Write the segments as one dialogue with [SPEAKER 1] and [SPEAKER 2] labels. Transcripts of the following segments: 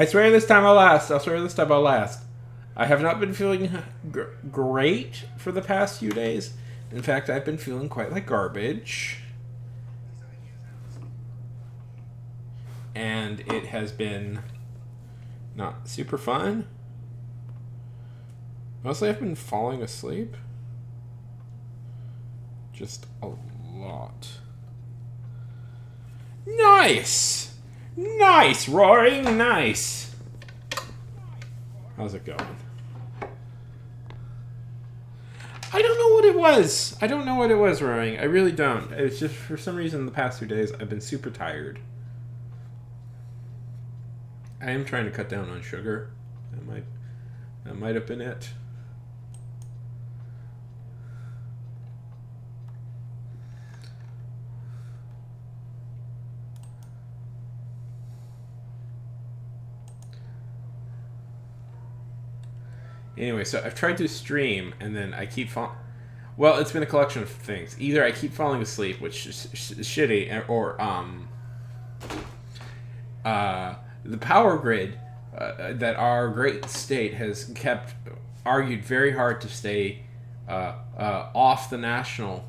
[SPEAKER 1] I swear this time I'll last. I'll swear this time I'll last. I have not been feeling great for the past few days. In fact, I've been feeling quite like garbage. And it has been not super fun. Mostly I've been falling asleep. Just a lot. Nice! Nice, Roaring, nice! How's it going? I don't know what it was. I don't know what it was, Roaring. I really don't. It's just for some reason the past 2 days I've been super tired. I am trying to cut down on sugar. That might have been it. Anyway, so I've tried to stream, and then I keep falling. Well, it's been a collection of things. Either I keep falling asleep, which is shitty, or the power grid that our great state has argued very hard to stay off the national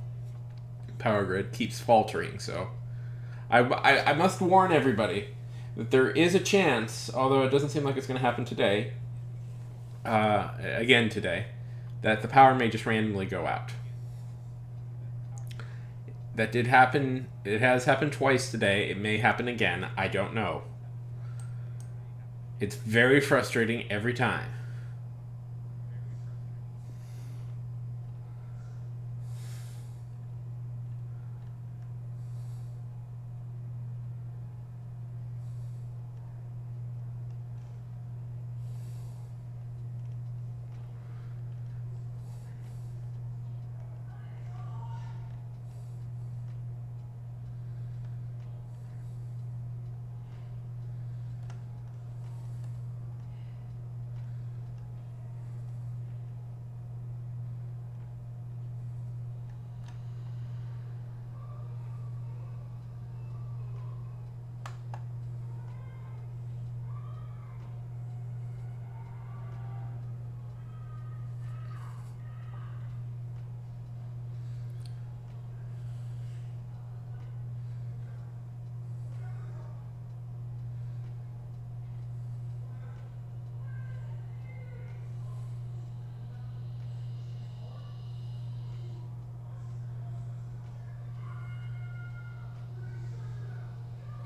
[SPEAKER 1] power grid keeps faltering. So I must warn everybody that there is a chance, although it doesn't seem like it's going to happen today, again today, that the power may just randomly go out. That did happen. It has happened twice today. It may happen again. I don't know. It's very frustrating every time.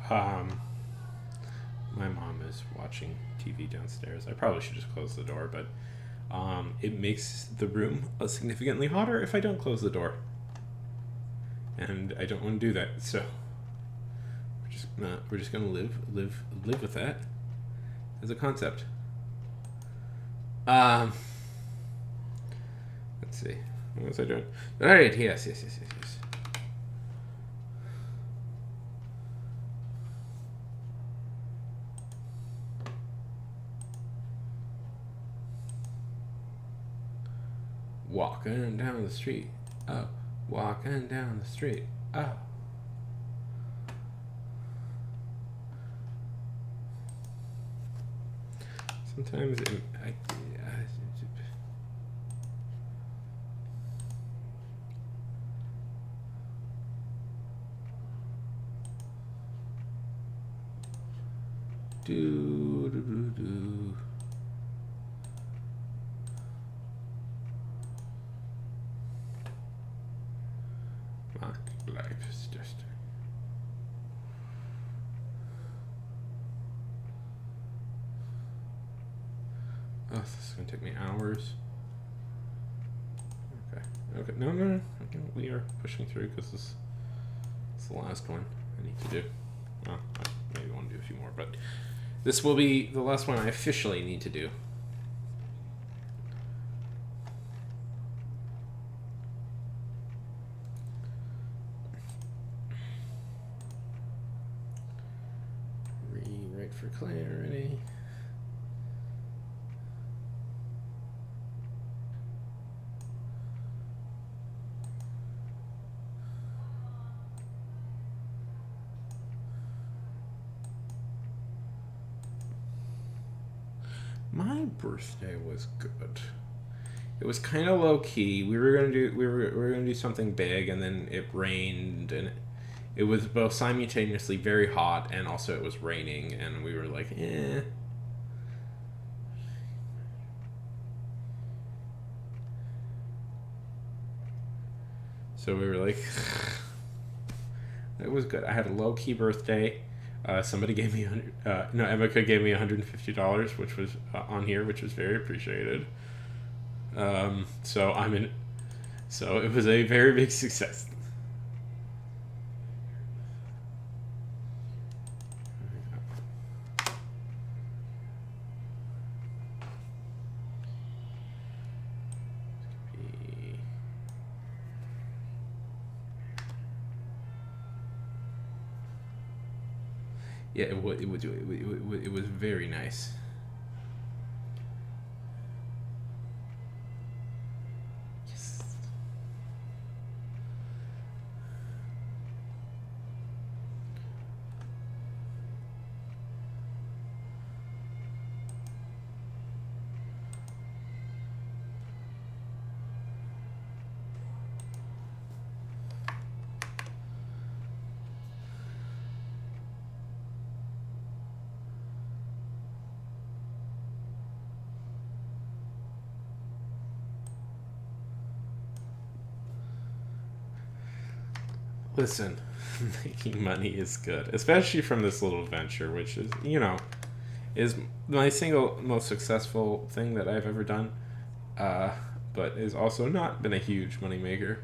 [SPEAKER 1] Um, my mom is watching TV downstairs. I probably should just close the door, but it makes the room significantly hotter if I don't close the door, and I don't want to do that. So we're just gonna live with that as a concept. Let's see. What was I doing? All right. Yes. Walking down the street. Oh. Walking down the street. Oh. Sometimes do. My life is just. Oh, this is gonna take me hours. Okay. No. We are pushing through because this is the last one I need to do. Well, I maybe want to do a few more, but this will be the last one I officially need to do. Rewrite for clarity. My birthday was good. It was kind of low key. We were gonna do something big, and then it rained, and it was both simultaneously very hot and also it was raining, and we were like, eh. So we were like, it was good. I had a low key birthday. Somebody gave me Emeka gave me $150, which was on here, which was very appreciated. So So it was a very big success. Yeah, it was very nice. Yes. Listen, making money is good, especially from this little venture, which is, is my single most successful thing that I've ever done, uh, but has also not been a huge moneymaker.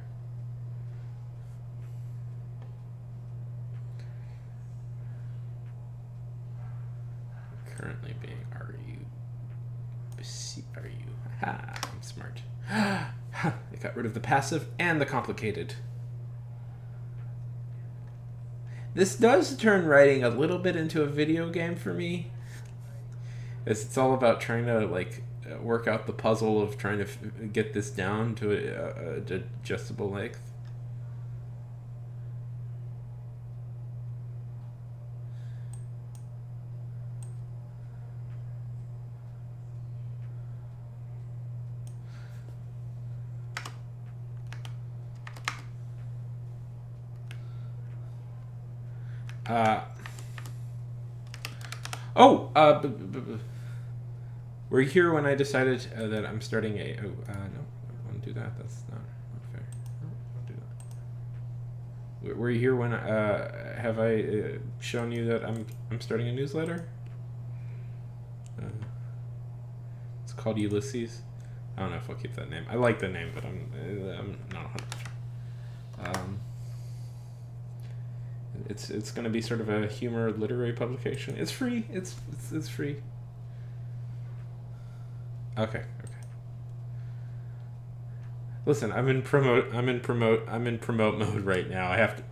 [SPEAKER 1] Currently being are you? Ha! I'm smart. It got rid of the passive and the complicated. This does turn writing a little bit into a video game for me. It's all about trying to work out the puzzle of trying to get this down to a digestible length. Uh, oh, were you here when I decided that I'm starting a? Oh, no, I don't want to do that. That's not fair. No, I don't do that. Were you here when? Have I shown you that I'm starting a newsletter? Uh, it's called Ulysses. I don't know if I'll keep that name. I like the name, but I'm not 100%. It's going to be sort of a humor literary publication. It's free. It's free. Okay. Listen, I'm in promote mode right now. I have to,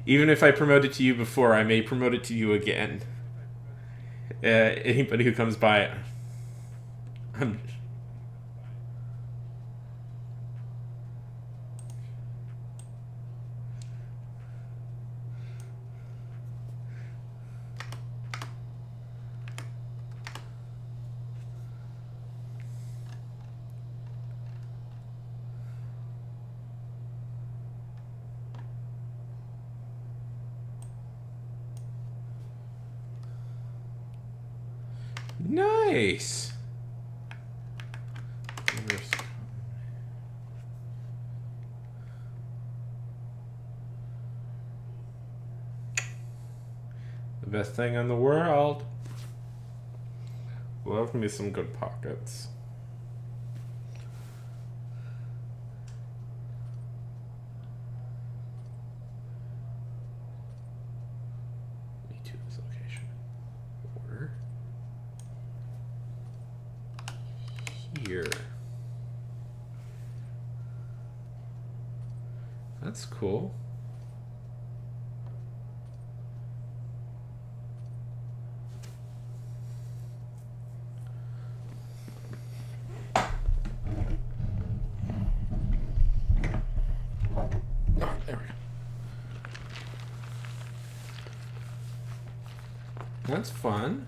[SPEAKER 1] even if I promote it to you before, I may promote it to you again. Anybody who comes by, I'm. Nice. The best thing in the world. Love me some good pockets. Me to this location. Order. Here. That's cool. Oh, there we go. That's fun.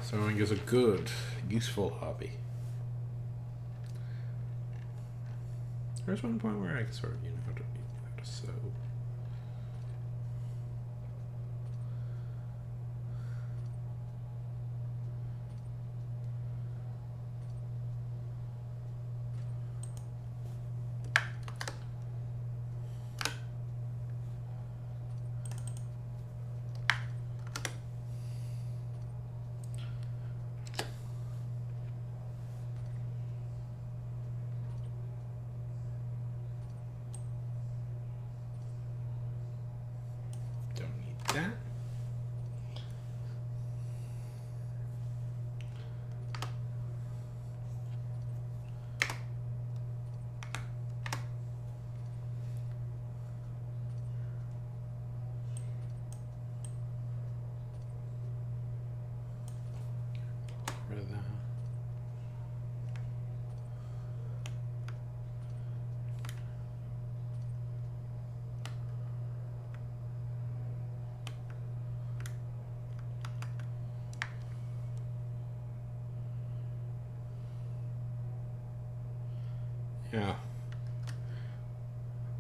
[SPEAKER 1] Sewing is a good, useful hobby. There's one point where I can sort of, how to sew. That. Rid of that. Yeah.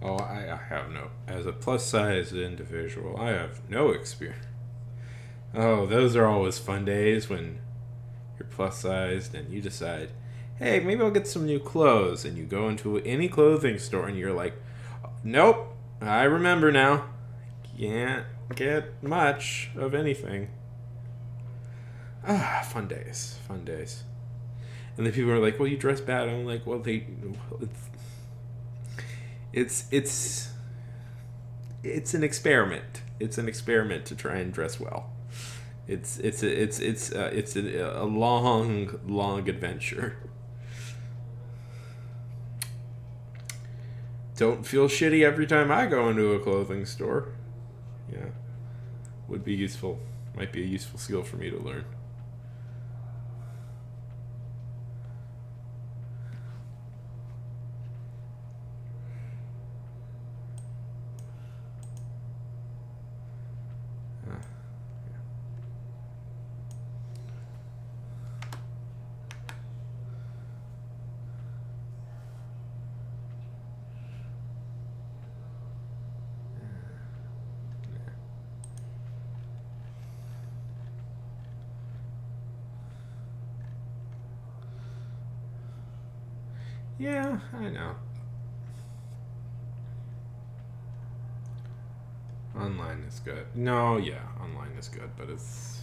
[SPEAKER 1] Oh, I have no. As a plus size individual, I have no experience. Oh, those are always fun days when you're plus sized and you decide, hey, maybe I'll get some new clothes. And you go into any clothing store and you're like, nope, I remember now. Can't get much of anything. Ah, fun days. Fun days. And then people are like, well, you dress bad. I'm like, well, it's an experiment. It's an experiment to try and dress well. It's a long adventure. Don't feel shitty every time I go into a clothing store. Yeah, would be useful. Might be a useful skill for me to learn. Yeah, I know. Online is good. No, yeah, online is good, but it's,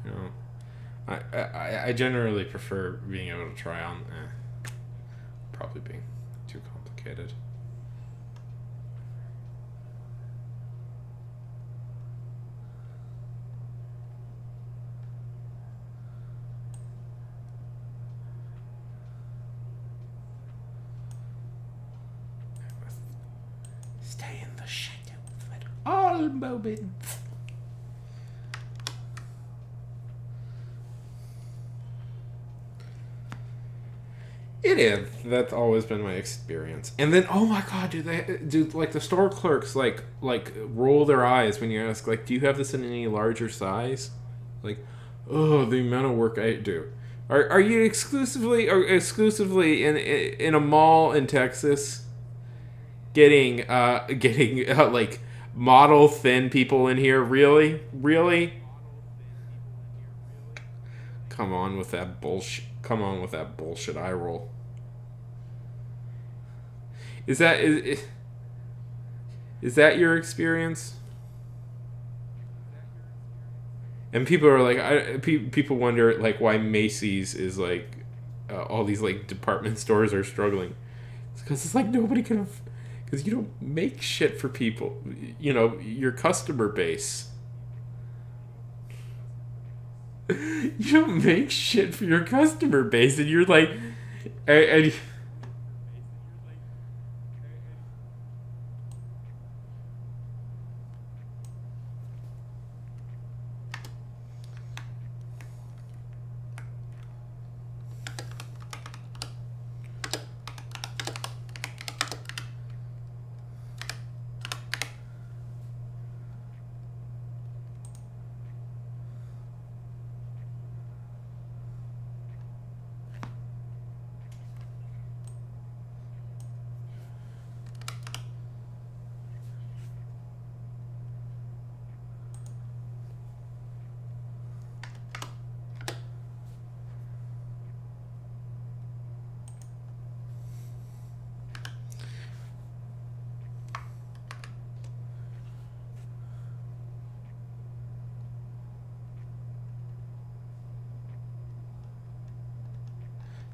[SPEAKER 1] you know, I generally prefer being able to try on. Probably being too complicated. Stay in the shadow at all moments. It is. That's always been my experience. And then, oh my god, do like the store clerks like roll their eyes when you ask like, do you have this in any larger size? Like, oh, the amount of work I do. Are you exclusively in a mall in Texas getting like model thin people in here? Really? Come on with that bullshit. Come on with that bullshit eye roll. Is that is that your experience? And people are like, people wonder like why Macy's is like all these like department stores are struggling. It's because it's like nobody can, because you don't make shit for people. You know your customer base. You don't make shit for your customer base, and you're like, and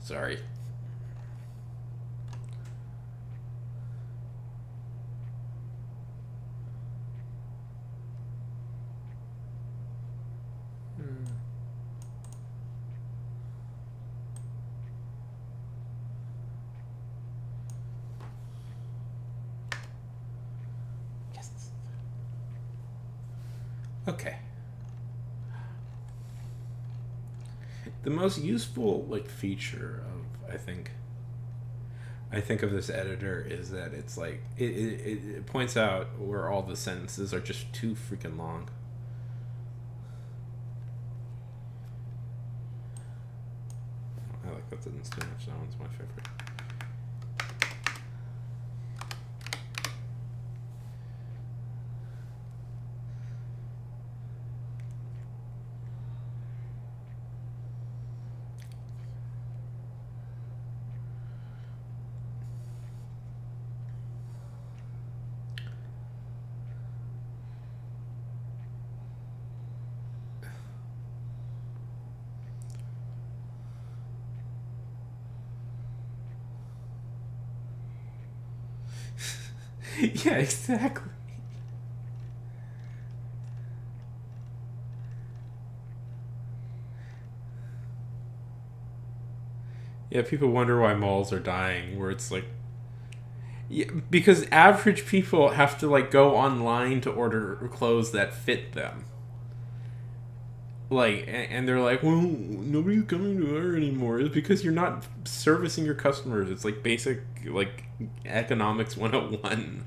[SPEAKER 1] Sorry. Yes. Okay. The most useful like feature of I think of this editor is that it's like it points out where all the sentences are just too freaking long. I like that sentence too much. That one's my favorite. Yeah, exactly. Yeah, people wonder why malls are dying. Where it's like, yeah, because average people have to like go online to order clothes that fit them. Like, and they're like, well, nobody's coming to her anymore. It's because you're not servicing your customers. It's like basic like economics 101.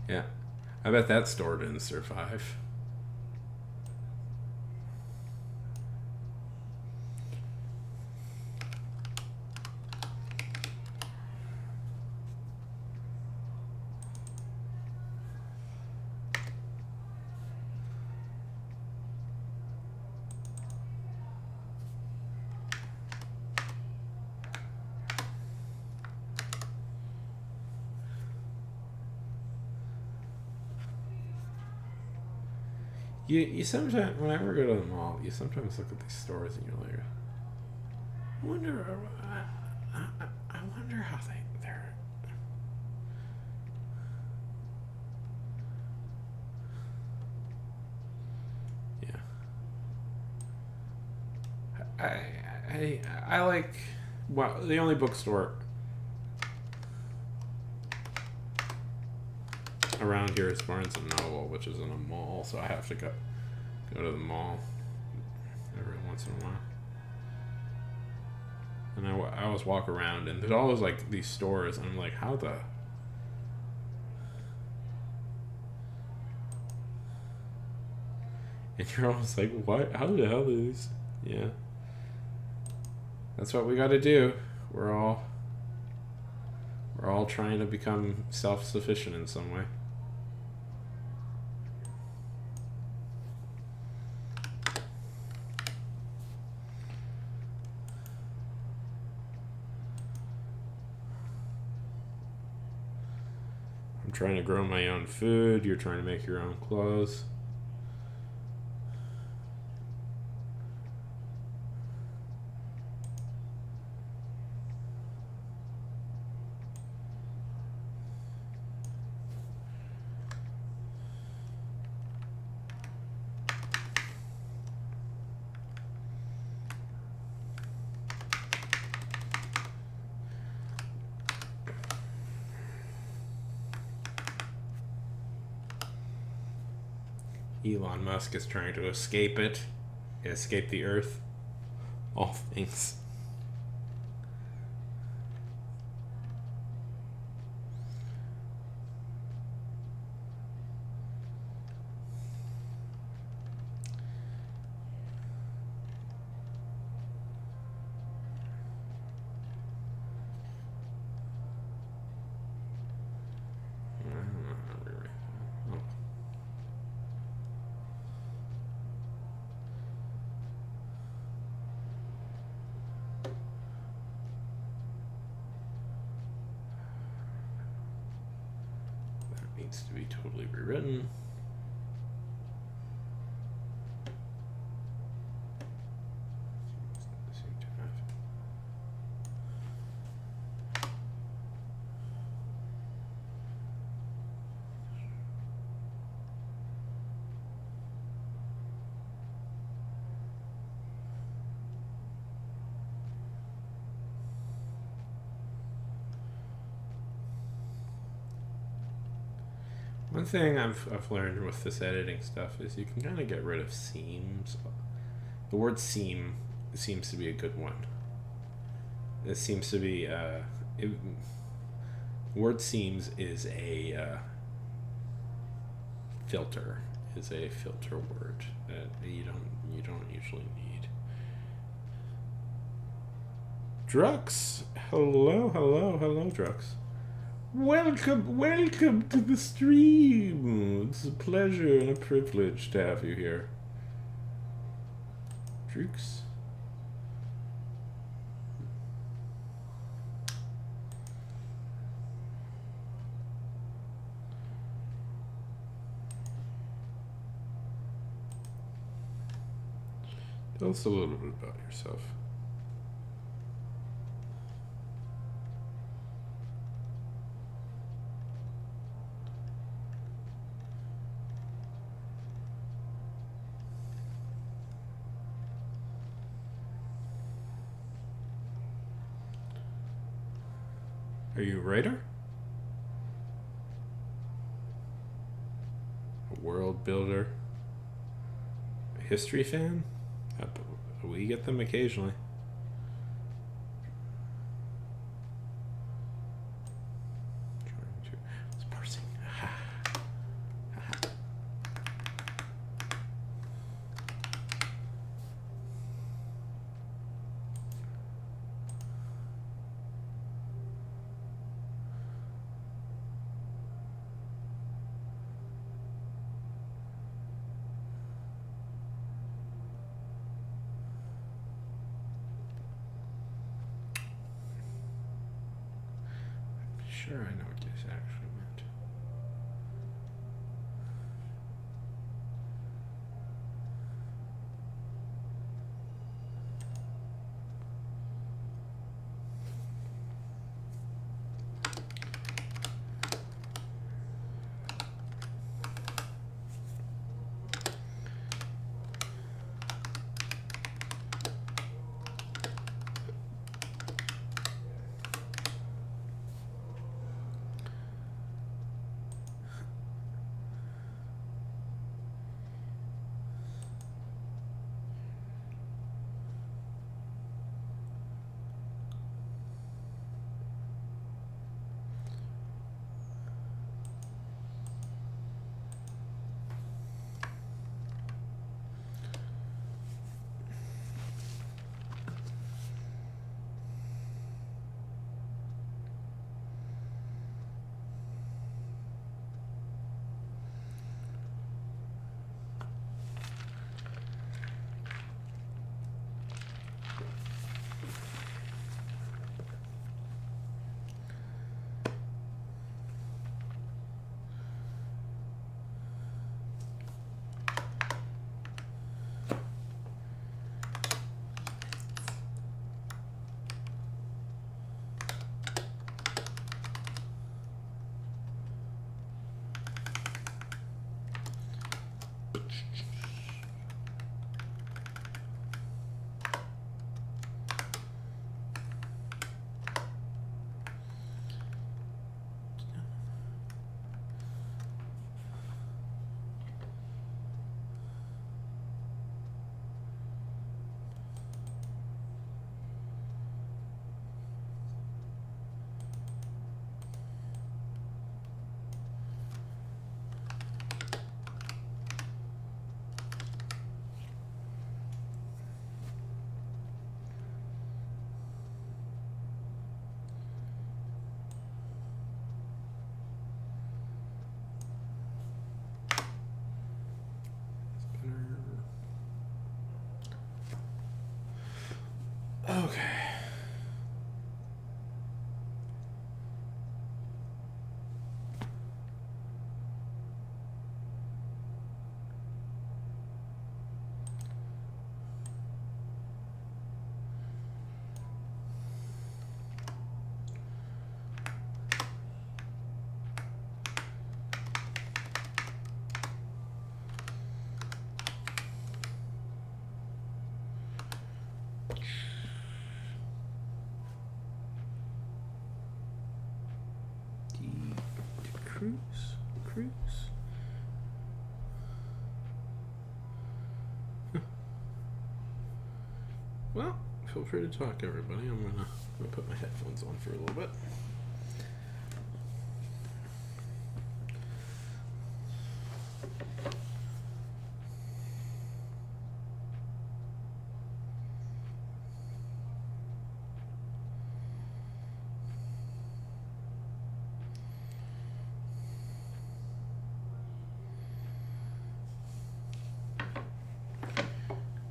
[SPEAKER 1] Yeah, I bet that store didn't survive. You sometimes whenever you go to the mall, you sometimes look at these stores and you're like, I wonder, I wonder how they're. Yeah, I I like. Well, the only bookstore around here is Barnes and Noble, which is in a mall, so I have to go to the mall every once in a while. And I always walk around, and there's always like these stores, and I'm like, how the. And you're almost like, what? How the hell is? Yeah, that's what we got to do. We're all we're all trying to become self-sufficient in some way. I'm trying to grow my own food. You're trying to make your own clothes. Elon Musk is trying to escape the Earth. All things. needs to be totally rewritten. One thing I've learned with this editing stuff is you can kind of get rid of seams. The word seam seems to be a good one. It seems to be word seams is a filter word that you don't usually need. Drux, hello, Drux. Welcome to the stream. It's a pleasure and a privilege to have you here. Drux. Tell us a little bit about yourself. Are you a writer? A world builder? A history fan? We get them occasionally. It's parsing. Sure, I know what this actually meant. Cruise. Well, feel free to talk, everybody. I'm gonna put my headphones on for a little bit.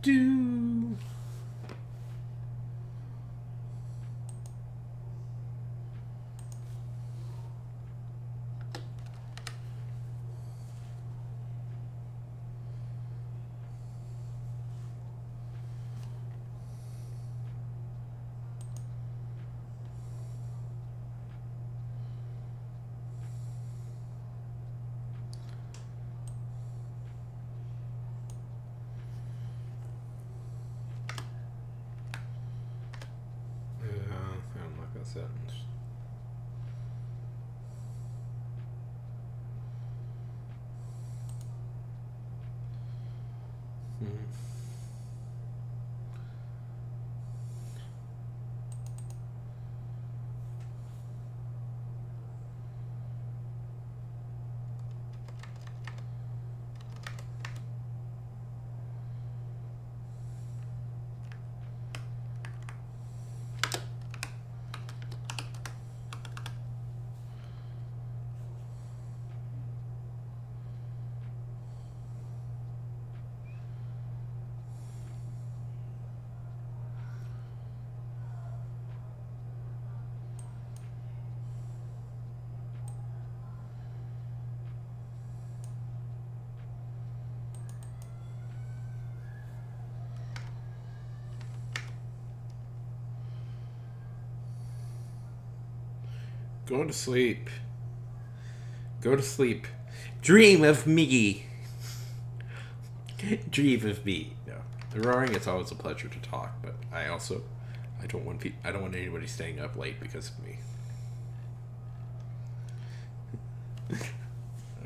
[SPEAKER 1] Do. I'm not gonna set. Go to sleep. Go to sleep. Dream of me. Dream of me. No, the roaring. It's always a pleasure to talk, but I don't want anybody staying up late because of me.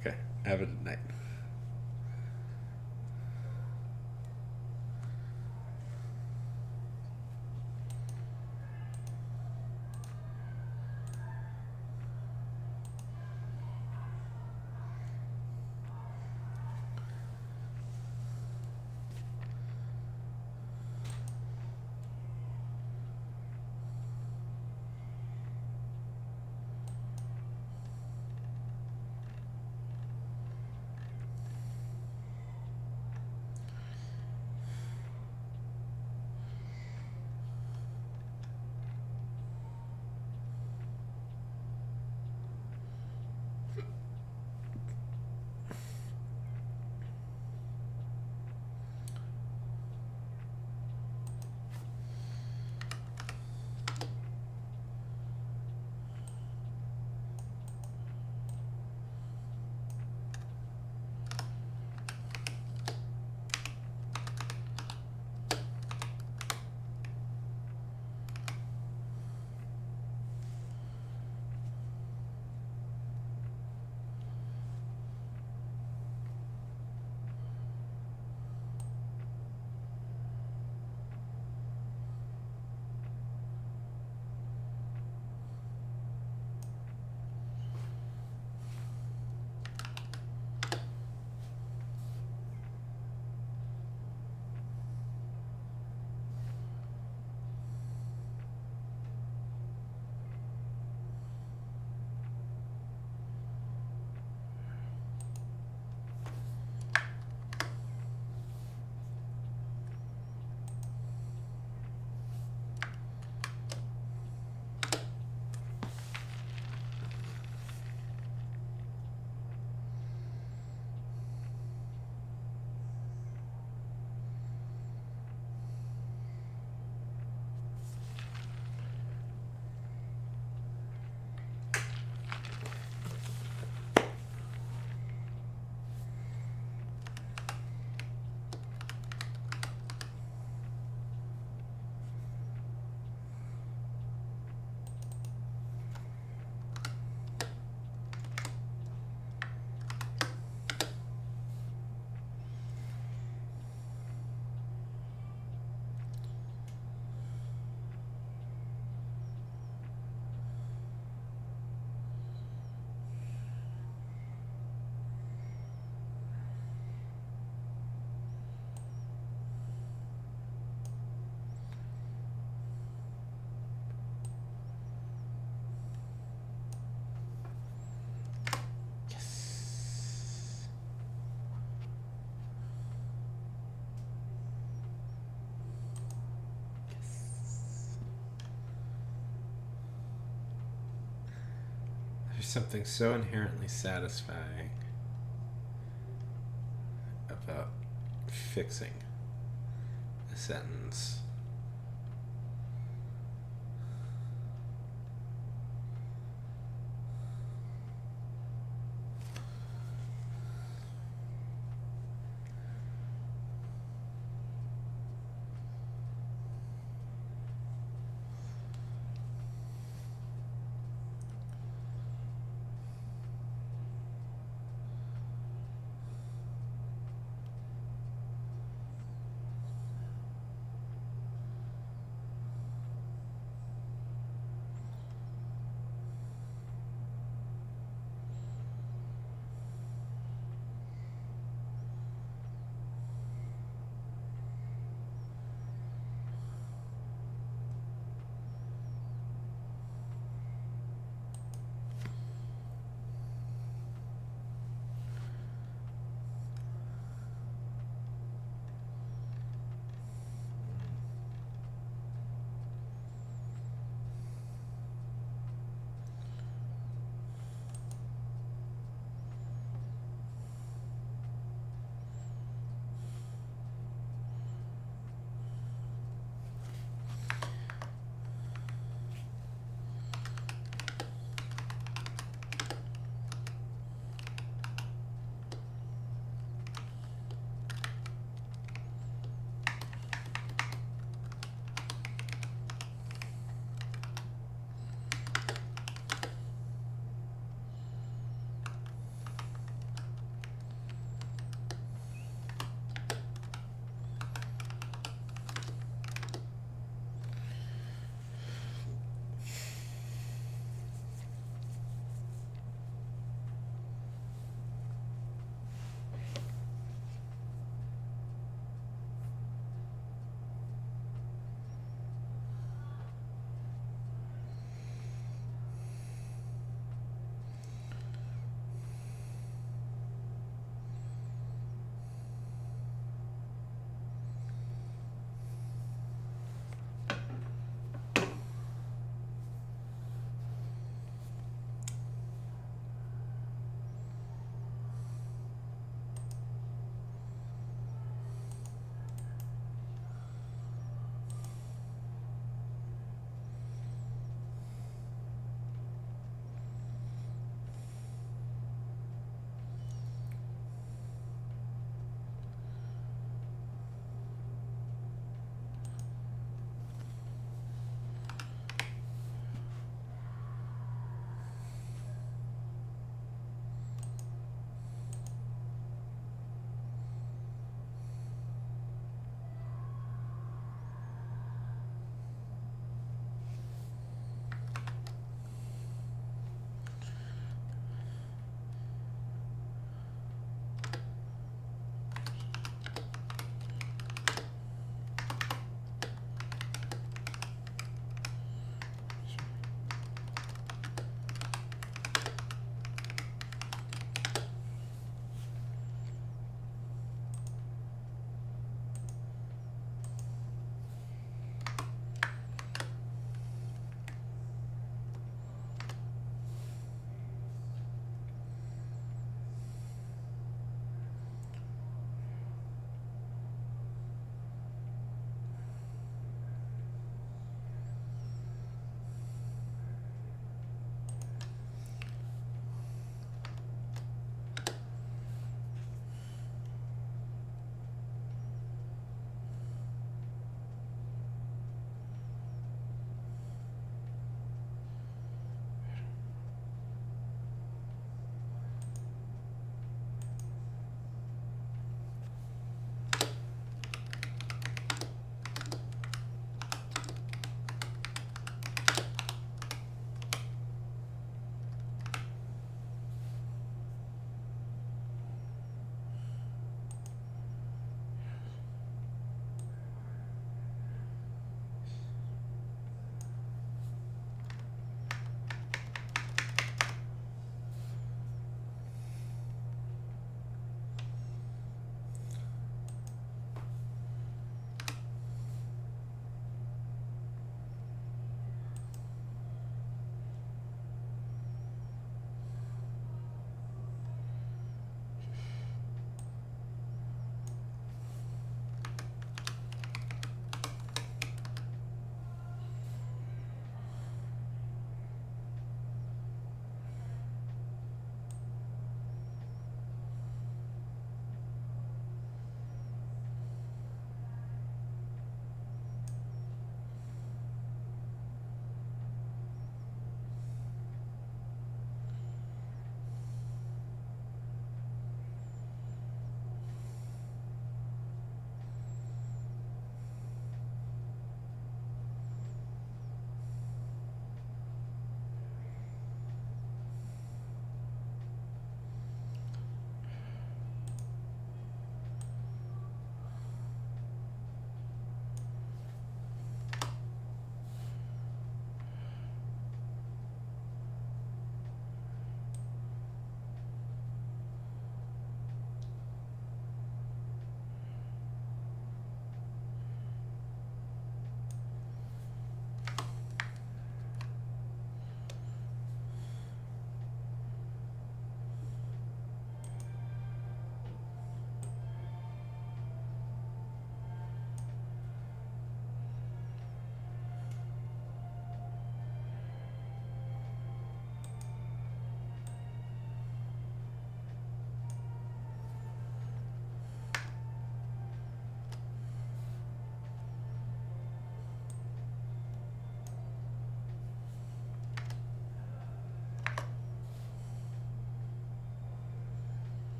[SPEAKER 1] Okay. Have a good night. There's something so inherently satisfying about fixing a sentence.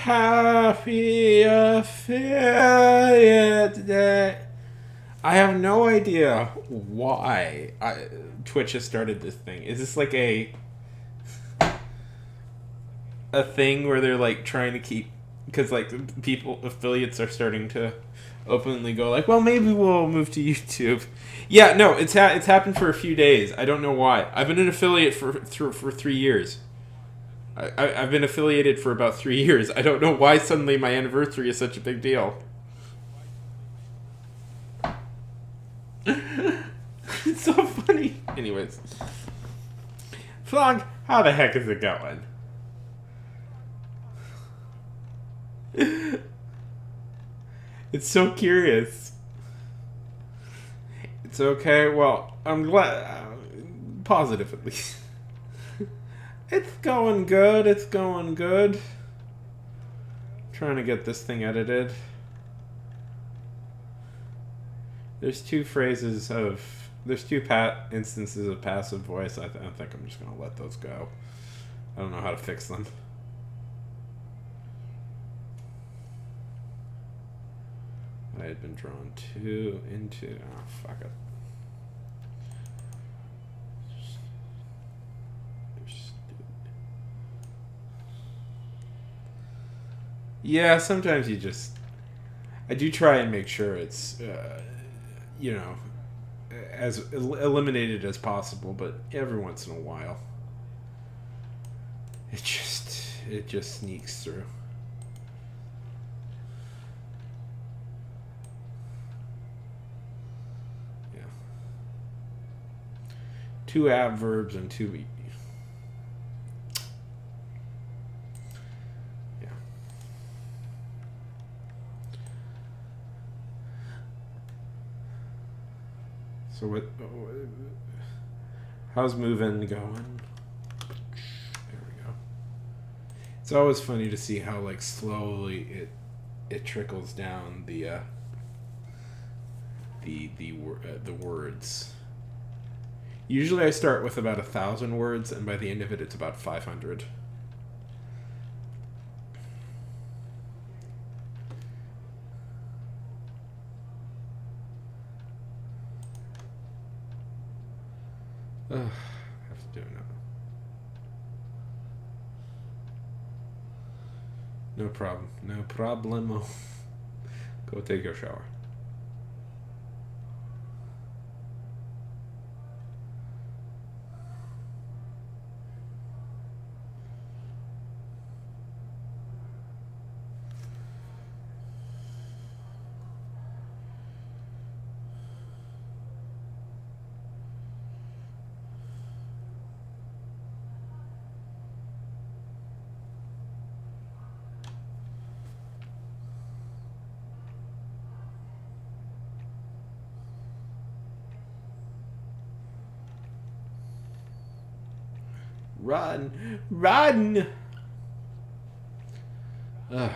[SPEAKER 1] Happy Affiliate Day. I have no idea why Twitch has started this thing. Is this like a thing where they're like trying to keep, because like people affiliates are starting to openly go like, well, maybe we'll move to YouTube. Yeah, no, it's happened for a few days. I don't know why. I've been an affiliate for 3 years. I've been affiliated for about 3 years. I don't know why suddenly my anniversary is such a big deal. It's so funny. Anyways, Flog, how the heck is it going? It's so curious. It's okay. Well, I'm glad. Positive at least. It's going good. It's going good. Trying to get this thing edited. There's two instances of passive voice. I think I'm just gonna let those go. I don't know how to fix them. I had been drawn into. Oh, fuck it. Yeah, sometimes I do try and make sure it's, as eliminated as possible, but every once in a while, it just sneaks through. Yeah. 2 adverbs and 2 So what? How's moving going? There we go. It's always funny to see how like slowly it trickles down the words. Usually I start with about 1,000 words, and by the end of it, it's about 500. Ugh, I have to do it now. No problem. No problemo. Go take your shower. Run! Run! Ugh.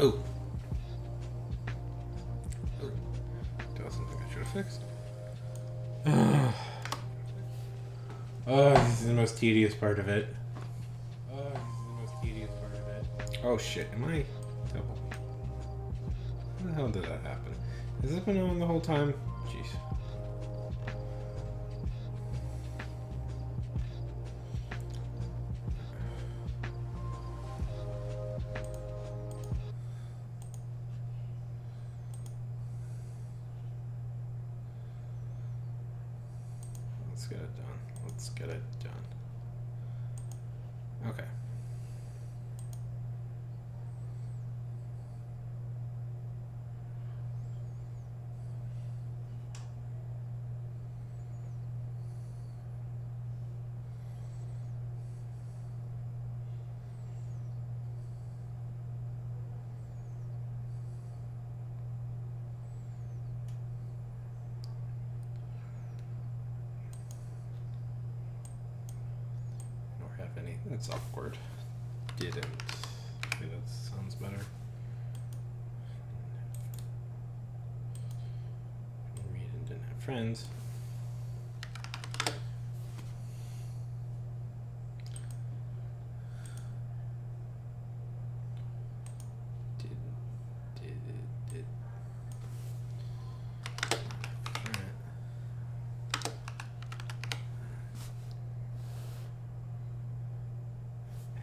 [SPEAKER 1] Oh. That was something I should have fixed. Oh, this is the most tedious part of it. Oh shit, am I double? How the hell did that happen? Has this been on the whole time? Jeez. Let's get it done. Let's get it done. Okay. Nor have any. That's awkward. Didn't. Okay, that sounds better. Read and didn't have friends.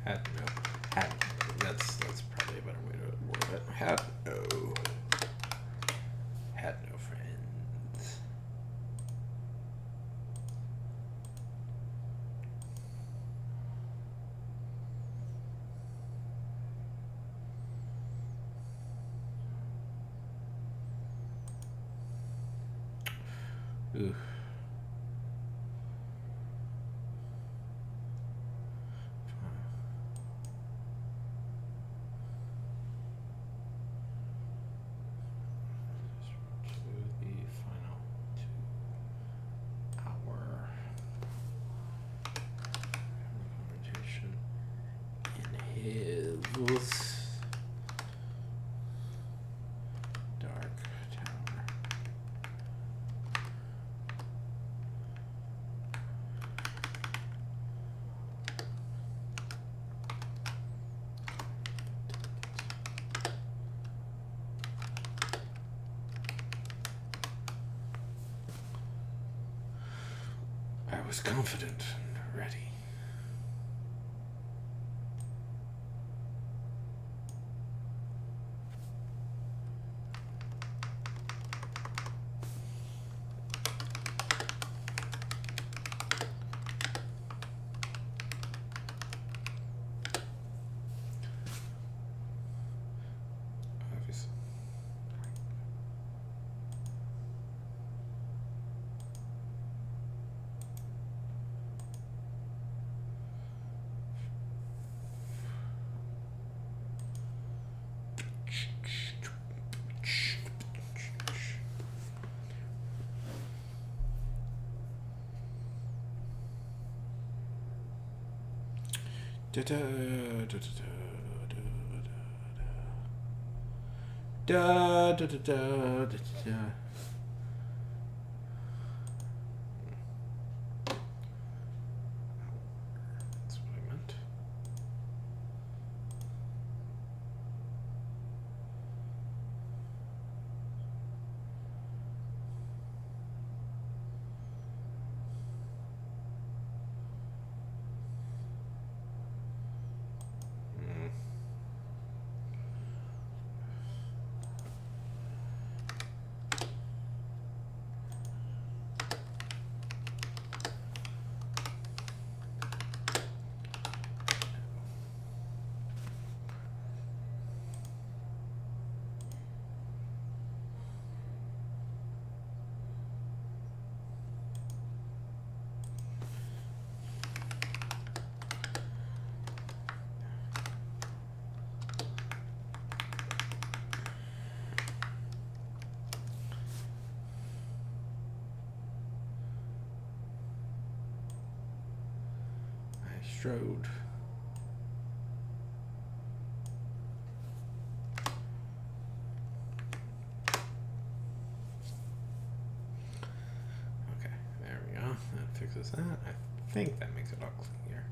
[SPEAKER 1] Had no. Had. That's probably a better way to word it. Had no. Had no friends. Ooh. Dark Tower. I was confident and ready. Obviously. Da da da da da da da da da da. That's what I meant. Strode. minimize that. I think that makes it all clear.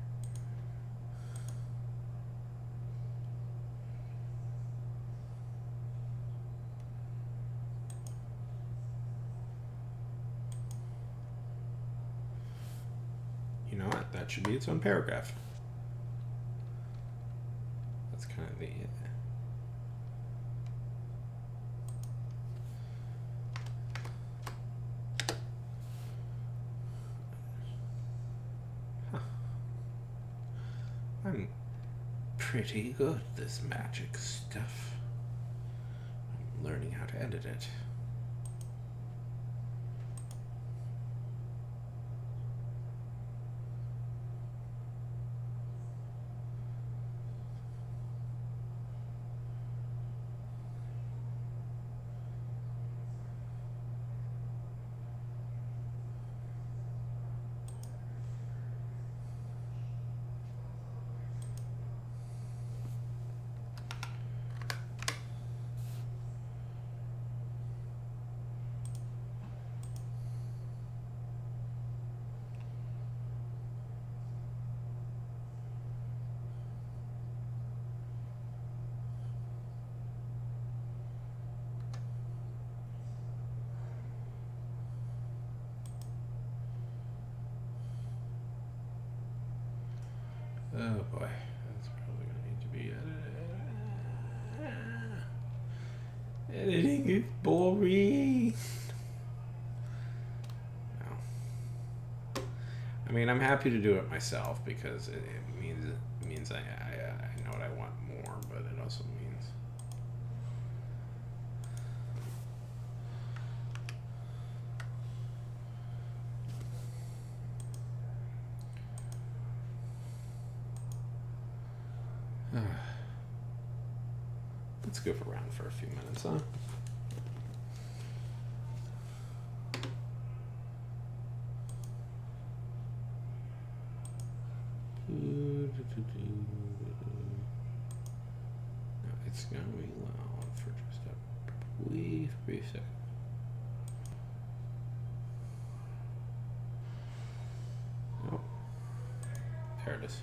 [SPEAKER 1] You know what? That should be its own paragraph. That's kind of the... I'm pretty good at this magic stuff. I'm learning how to edit it. Oh boy, that's probably going to need to be edited. Editing is boring. No. I mean, I'm happy to do it myself because it means I know what I want more, but it also means... Let's goof around for a few minutes, huh? No, it's going to be loud for just a brief second. Oh, there it is.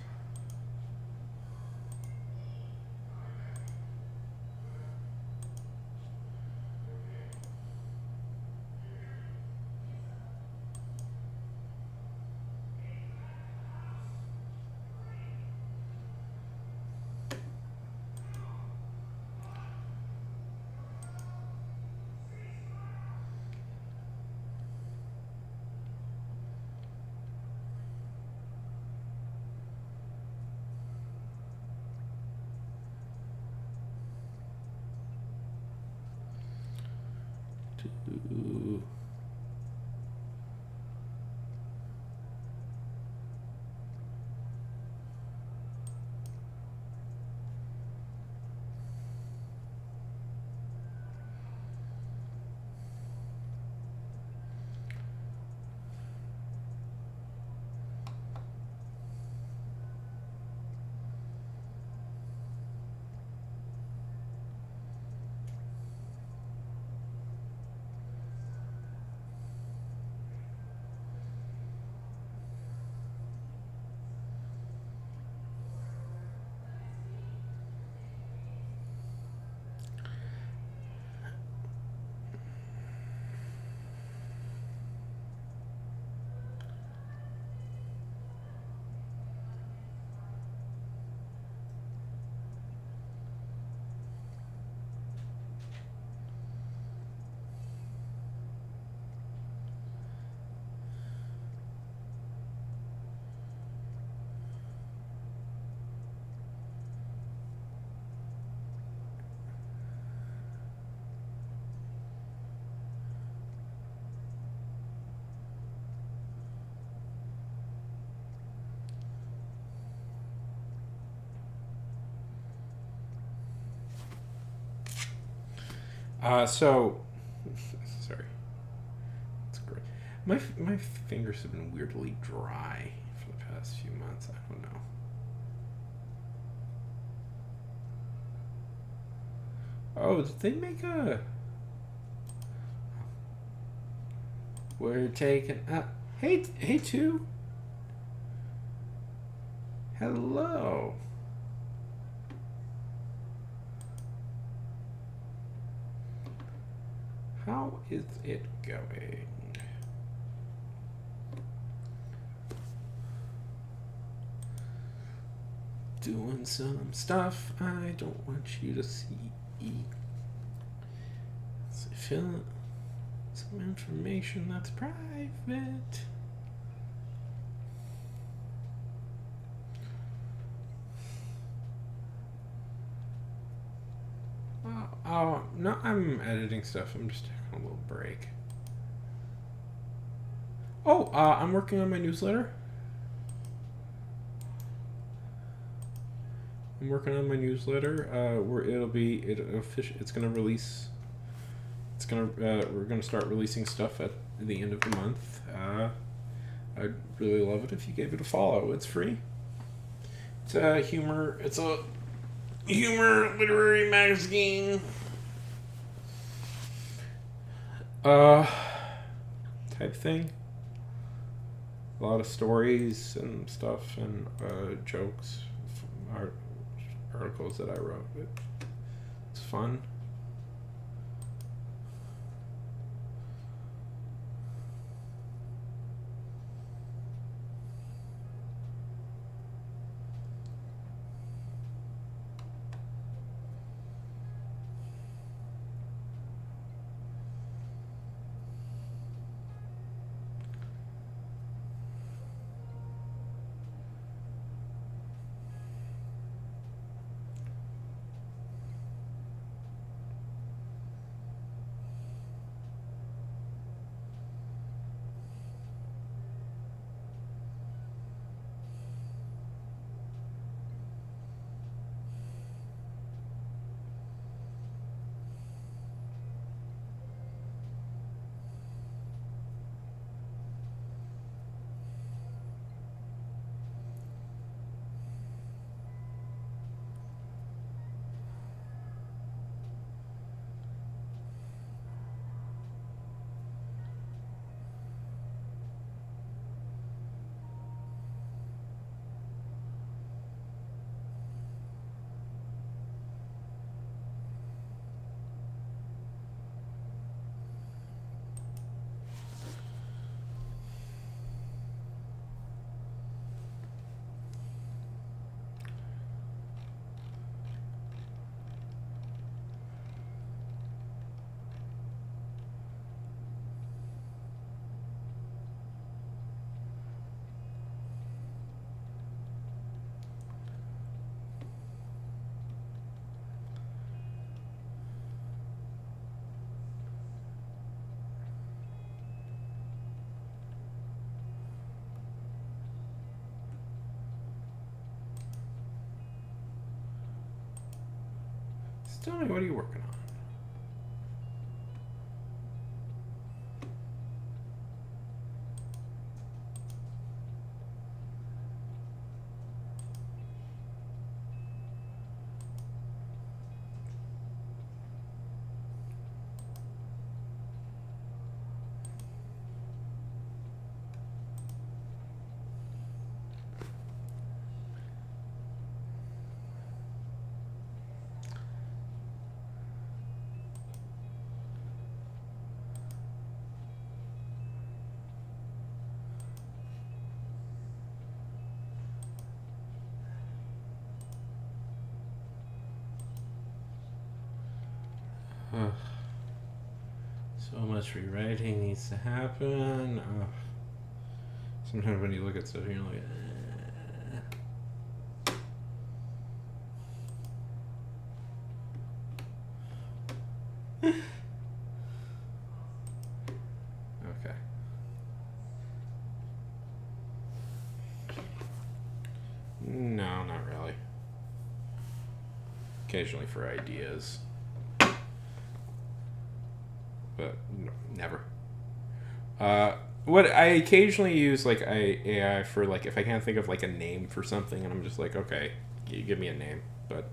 [SPEAKER 1] Ooh. So, sorry. That's great. My fingers have been weirdly dry for the past few months. I don't know. Oh, did they make a... We're taking... Hey, two. Hello. How is it going? Doing some stuff I don't want you to see. So fill out some information that's private. Oh, no, I'm editing stuff. I'm just taking a little break. Oh, I'm working on my newsletter. Where it's gonna release. We're gonna start releasing stuff at the end of the month. I'd really love it if you gave it a follow. It's free. It's a humor literary magazine. Type thing. A lot of stories and stuff and jokes, articles that I wrote. It's fun. So tell me, what are you working on? So much rewriting needs to happen. Sometimes when you look at stuff, you're like, okay. No, not really. Occasionally for ideas. But no, never. What I occasionally use like AI for, like, if I can't think of like a name for something, and I'm just like, okay, you give me a name, but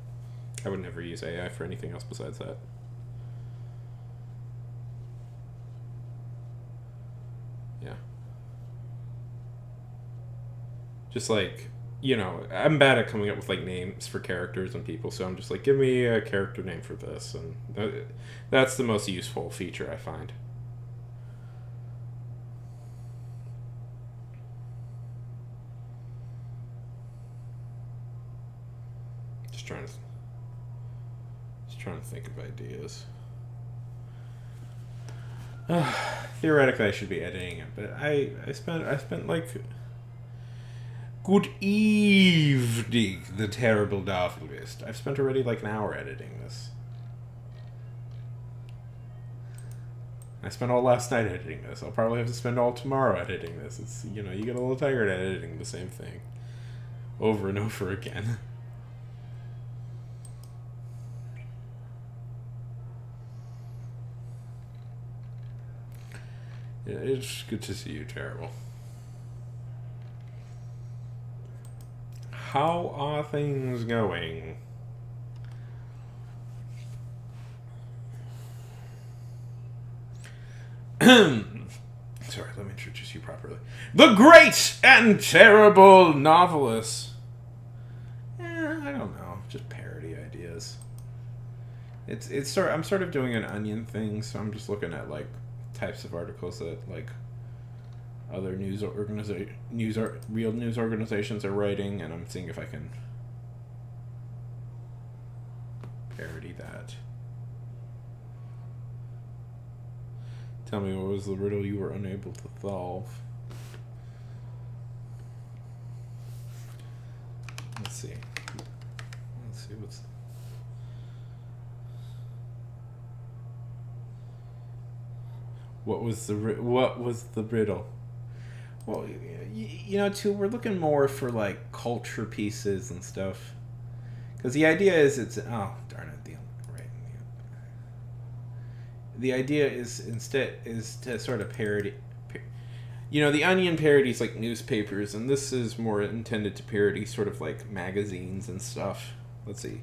[SPEAKER 1] I would never use AI for anything else besides that. Yeah. Just like you know, I'm bad at coming up with like names for characters and people, so I'm just like, give me a character name for this, and that's the most useful feature I find. Just trying to, just trying to think of ideas. Theoretically, I should be editing it, but I spent like, good evening, the terrible novelist. I've spent already like an hour editing this. I spent all last night editing this. I'll probably have to spend all tomorrow editing this. It's, you know, you get a little tired editing the same thing over and over again. Yeah, it's good to see you, Terrible. How are things going? Sorry, let me introduce you properly. The great and terrible novelist. I don't know, just parody ideas. I'm sort of doing an Onion thing, so I'm just looking at like types of articles that like other real news organizations are writing, and I'm seeing if I can parody that. Tell me, what was the riddle you were unable to solve? Let's see. Let's see what's. What was the riddle? Well, you know, too, we're looking more for like culture pieces and stuff. Because the idea is oh darn it, the idea is instead is to sort of parody. You know, the Onion parodies like newspapers, and this is more intended to parody sort of like magazines and stuff. Let's see,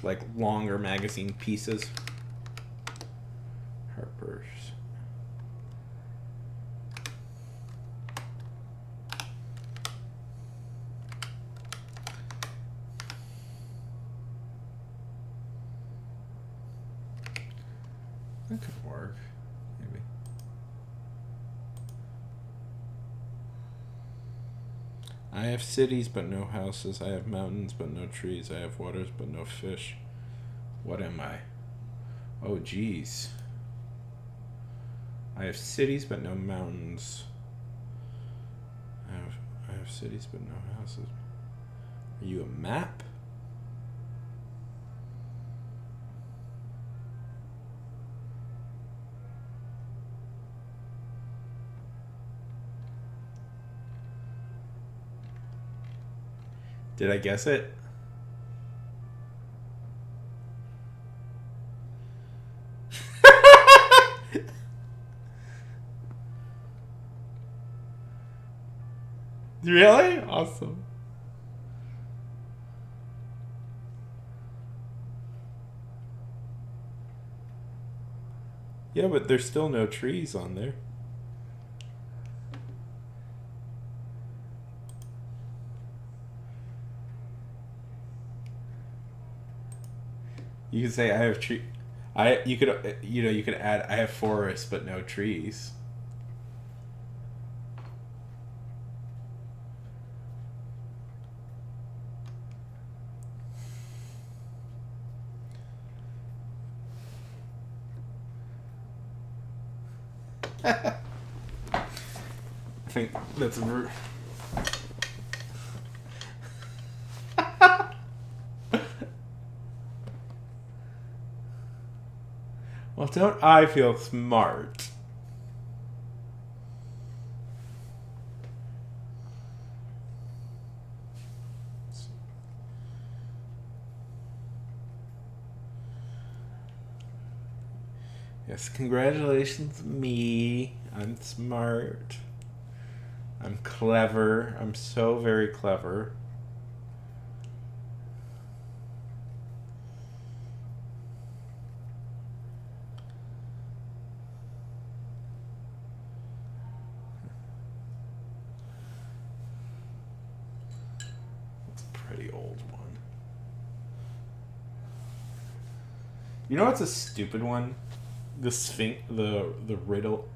[SPEAKER 1] like longer magazine pieces. Harper's. That could work, maybe. I have cities but no houses. I have mountains but no trees. I have waters but no fish. What am I? Oh, geez. I have cities but no mountains. I have cities but no houses. Are you a map? Did I guess it? Really? Awesome. Yeah, but there's still no trees on there. You could say I have tree. You could you could add I have forests but no trees. I think that's a. Well, don't I feel smart? Yes, congratulations, me. I'm smart. I'm clever. I'm so very clever. You know what's a stupid one? The Sphinx, the riddle,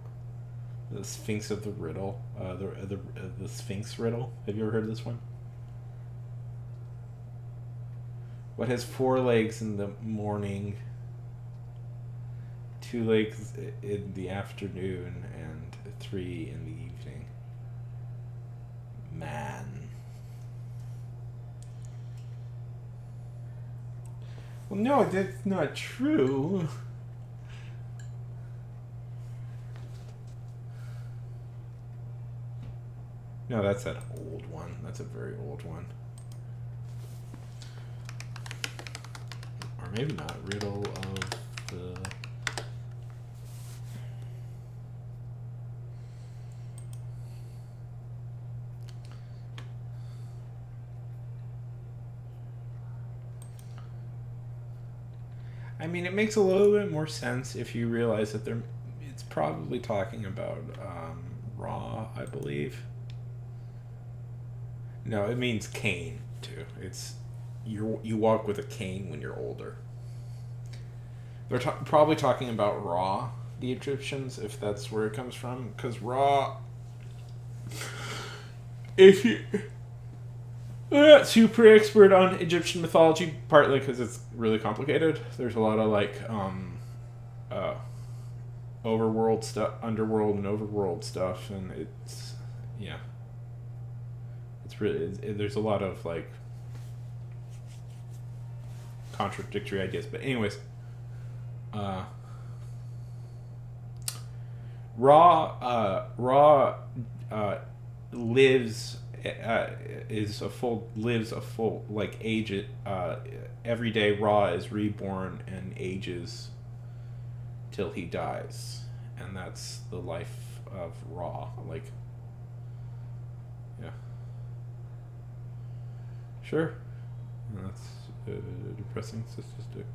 [SPEAKER 1] the Sphinx of the riddle, the Sphinx riddle. Have you ever heard of this one? What has four legs in the morning, two legs in the afternoon, and three in the evening? Man. Well, no, that's not true. No, that's an old one. That's a very old one. Or maybe not. Riddle of the... I mean, it makes a little bit more sense if you realize that it's probably talking about Ra, I believe. No, it means cane too. It's you walk with a cane when you're older. They're probably talking about Ra, the Egyptians, if that's where it comes from. Because Ra, if you I'm not super expert on Egyptian mythology, partly because it's really complicated. There's a lot of like overworld stuff, underworld and overworld stuff, and it's yeah. It's really there's a lot of like contradictory ideas, but anyways, Ra lives lives a full like age it every day. Ra is reborn and ages till he dies, and that's the life of Ra. Like, yeah. Sure. That's a depressing statistic.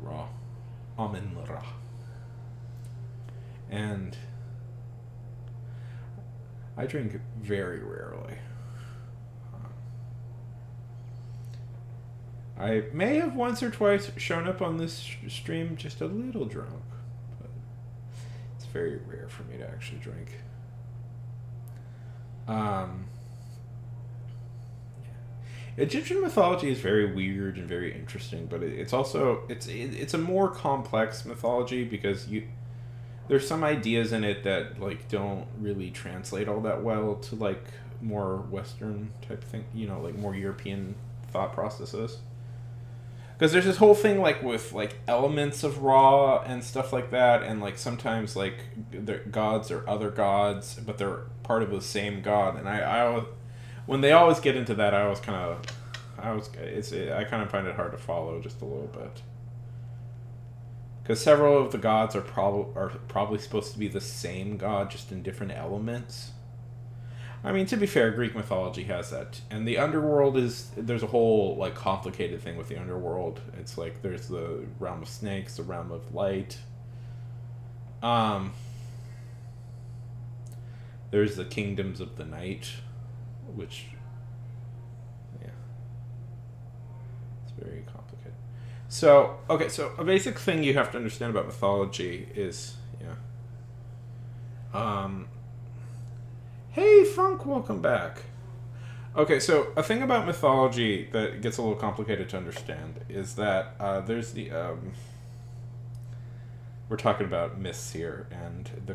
[SPEAKER 1] Ra. Amen Ra. And I drink very rarely. I may have once or twice shown up on this stream just a little drunk, but it's very rare for me to actually drink. Egyptian mythology is very weird and very interesting, but it's also it's a more complex mythology because there's some ideas in it that like don't really translate all that well to like more Western type thing, like more European thought processes. Because there's this whole thing like with like elements of Ra and stuff like that, and like sometimes like the gods are other gods, but they're part of the same god. And I when they always get into that, I kind of find it hard to follow just a little bit. Because several of the gods are probably supposed to be the same god, just in different elements. I mean, to be fair, Greek mythology has that, and the underworld there's a whole like complicated thing with the underworld. It's like there's the realm of snakes, the realm of light. There's the kingdoms of the night, which, yeah, it's very complicated. So, okay, so a basic thing you have to understand about mythology is, hey, Funk, welcome back. Okay, so a thing about mythology that gets a little complicated to understand is that there's we're talking about myths here, and the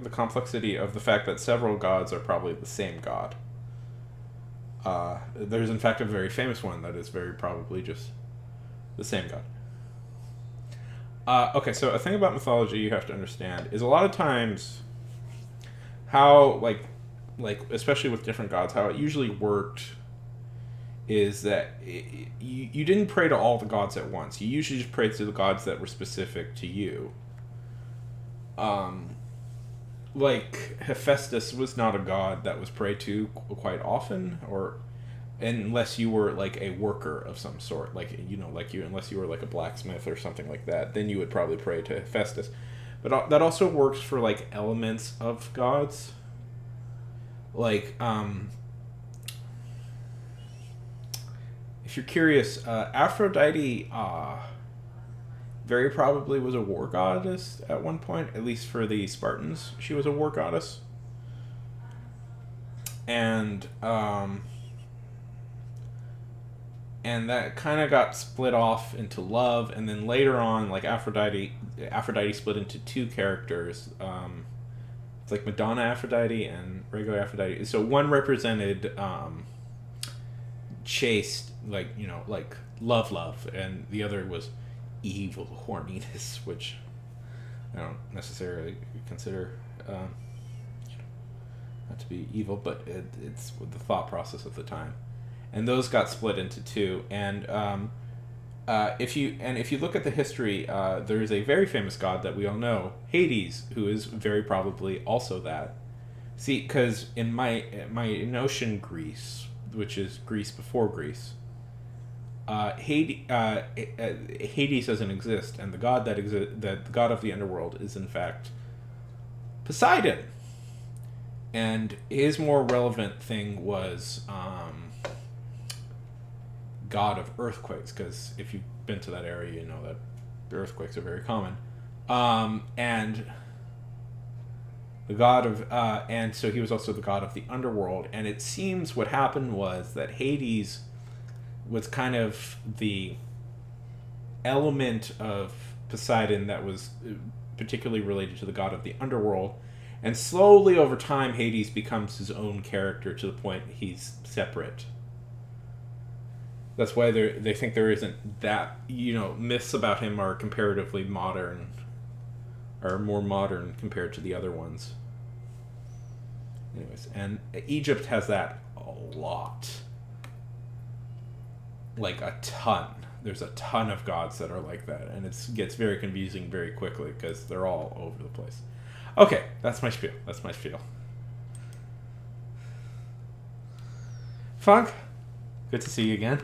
[SPEAKER 1] complexity of the fact that several gods are probably the same god. There's in fact a very famous one that is very probably just the same god. Okay, so a thing about mythology you have to understand is a lot of times how like especially with different gods, how it usually worked is that you didn't pray to all the gods at once. You usually just prayed to the gods that were specific to you. Like Hephaestus was not a god that was prayed to quite often, or unless you were like a worker of some sort, like unless you were like a blacksmith or something like that, then you would probably pray to Hephaestus. But that also works for like elements of gods. Like, if you're curious, Aphrodite very probably was a war goddess at one point, at least for the Spartans. She was a war goddess. And that kind of got split off into love, and then later on, like Aphrodite split into two characters. It's like Madonna Aphrodite and regular Aphrodite. So one represented chaste, like, you know, like love, and the other was evil horniness, which I don't necessarily consider not to be evil, but it's the thought process of the time. And those got split into two. And if you look at the history, there is a very famous god that we all know, Hades, who is very probably also that. See, because in my notion, Greece, which is Greece before Greece, Hades doesn't exist, and the god that the god of the underworld is in fact Poseidon. And his more relevant thing was god of earthquakes, because if you've been to that area, you know that earthquakes are very common. And the god of and so he was also the god of the underworld. And it seems what happened was that Hades was kind of the element of Poseidon that was particularly related to the god of the underworld. And slowly over time, Hades becomes his own character to the point he's separate. That's why they think there isn't that, you know, myths about him are comparatively modern, are more modern compared to the other ones. Anyways, and Egypt has that a lot. Like a ton. There's a ton of gods that are like that, and it gets very confusing very quickly because they're all over the place. Okay, that's my spiel. Funk, good to see you again.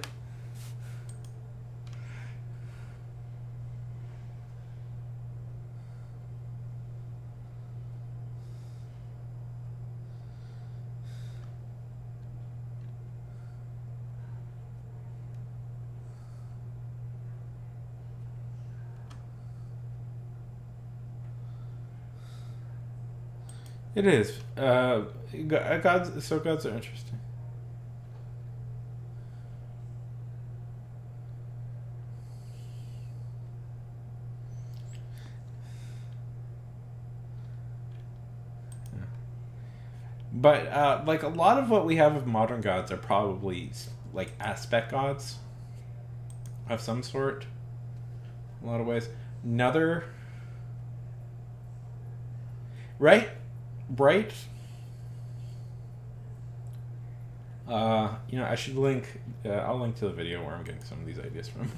[SPEAKER 1] It is. Gods are interesting. Yeah. But like a lot of what we have of modern gods are probably like aspect gods of some sort. In a lot of ways. Another. Right? You know, I should link. I'll link to the video where I'm getting some of these ideas from.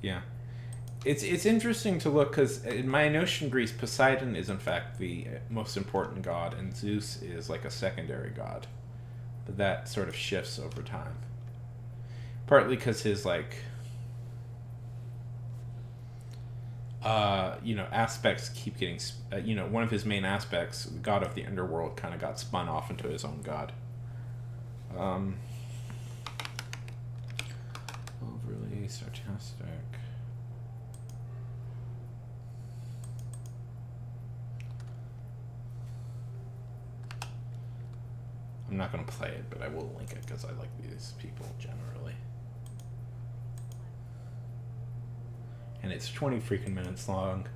[SPEAKER 1] Yeah, it's interesting to look because in my notion, Greece, Poseidon is in fact the most important god, and Zeus is like a secondary god. But that sort of shifts over time. Partly because his like. You know, aspects keep getting, you know, one of his main aspects, the god of the underworld, kind of got spun off into his own god. Overly sarcastic. I'm not going to play it, but I will link it because I like these people generally. And it's 20 freaking minutes long.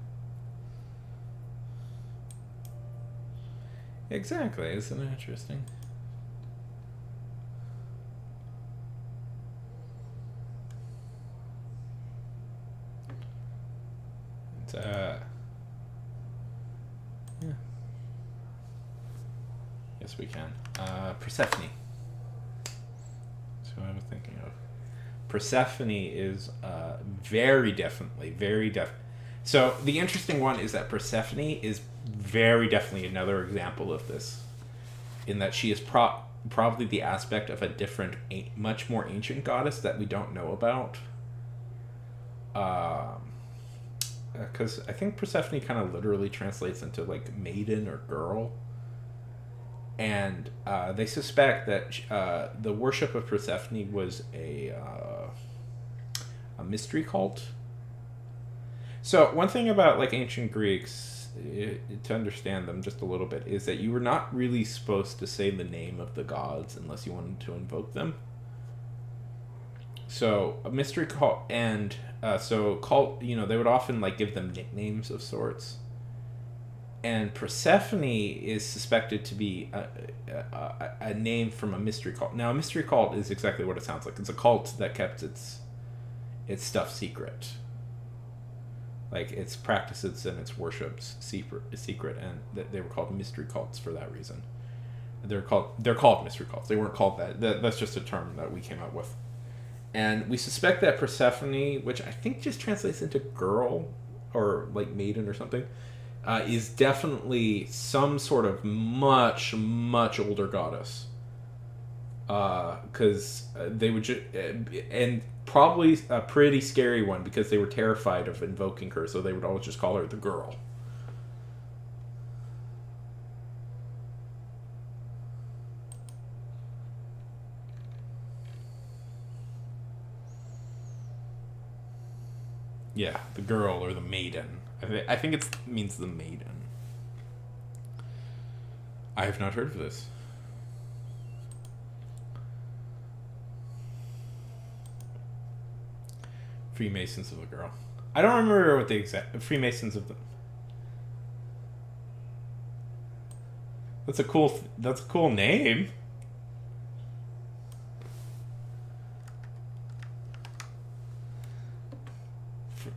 [SPEAKER 1] Exactly, isn't it interesting? It's yeah. Yes, we can. Persephone. That's who I was thinking of. Persephone is very definitely. So the interesting one is that Persephone is very definitely another example of this, in that she is probably the aspect of a different, much more ancient goddess that we don't know about. Because I think Persephone kind of literally translates into like maiden or girl. And they suspect that the worship of Persephone was a mystery cult. So one thing about like ancient Greeks, to understand them just a little bit, is that you were not really supposed to say the name of the gods unless you wanted to invoke them. So a mystery cult, and so cult, they would often like give them nicknames of sorts. And Persephone is suspected to be a name from a mystery cult. Now, a mystery cult is exactly what it sounds like. It's a cult that kept its stuff secret, like its practices and its worships secret, and they were called mystery cults for that reason. They're called mystery cults. They weren't called that. That's just a term that we came up with. And we suspect that Persephone, which I think just translates into girl or like maiden or something, is definitely some sort of much, much older goddess. Because they would and probably a pretty scary one, because they were terrified of invoking her, so they would always just call her the girl. Yeah, the girl or the maiden. I think it means the maiden. I have not heard of this. Freemasons of a girl. I don't remember what the exact Freemasons of the. That's a cool name.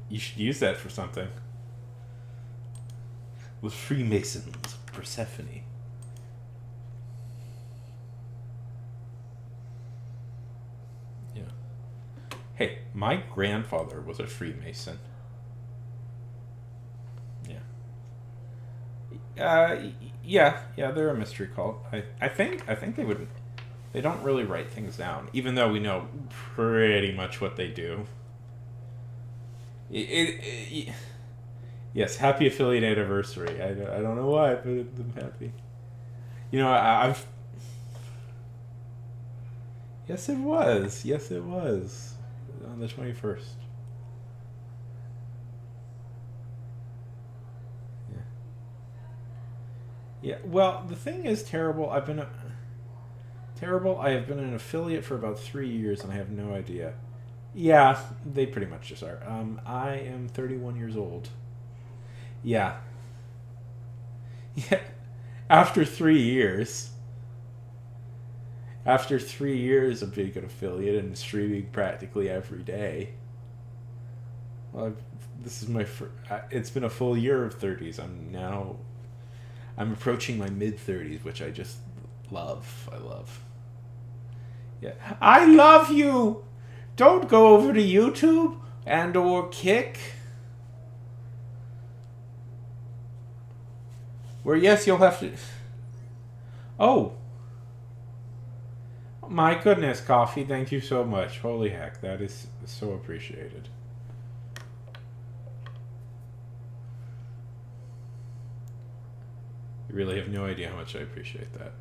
[SPEAKER 1] You should use that for something. The Freemasons of Persephone. Yeah. Hey, my grandfather was a Freemason. Yeah. Yeah, they're a mystery cult. I think they don't really write things down, even though we know pretty much what they do. Yes, happy affiliate anniversary. I don't know why, but I'm happy. I've. Yes, it was. Yes, it was. On the 21st. Yeah. Yeah. Well, the thing is, Terrible. I have been an affiliate for about 3 years, and I have no idea. Yeah, they pretty much just are. I am 31 years old. Yeah. Yeah. After 3 years. After 3 years of being an affiliate and streaming practically every day. Well, this is it's been a full year of 30s. I'm approaching my mid-30s, which I just love. I love. Yeah. I love you! Don't go over to YouTube or Kick. Where, yes, you'll have to... Oh. My goodness, Coffee, thank you so much. Holy heck, that is so appreciated. You really have no idea how much I appreciate that.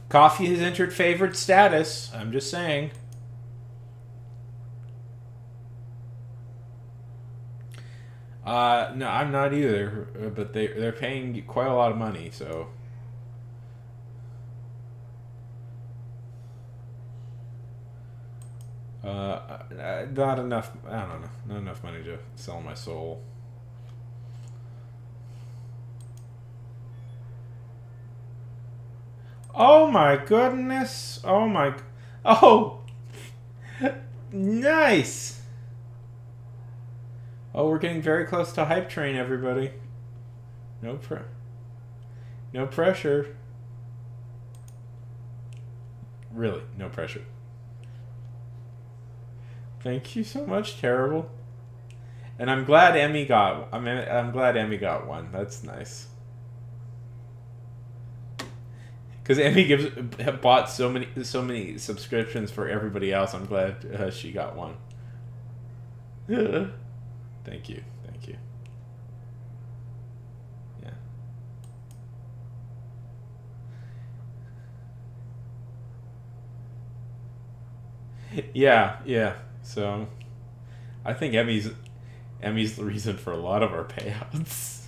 [SPEAKER 1] Coffee has entered favorite status. I'm just saying. No, I'm not either. But they're paying quite a lot of money, so. Not enough. I don't know. Not enough money to sell my soul. Oh my goodness. Oh my. Oh! Nice! Oh, we're getting very close to Hype Train, everybody. No pressure. Really, no pressure. Thank you so much, Terrible. And I'm glad Emmy got. I'm glad Emmy got one. That's nice. Because Emmy bought so many subscriptions for everybody else. I'm glad she got one. Thank you. Yeah. So I think Emmy's the reason for a lot of our payouts.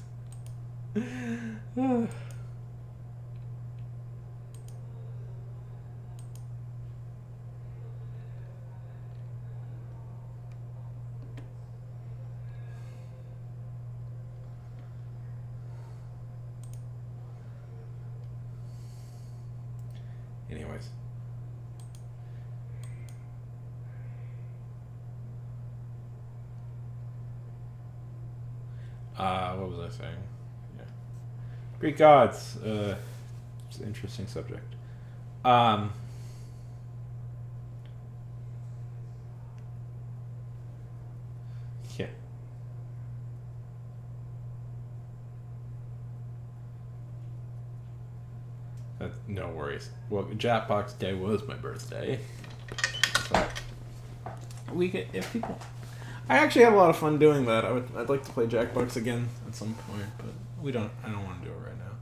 [SPEAKER 1] Anyways. What was I saying? Yeah. Greek gods. It's an interesting subject. Um, yeah. No worries. Well, Jackbox Day was my birthday. So we get if people. I actually had a lot of fun doing that. I'd like to play Jackbox again at some point, but I don't want to do it right now.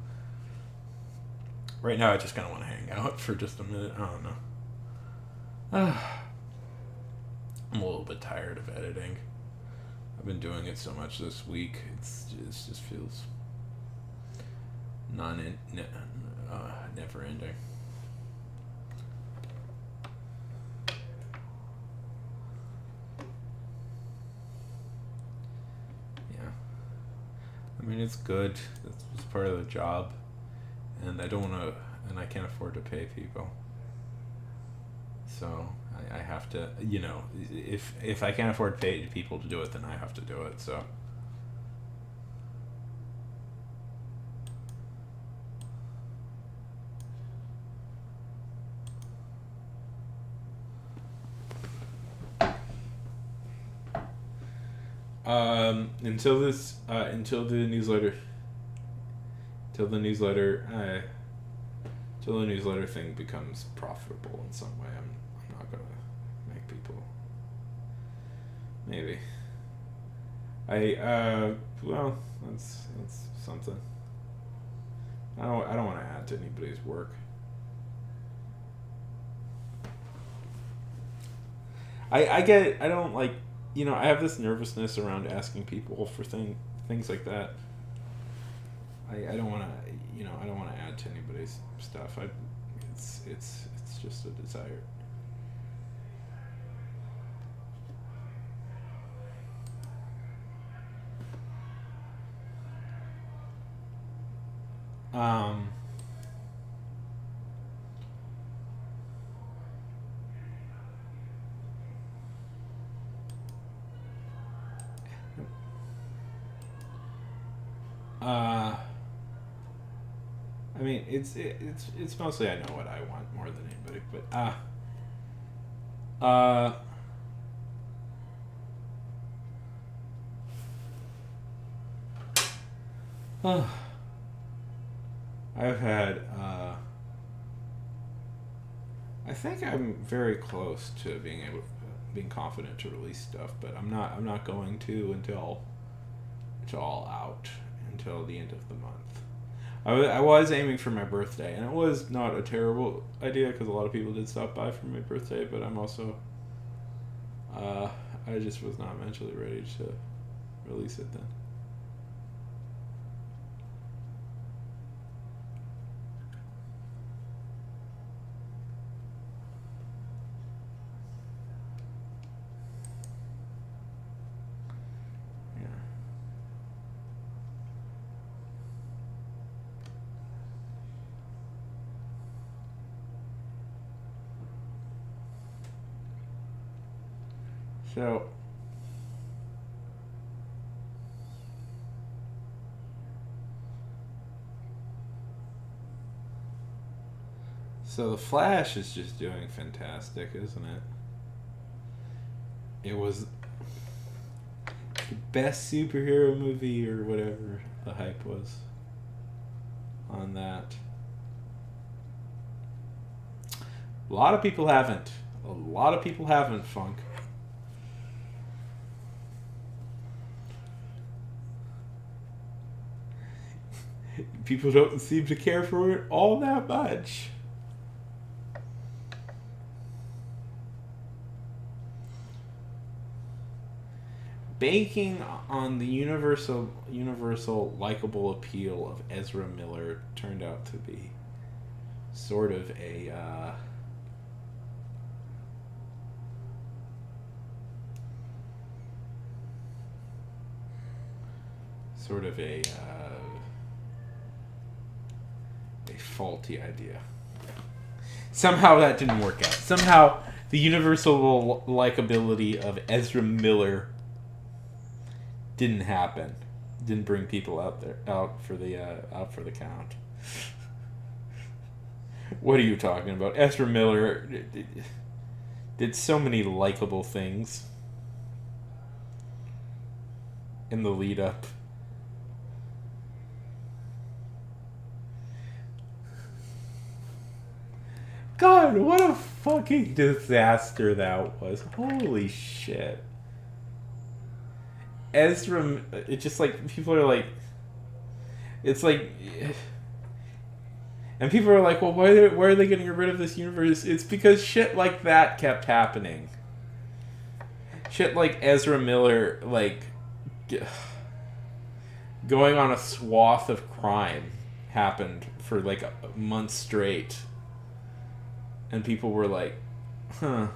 [SPEAKER 1] Right now, I just kind of want to hang out for just a minute. I don't know. I'm a little bit tired of editing. I've been doing it so much this week. It just feels never ending. Yeah. I mean, it's good. It's part of the job, and I don't want to, and I can't afford to pay people. So I have to, if I can't afford to pay people to do it, then I have to do it. So. Until the newsletter thing becomes profitable in some way, I'm not gonna make people. Maybe. Well, that's something. I don't want to add to anybody's work. I don't like, I have this nervousness around asking people for things like that. I don't want to, I don't want to add to anybody's stuff. It's just a desire. Um, uh, I mean, it's mostly I know what I want more than anybody, but uh, I've had I think I'm very close to being confident to release stuff, but I'm not going to until it's all out until the end of the month. I was aiming for my birthday, and it was not a terrible idea because a lot of people did stop by for my birthday. But I'm also, I just was not mentally ready to release it then. Yeah. So. So the Flash is just doing fantastic, isn't it? It was the best superhero movie or whatever the hype was on that. A lot of people haven't. A lot of people haven't, Funk. People don't seem to care for it all that much. Banking on the universal likable appeal of Ezra Miller turned out to be sort of a faulty idea. Somehow that didn't work out. Somehow the universal likability of Ezra Miller didn't happen. Didn't bring people out for the count. What are you talking about? Ezra Miller did so many likable things in the lead up. God, what a fucking disaster that was. Holy shit. Ezra, it's just like, people are like, it's like, and people are like, well, why are they getting rid of this universe? It's because shit like that kept happening. Shit like Ezra Miller, like, going on a swath of crime happened for like a month straight. And people were like, huh.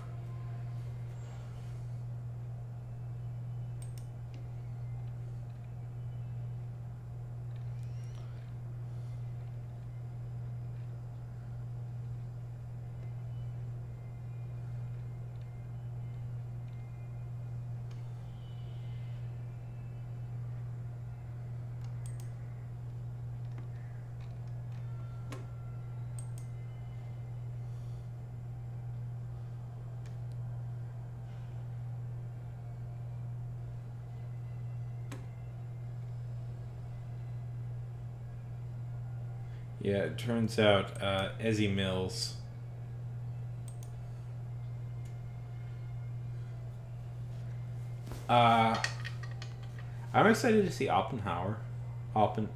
[SPEAKER 1] Yeah, it turns out Ezzy Mills. I'm excited to see Oppenheimer. I'm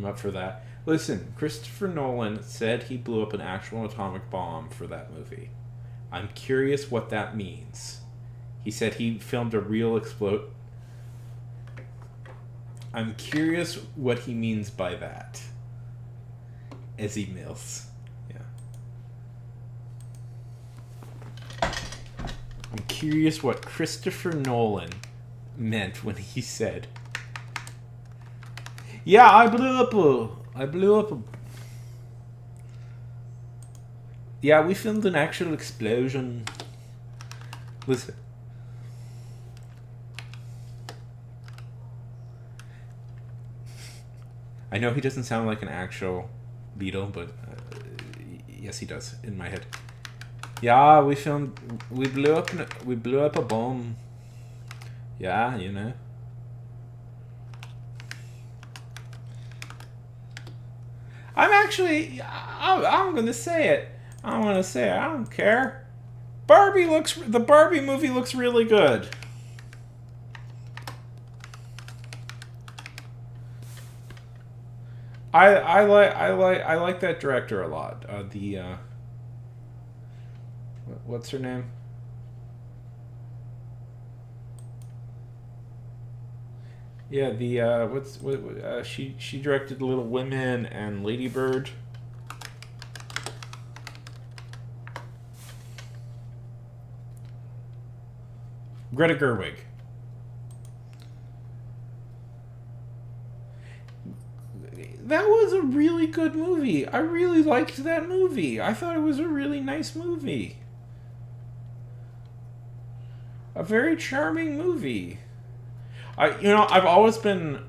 [SPEAKER 1] up for that. Listen, Christopher Nolan said he blew up an actual atomic bomb for that movie. I'm curious what that means. He said he filmed a real explode. I'm curious what he means by that. Ezzy Mills. Yeah. I'm curious what Christopher Nolan meant when he said, yeah, I blew up a... Yeah, we filmed an actual explosion. Listen. I know he doesn't sound like an actual Beatle, but yes, he does in my head. Yeah, we blew up a bomb. Yeah, you know. I'm gonna say it. I don't care. The Barbie movie looks really good. I like that director a lot. What's her name? Yeah, she directed Little Women and Lady Bird. Greta Gerwig. That was a really good movie. I really liked that movie. I thought it was a really nice movie. A very charming movie. I've always been,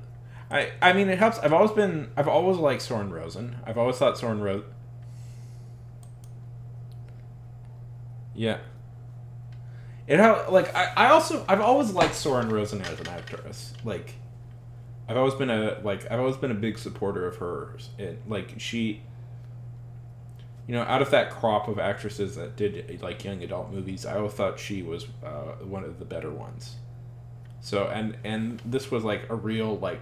[SPEAKER 1] I mean, it helps. I've always liked Soren Rosen. I've always thought Soren Rosen. Yeah. I've always liked Soren Rosen as an actress. Like, I've always been a big supporter of hers. out of that crop of actresses that did like young adult movies, I always thought she was one of the better ones. So and this was like a real like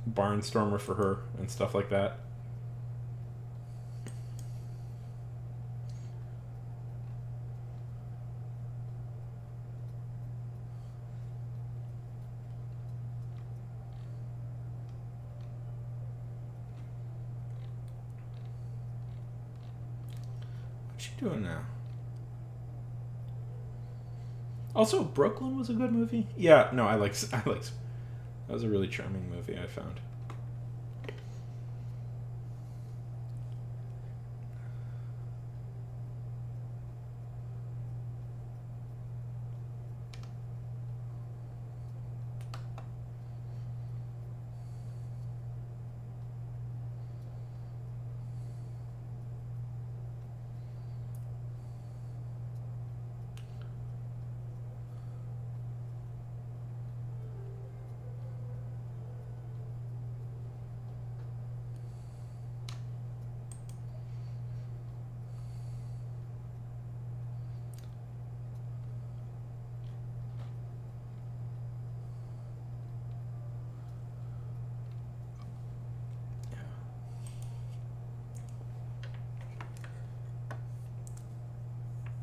[SPEAKER 1] barnstormer for her and stuff like that. What's she doing now? Also, Brooklyn was a good movie. Yeah, no, I like. That was a really charming movie I found.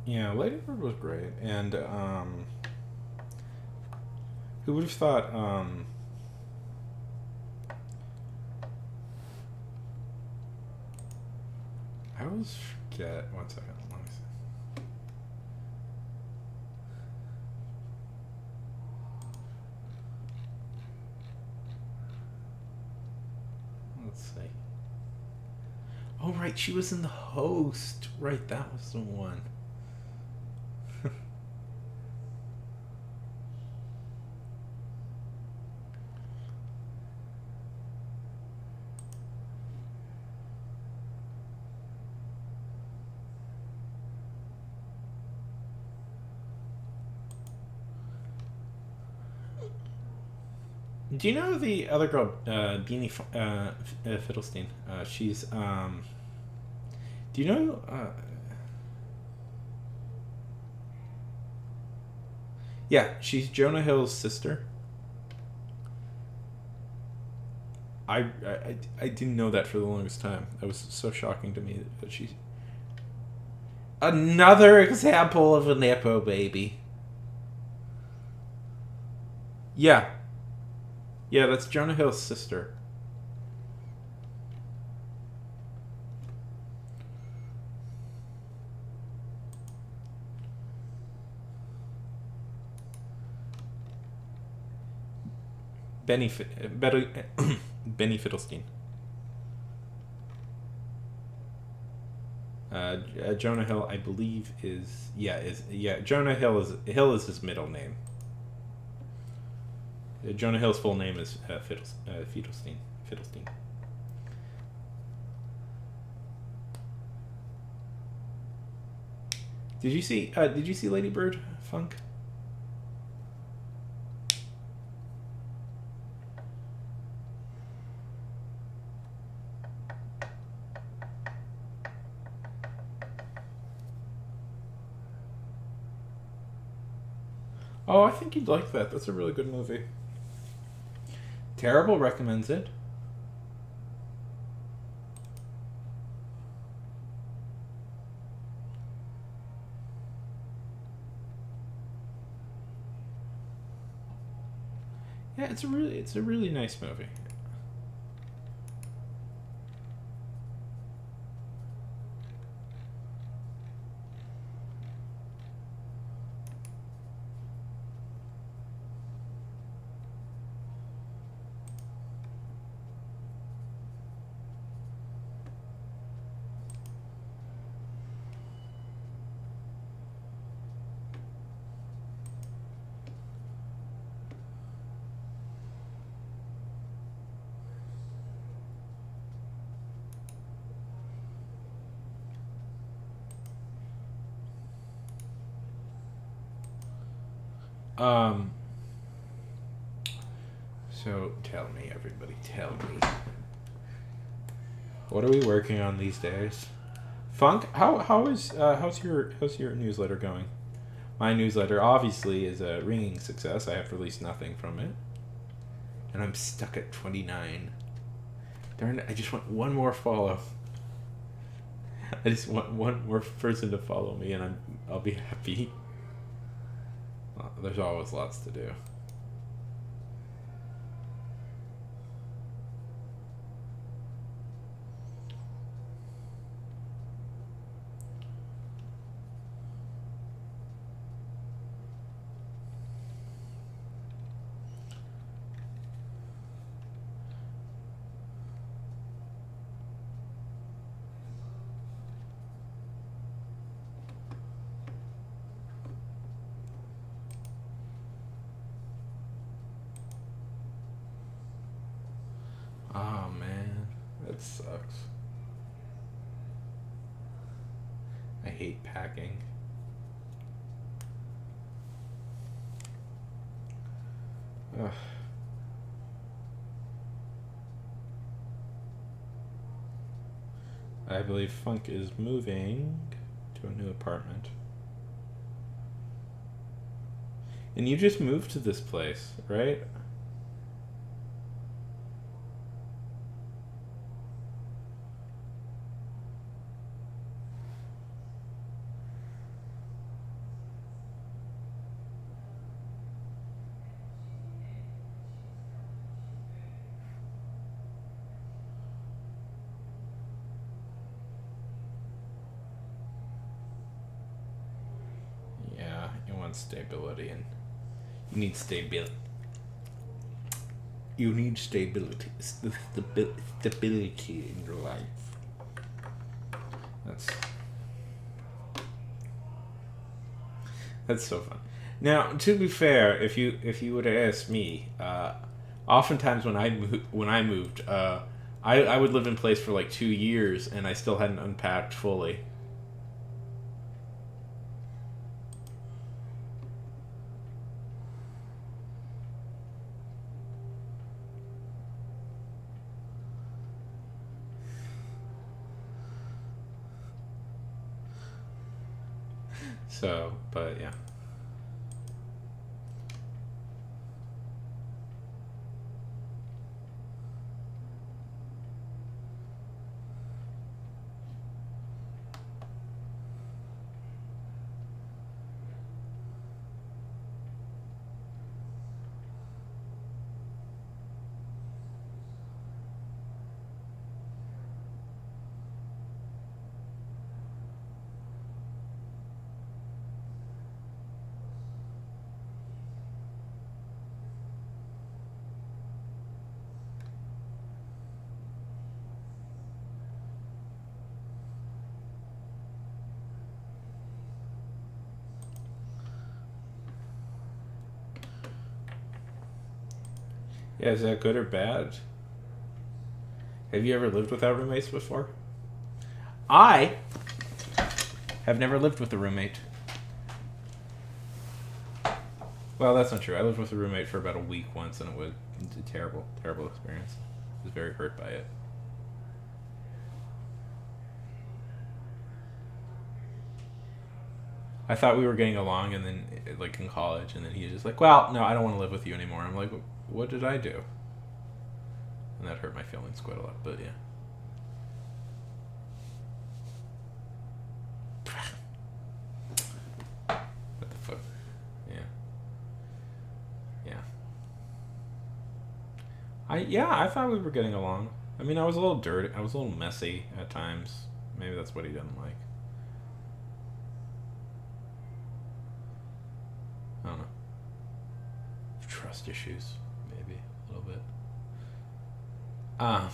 [SPEAKER 1] Yeah, Lady Bird was great, and who would have thought? I always forget. 1 second. Let me see. Let's see. Oh right, she was in The Host. Right, that was the one. Do you know the other girl, Beanie Fiddlestein? She's Do you know? Yeah, she's Jonah Hill's sister. I didn't know that for the longest time. That was so shocking to me that she's another example of a nepo baby. Yeah, yeah, that's Jonah Hill's sister. Benny Benny Fiddlestein. Jonah Hill, I believe, is Jonah Hill is his middle name. Jonah Hill's full name is Fiddlestein. Did you see Lady Bird, Funk? Oh, I think you'd like that. That's a really good movie. Terrible recommends it. Yeah, it's a really nice movie. Um. So tell me, everybody, tell me. What are we working on these days? Funk, how's your newsletter going? My newsletter obviously is a ringing success. I have released nothing from it, and I'm stuck at 29. Darn it! I just want one more follow. I just want one more person to follow me, and I'll be happy. Well, there's always lots to do. Oh man, that sucks. I hate packing. Ugh. I believe Funk is moving to a new apartment. And you just moved to this place, right? Yeah, you want stability, and you need stability. You need stability. Stability in your life. That's so fun. Now, to be fair, if you would have asked me, oftentimes when I moved, I would live in place for like 2 years, and I still hadn't unpacked fully. So, but yeah. Yeah, is that good or bad? Have you ever lived without roommates before? I have never lived with a roommate. Well, that's not true. I lived with a roommate for about a week once, and it was a terrible, terrible experience. I was very hurt by it. I thought we were getting along, and then, like, in college, and then he was just like, well, no, I don't want to live with you anymore. I'm like, what did I do? And that hurt my feelings quite a lot, but yeah. What the fuck? Yeah. Yeah. I thought we were getting along. I mean, I was a little dirty. I was a little messy at times. Maybe that's what he didn't like. I don't know. Trust issues, maybe a little bit. Ah.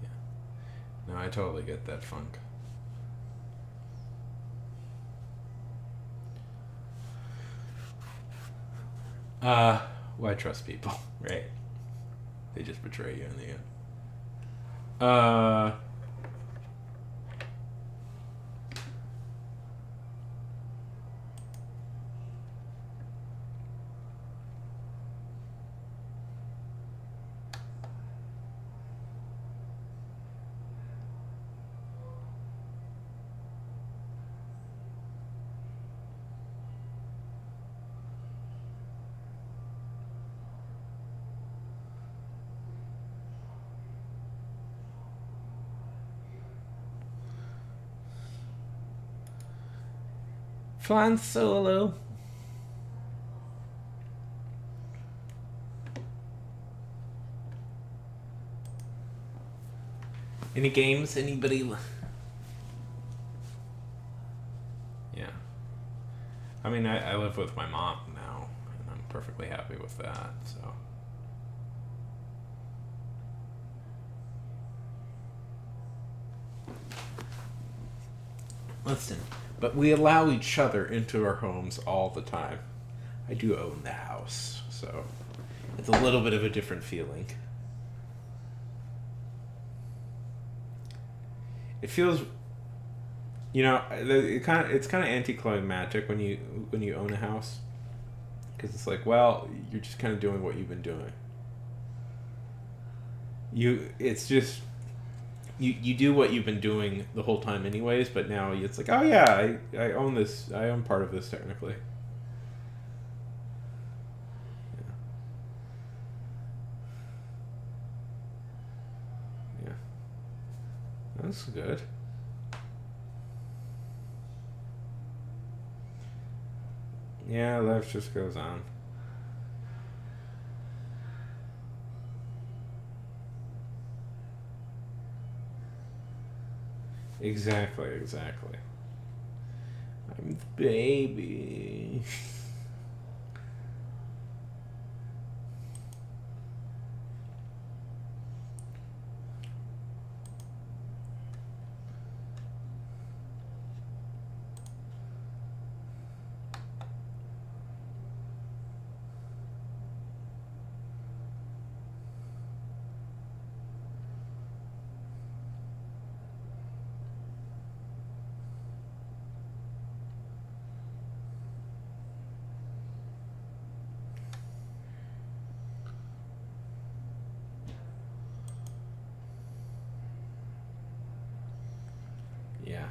[SPEAKER 1] Yeah. No, I totally get that Funk. Why trust people, right? They just betray you in the end. Uh, Flying solo. Any games? Anybody? Yeah. I mean, I live with my mom now, and I'm perfectly happy with that, so. Listen, but we allow each other into our homes all the time. I do own the house, so it's a little bit of a different feeling. It feels, it's kind of anticlimactic when you own a house, because it's like, well, you're just kind of doing what you've been doing. It's just you do what you've been doing the whole time anyways, but now it's like, oh yeah, I own this. I own part of this technically. Yeah. Yeah. That's good. Yeah, life just goes on. Exactly, exactly. I'm the baby. Yeah.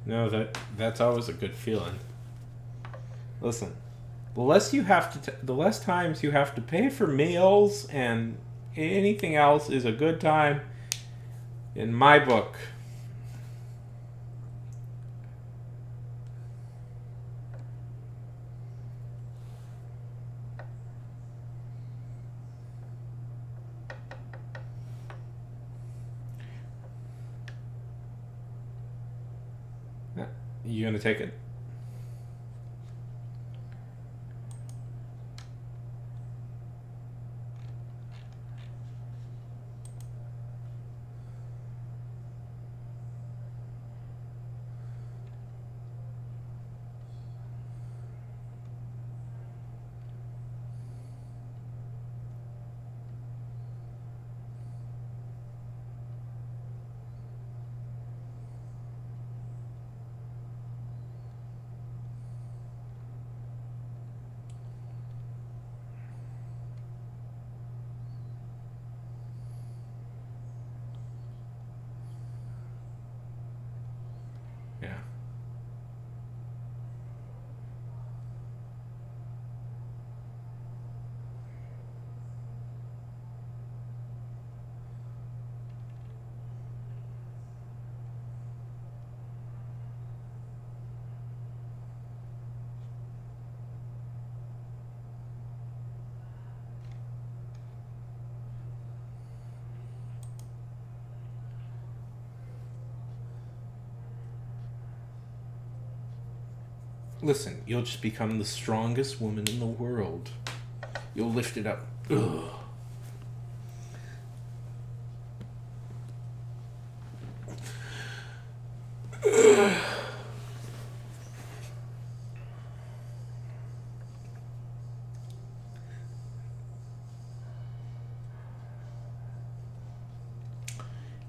[SPEAKER 1] No, that's always a good feeling. Listen, the less times you have to pay for meals and anything else is a good time in my book. You gonna take it? Yeah. Listen, you'll just become the strongest woman in the world. You'll lift it up. Ugh.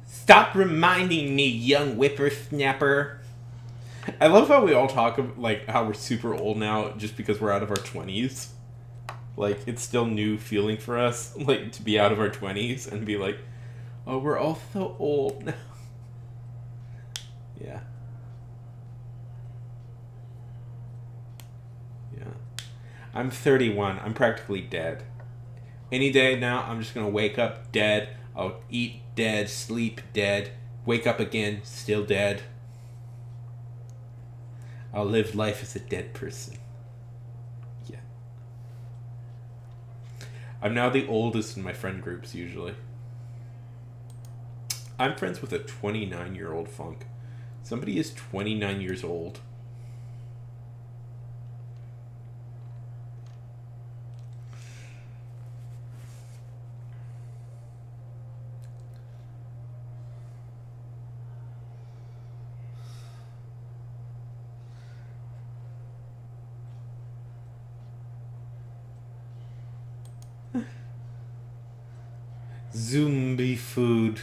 [SPEAKER 1] Stop reminding me, young whippersnapper. I love how we all talk of like how we're super old now just because we're out of our 20s. Like it's still new feeling for us, like to be out of our 20s and be like, oh, we're all so old now. Yeah. Yeah. I'm 31. I'm practically dead. Any day now, I'm just gonna wake up dead. I'll eat dead, sleep dead, wake up again, still dead. I'll live life as a dead person. Yeah. I'm now the oldest in my friend groups, usually. I'm friends with a 29-year-old Funk. Somebody is 29 years old. Zombie food.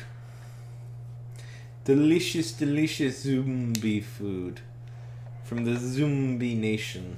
[SPEAKER 1] Delicious, delicious zombie food. From the Zombie Nation.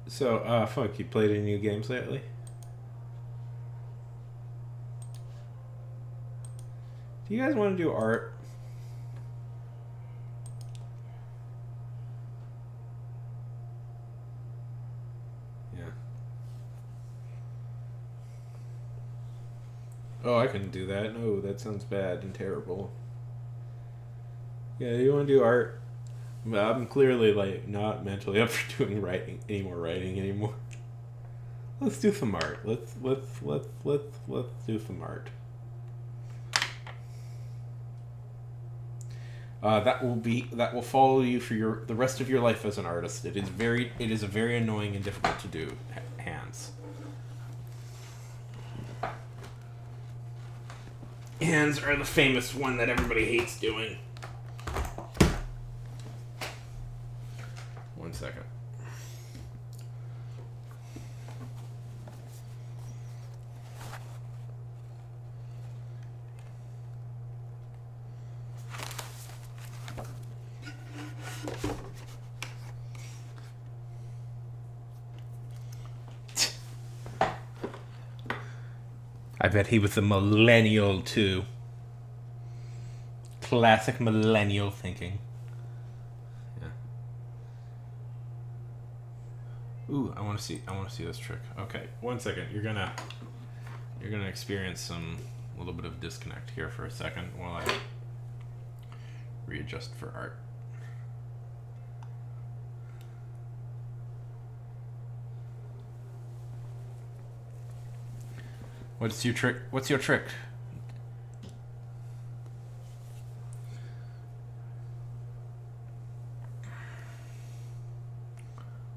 [SPEAKER 1] So, Funk, you played any new games lately? Do you guys want to do art? Yeah. Oh, I couldn't do that. No, that sounds bad and terrible. Yeah, you want to do art? But I'm clearly like not mentally up for doing any more writing anymore. Let's do some art. Let's do some art. That will follow you for the rest of your life as an artist. It is a very annoying and difficult to do hands. Hands are the famous one that everybody hates doing. 1 second. I bet he was a millennial too. Classic millennial thinking. Yeah. Ooh, I want to see this trick. Okay, 1 second. You're gonna experience a little bit of disconnect here for a second while I readjust for art. What's your trick? What's your trick?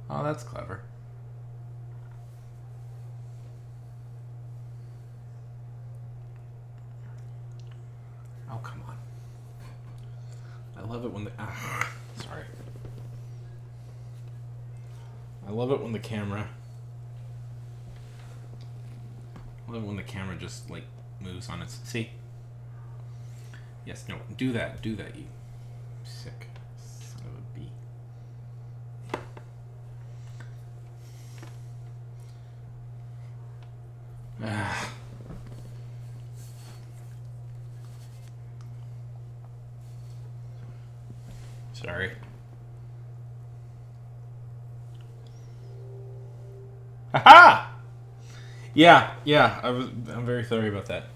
[SPEAKER 1] Oh, that's clever. Oh, come on. I love it when sorry. I love it when the camera just like moves on its. See? Yes, no, do that, you sick son of a bee. Sorry. Haha! Yeah, I'm very sorry about that.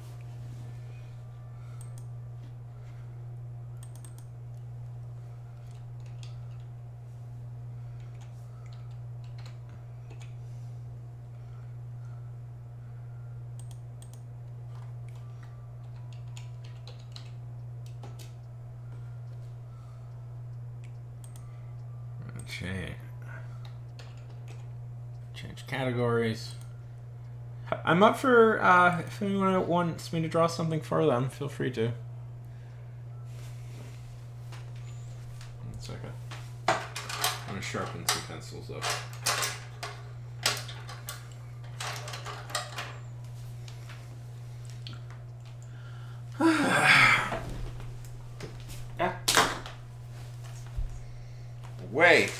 [SPEAKER 1] Okay. Change categories. I'm up for, if anyone wants me to draw something for them, feel free to. 1 second. I'm going to sharpen some pencils up. Wait.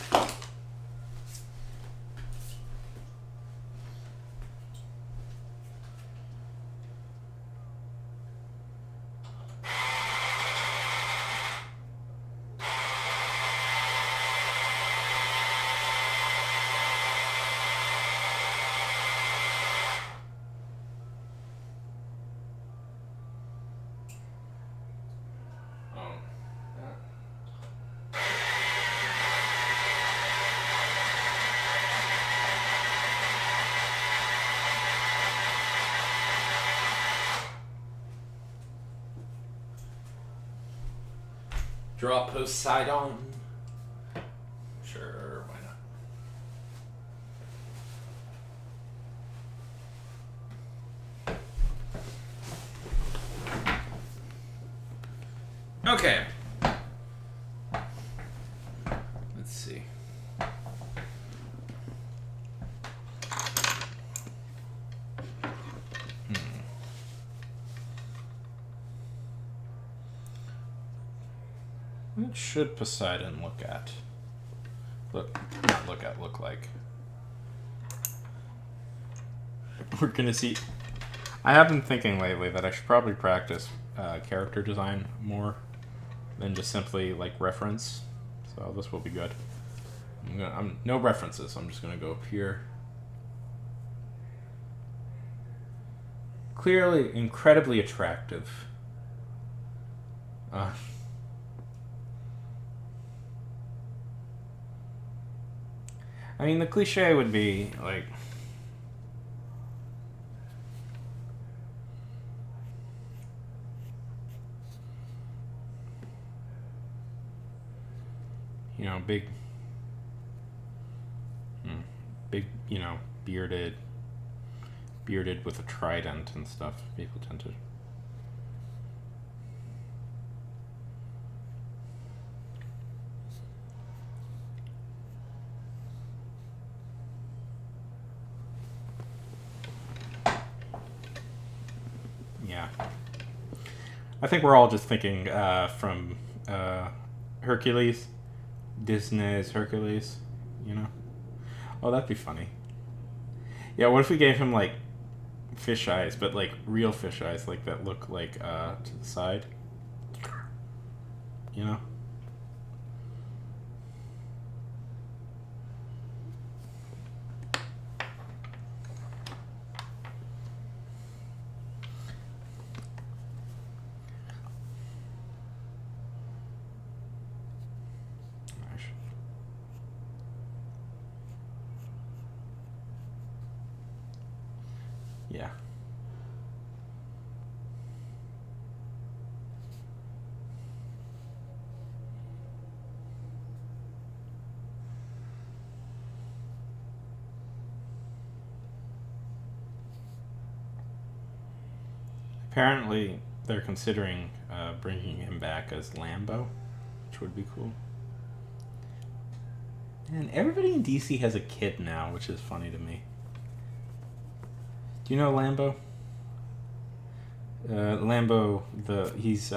[SPEAKER 1] Draw Poseidon. Sure, why not? Okay. Let's see. What should Poseidon look at? Look like. We're gonna see. I have been thinking lately that I should probably practice character design more than just simply like reference. So this will be good. I'm no references. I'm just gonna go up here. Clearly, incredibly attractive. I mean, the cliche would be like, you know, big, you know, bearded with a trident and stuff. People tend to. Yeah. I think we're all just thinking from Hercules. Disney's Hercules, you know? Oh, that'd be funny. Yeah, what if we gave him, like, fish eyes, but, like, real fish eyes, like, that look, like, to the side? You know? Yeah. Apparently, they're considering bringing him back as Lambo, which would be cool. And everybody in DC has a kid now, which is funny to me. Do you know Lambo? Lambo, he's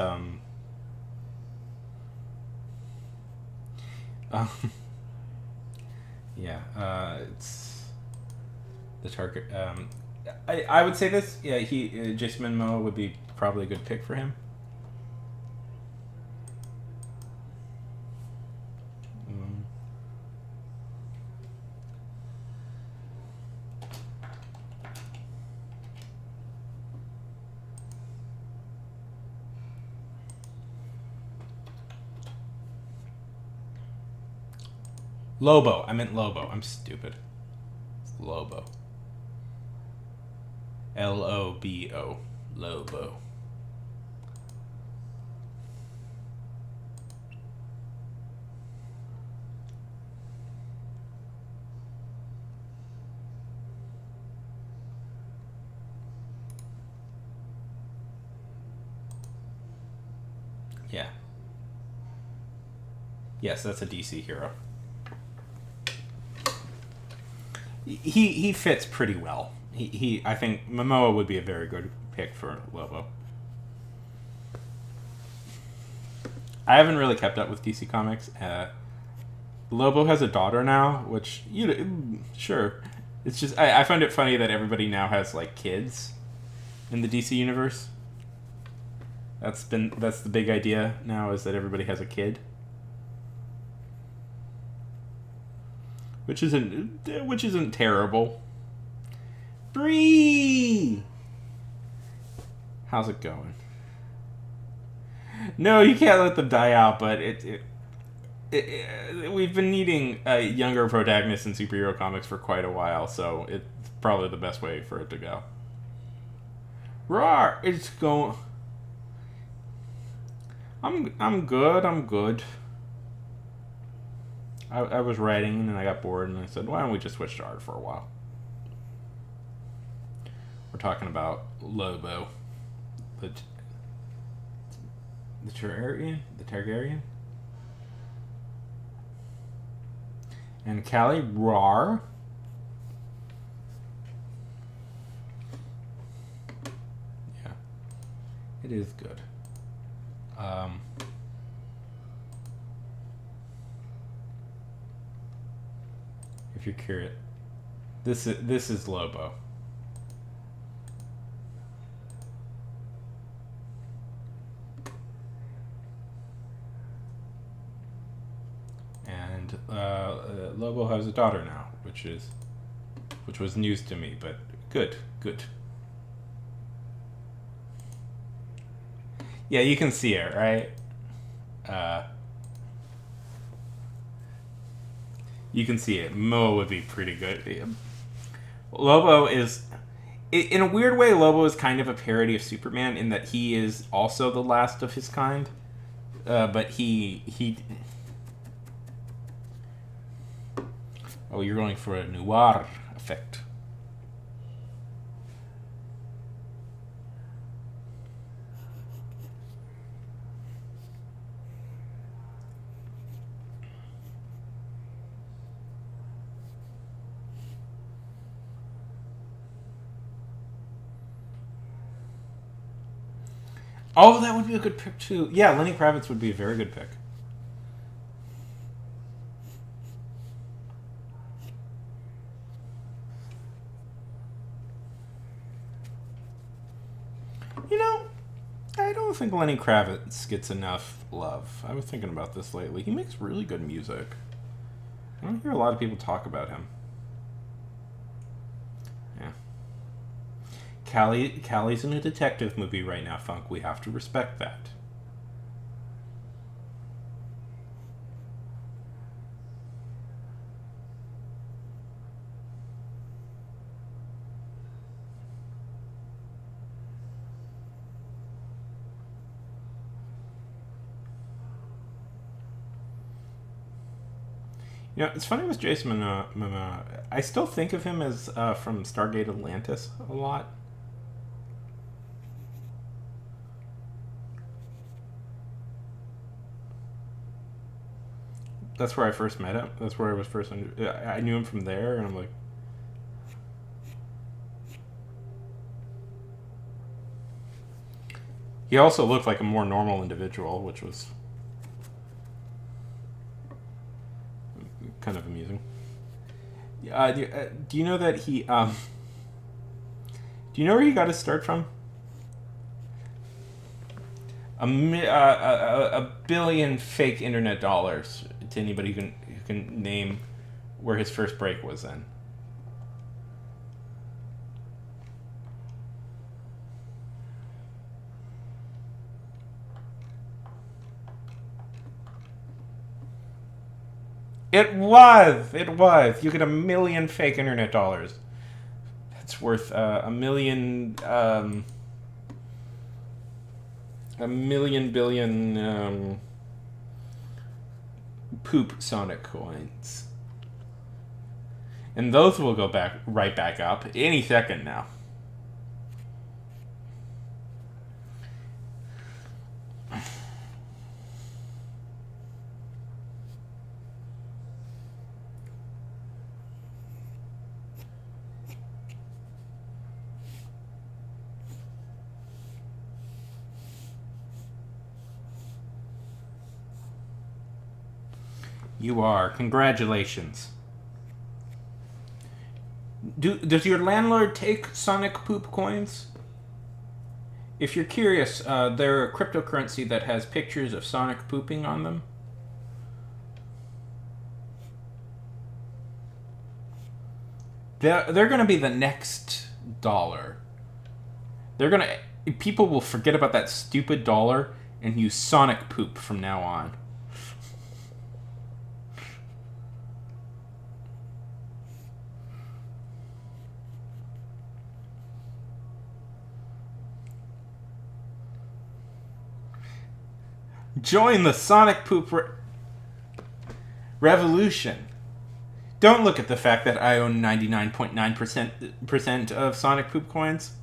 [SPEAKER 1] yeah, it's the target. I would say this. Yeah, Jason Momoa would be probably a good pick for him. Lobo. I meant Lobo. I'm stupid. It's Lobo. Lobo. Lobo. Yeah. Yes, that's a DC hero. He fits pretty well. I think Momoa would be a very good pick for Lobo. I haven't really kept up with DC Comics. Lobo has a daughter now, which sure. It's just I find it funny that everybody now has like kids in the DC universe. That's the big idea now, is that everybody has a kid, which isn't terrible. Bree, how's it going? No, you can't let them die out, but we've been needing a younger protagonist in superhero comics for quite a while, so it's probably the best way for it to go. Roar! It's going. I'm good. I'm good. I was writing and I got bored and I said, why don't we just switch to art for a while? We're talking about Lobo, the Targaryen, and Callie Rar. Yeah, it is good. If you're curious, this is Lobo. And Lobo has a daughter now, which was news to me, but good. Yeah, you can see it, right? You can see it. Mo would be pretty good. Lobo is, in a weird way, Lobo is kind of a parody of Superman in that he is also the last of his kind, but he. Oh, you're going for a noir effect. Oh, that would be a good pick too. Yeah, Lenny Kravitz would be a very good pick. You know, I don't think Lenny Kravitz gets enough love. I was thinking about this lately. He makes really good music. I don't hear a lot of people talk about him. Yeah. Callie's in a detective movie right now, Funk. We have to respect that. You know, it's funny with Jason Momoa. I still think of him as from Stargate Atlantis a lot. That's where I first met him. That's where I was first. I knew him from there, and I'm like, he also looked like a more normal individual, which was kind of amusing. Do you know that he? Do you know where he got his start from? A billion fake internet dollars to anybody who can name where his first break was in. It was. It was. You get a million fake internet dollars. That's worth a million. A million billion poop Sonic coins. And those will go right back up any second now. You are. Congratulations. Does your landlord take Sonic Poop coins? If you're curious, they're a cryptocurrency that has pictures of Sonic pooping on them. They're going to be the next dollar. People will forget about that stupid dollar and use Sonic poop from now on. Join the Sonic poop revolution. Don't look at the fact that I own 99.9% of Sonic poop coins.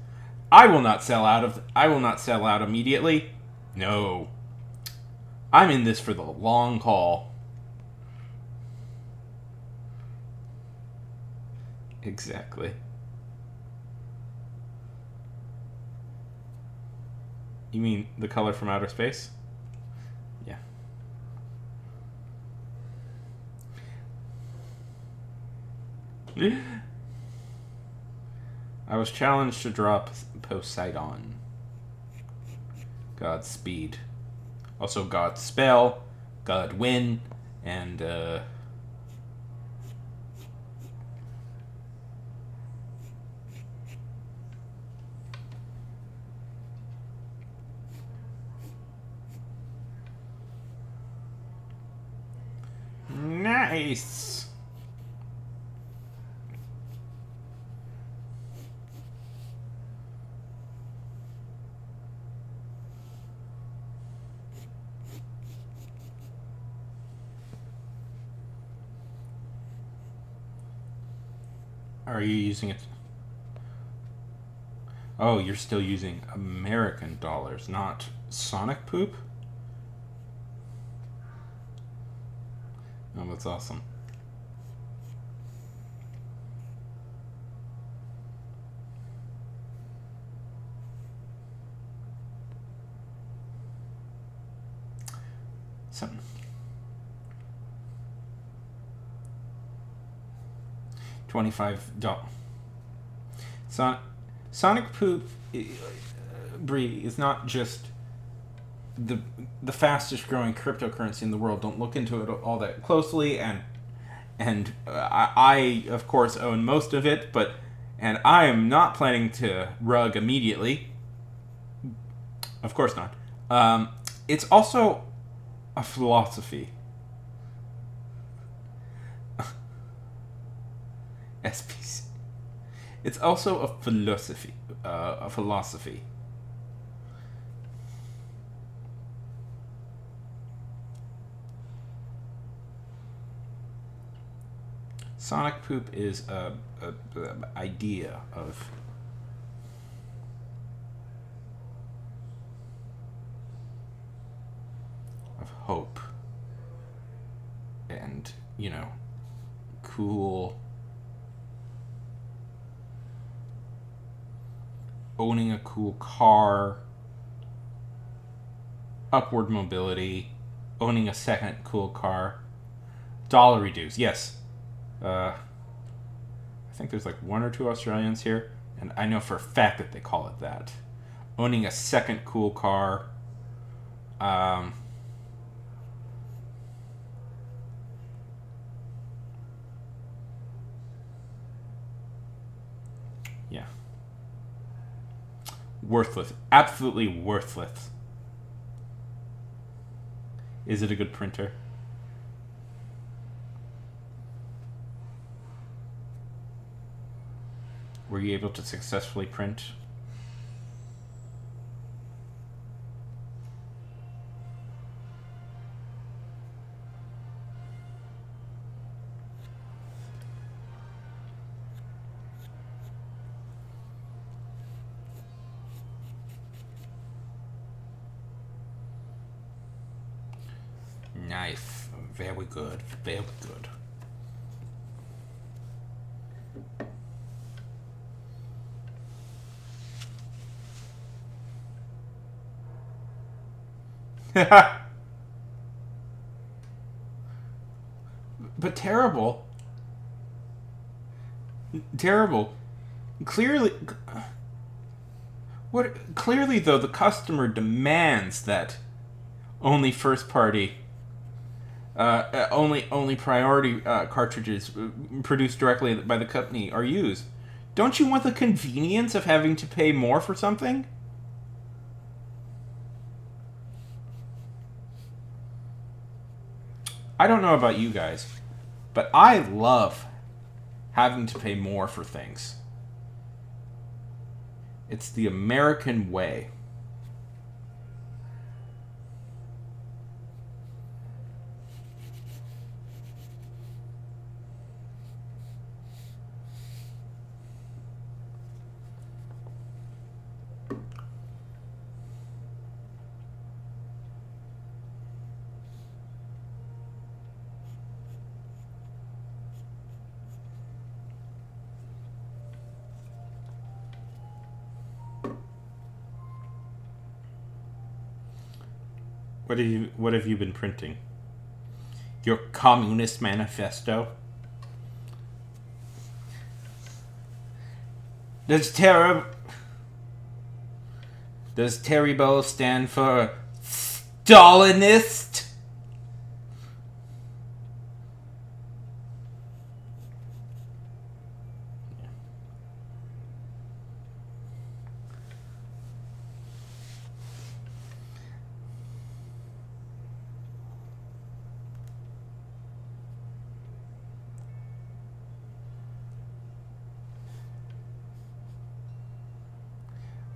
[SPEAKER 1] I will not sell out immediately. No. I'm in this for the long haul. Exactly. You mean the color from outer space? Yeah. I was challenged to drop Poseidon. Godspeed. Also Godspell, Godwin, and nice. Are you using it? Oh, you're still using American dollars, not Sonic poop? Oh, that's awesome. Something. $25. Sonic poop, Bree, is not just the fastest growing cryptocurrency in the world. Don't look into it all that closely, and I of course own most of it, and I am not planning to rug immediately. Of course not. It's also a philosophy. SPC. It's also a philosophy. A philosophy. Sonic poop is a idea of hope and, cool. Owning a cool car, upward mobility, owning a second cool car, dollar reduce. Yes, I think there's like one or two Australians here, and I know for a fact that they call it that. Owning a second cool car. Yeah. Worthless. Absolutely worthless. Is it a good printer? Were you able to successfully print? Nice. Very good. Very good. but terrible. Terrible. Clearly, what? Clearly, though, the customer demands that only first party, only priority cartridges produced directly by the company are used. Don't you want the convenience of having to pay more for something? I don't know about you guys, but I love having to pay more for things. It's the American way. What have you been printing? Your Communist Manifesto? Does Terrible stand for Stalinist?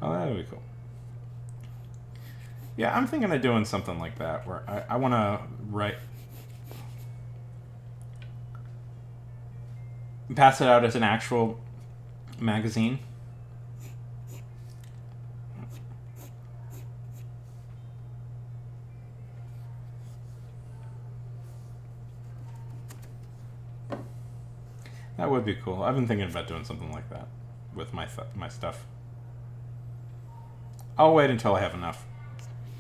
[SPEAKER 1] Oh, that would be cool. Yeah, I'm thinking of doing something like that where I want to write, pass it out as an actual magazine. That would be cool. I've been thinking about doing something like that with my stuff. I'll wait until I have enough,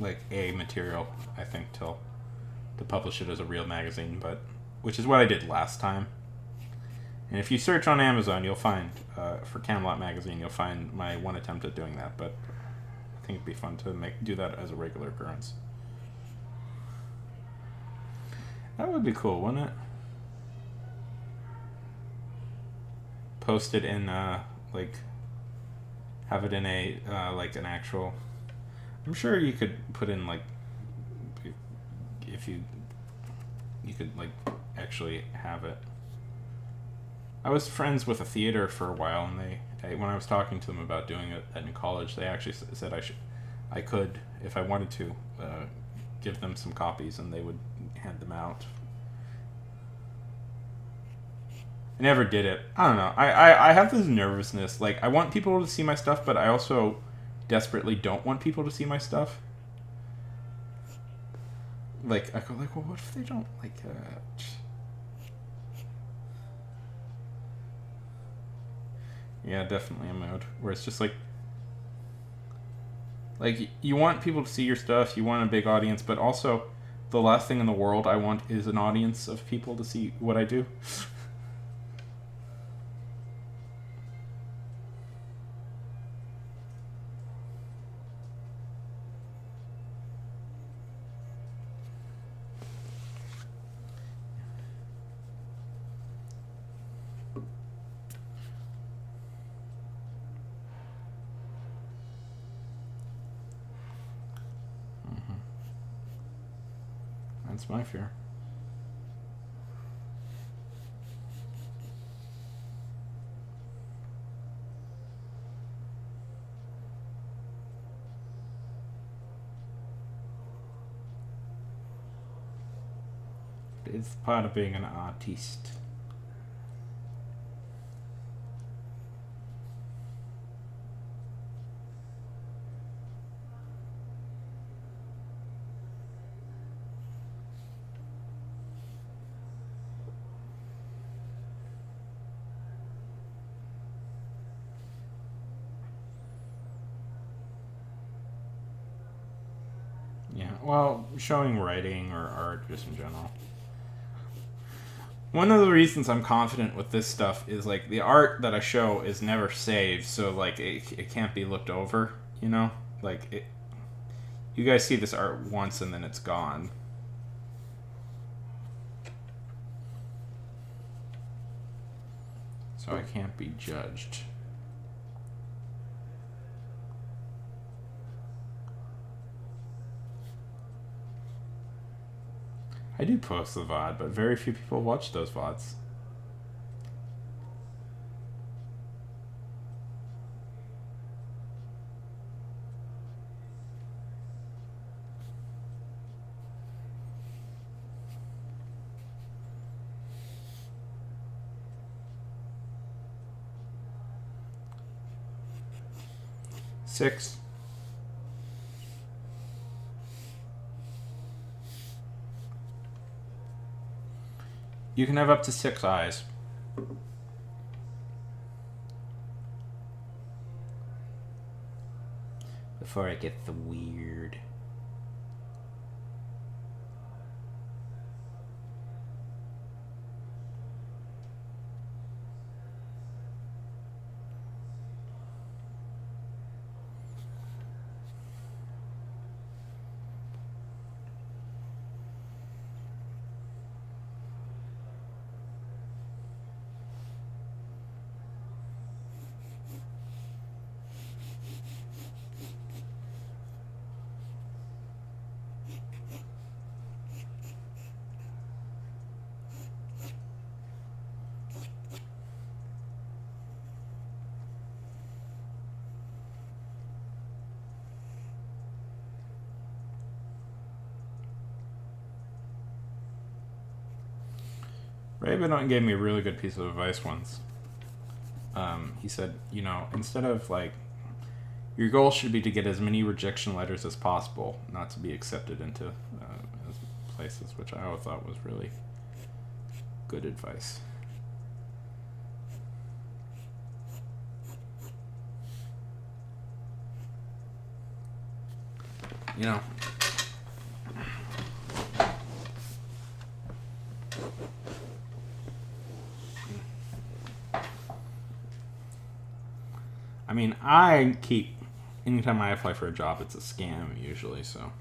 [SPEAKER 1] like, material, I think, to publish it as a real magazine, but which is what I did last time. And if you search on Amazon, you'll find, for Camelot Magazine, you'll find my one attempt at doing that, but I think it'd be fun to do that as a regular occurrence. That would be cool, wouldn't it? Post it in, like, have it in a, like, an actual... I'm sure you could put in, like, if you could, like, actually have it. I was friends with a theater for a while, and when I was talking to them about doing it in college, they actually said I could, if I wanted to, give them some copies, and they would hand them out. I never did it. I don't know. I have this nervousness. Like, I want people to see my stuff, but I also desperately don't want people to see my stuff. Like, I go, like, well, what if they don't like it? Yeah, definitely a mode where it's just like you want people to see your stuff, you want a big audience, but also the last thing in the world I want is an audience of people to see what I do. That's my fear. It's part of being an artiste. Yeah, well, showing writing or art just in general.
[SPEAKER 2] one of the reasons I'm confident with this stuff is like the art that I show is never saved, so like it can't be looked over. You know, like it. You guys see this art once and then it's gone. So I can't be judged. I do post the VOD, but very few people watch those VODs. Six. You can have up to 6 eyes. Before it gets weird. Ray Benoit gave me a really good piece of advice once. He said, you know, instead of like, your goal should be to get as many rejection letters as possible, not to be accepted into places, which I always thought was really good advice. You know, I mean, anytime I apply for a job, it's a scam usually, so.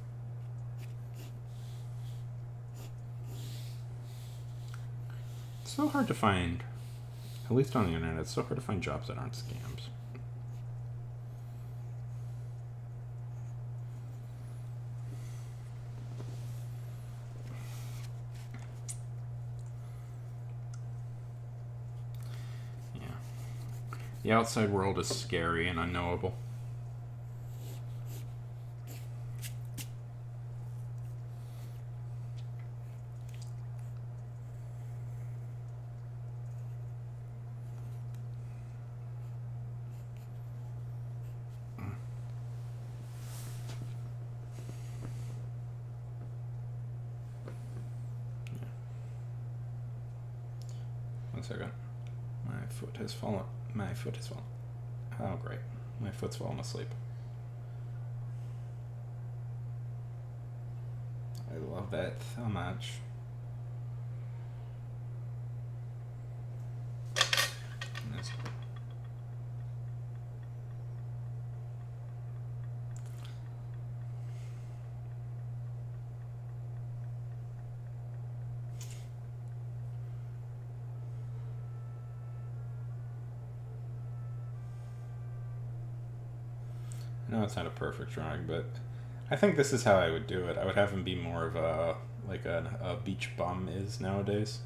[SPEAKER 2] It's so hard to find, at least on the internet, it's so hard to find jobs that aren't scams. The outside world is scary and unknowable. One second. My foot has fallen. Oh, great. My foot's fallen asleep. I love that so much. No, it's not a perfect drawing, but I think this is how I would do it. I would have him be more of a beach bum is nowadays.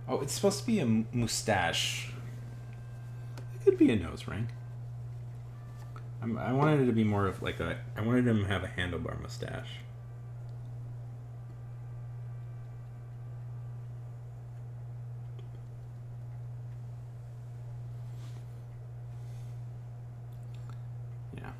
[SPEAKER 2] Oh, it's supposed to be a mustache. It could be a nose ring. I wanted it to be more of like a. I wanted him to have a handlebar mustache. Yeah.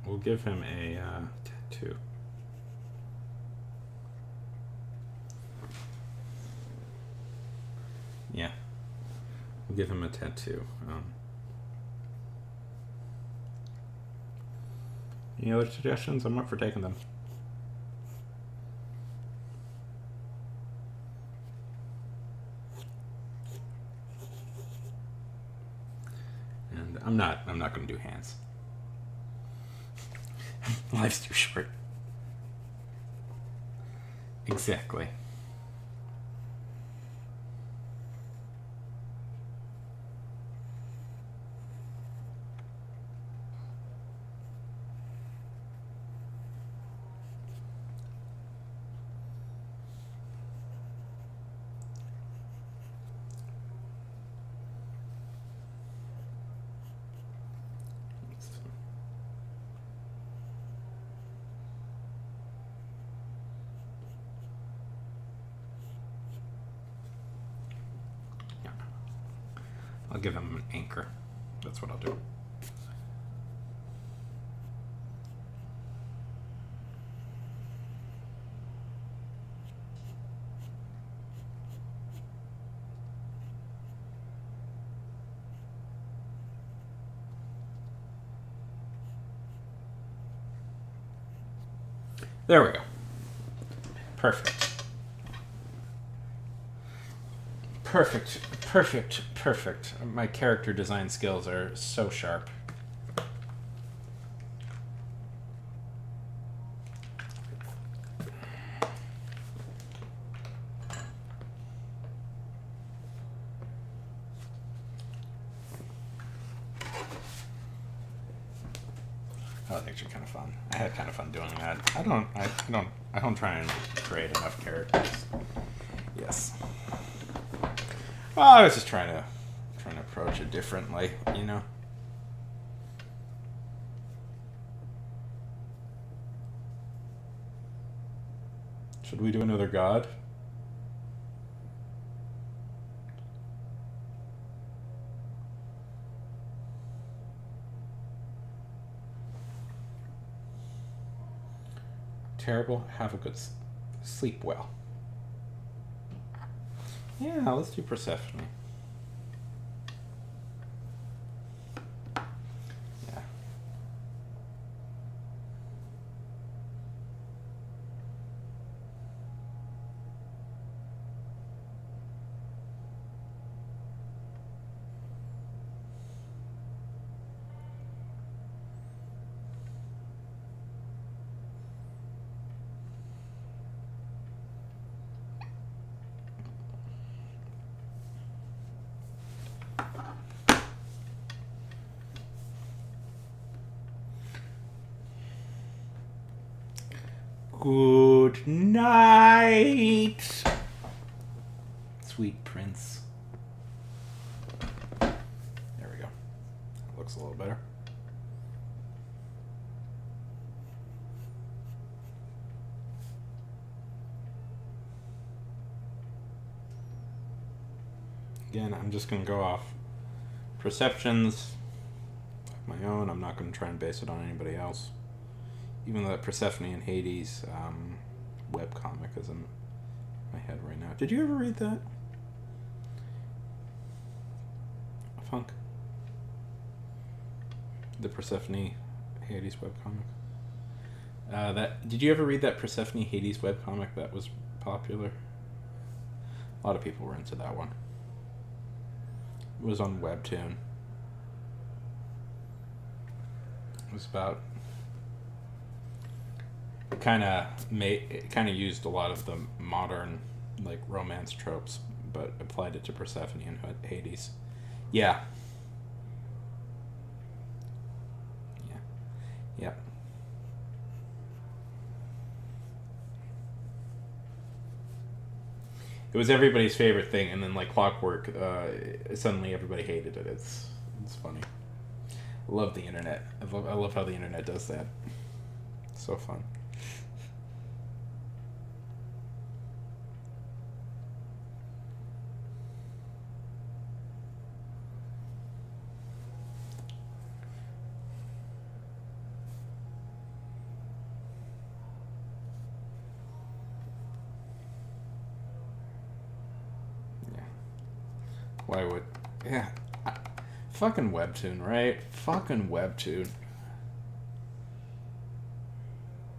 [SPEAKER 2] We'll give him a tattoo. Yeah. We'll give him a tattoo. Any other suggestions? I'm up for taking them. And I'm not going to do hands. Life's too short. Exactly. I'll give him an anchor. That's what I'll do. There we go. Perfect. Perfect. Perfect. Perfect. My character design skills are so sharp. That was actually kind of fun. I had kind of fun doing that. I don't try and create enough characters. Yes. Well, I was just trying to approach it differently, you know. Should we do another god? Terrible. Have a good sleep well. Yeah, let's do Persephone. Yeah. Good night, sweet prince. There we go. That looks a little better. Again, I'm just going to go off perceptions of my own. I'm not going to try and base it on anybody else. Even though that Persephone and Hades webcomic is in my head right now. Did you ever read that? Funk? The Persephone Hades webcomic? Did you ever read that Persephone Hades webcomic that was popular? A lot of people were into that one. It was on Webtoon. It was about... It kind of used a lot of the modern like romance tropes, but applied it to Persephone and Hades. Yeah. Yeah. It was everybody's favorite thing, and then like Clockwork, suddenly everybody hated it. It's funny. I love the internet. I love how the internet does that. It's so fun. Why would... Yeah. Fucking Webtoon, right? Fucking Webtoon.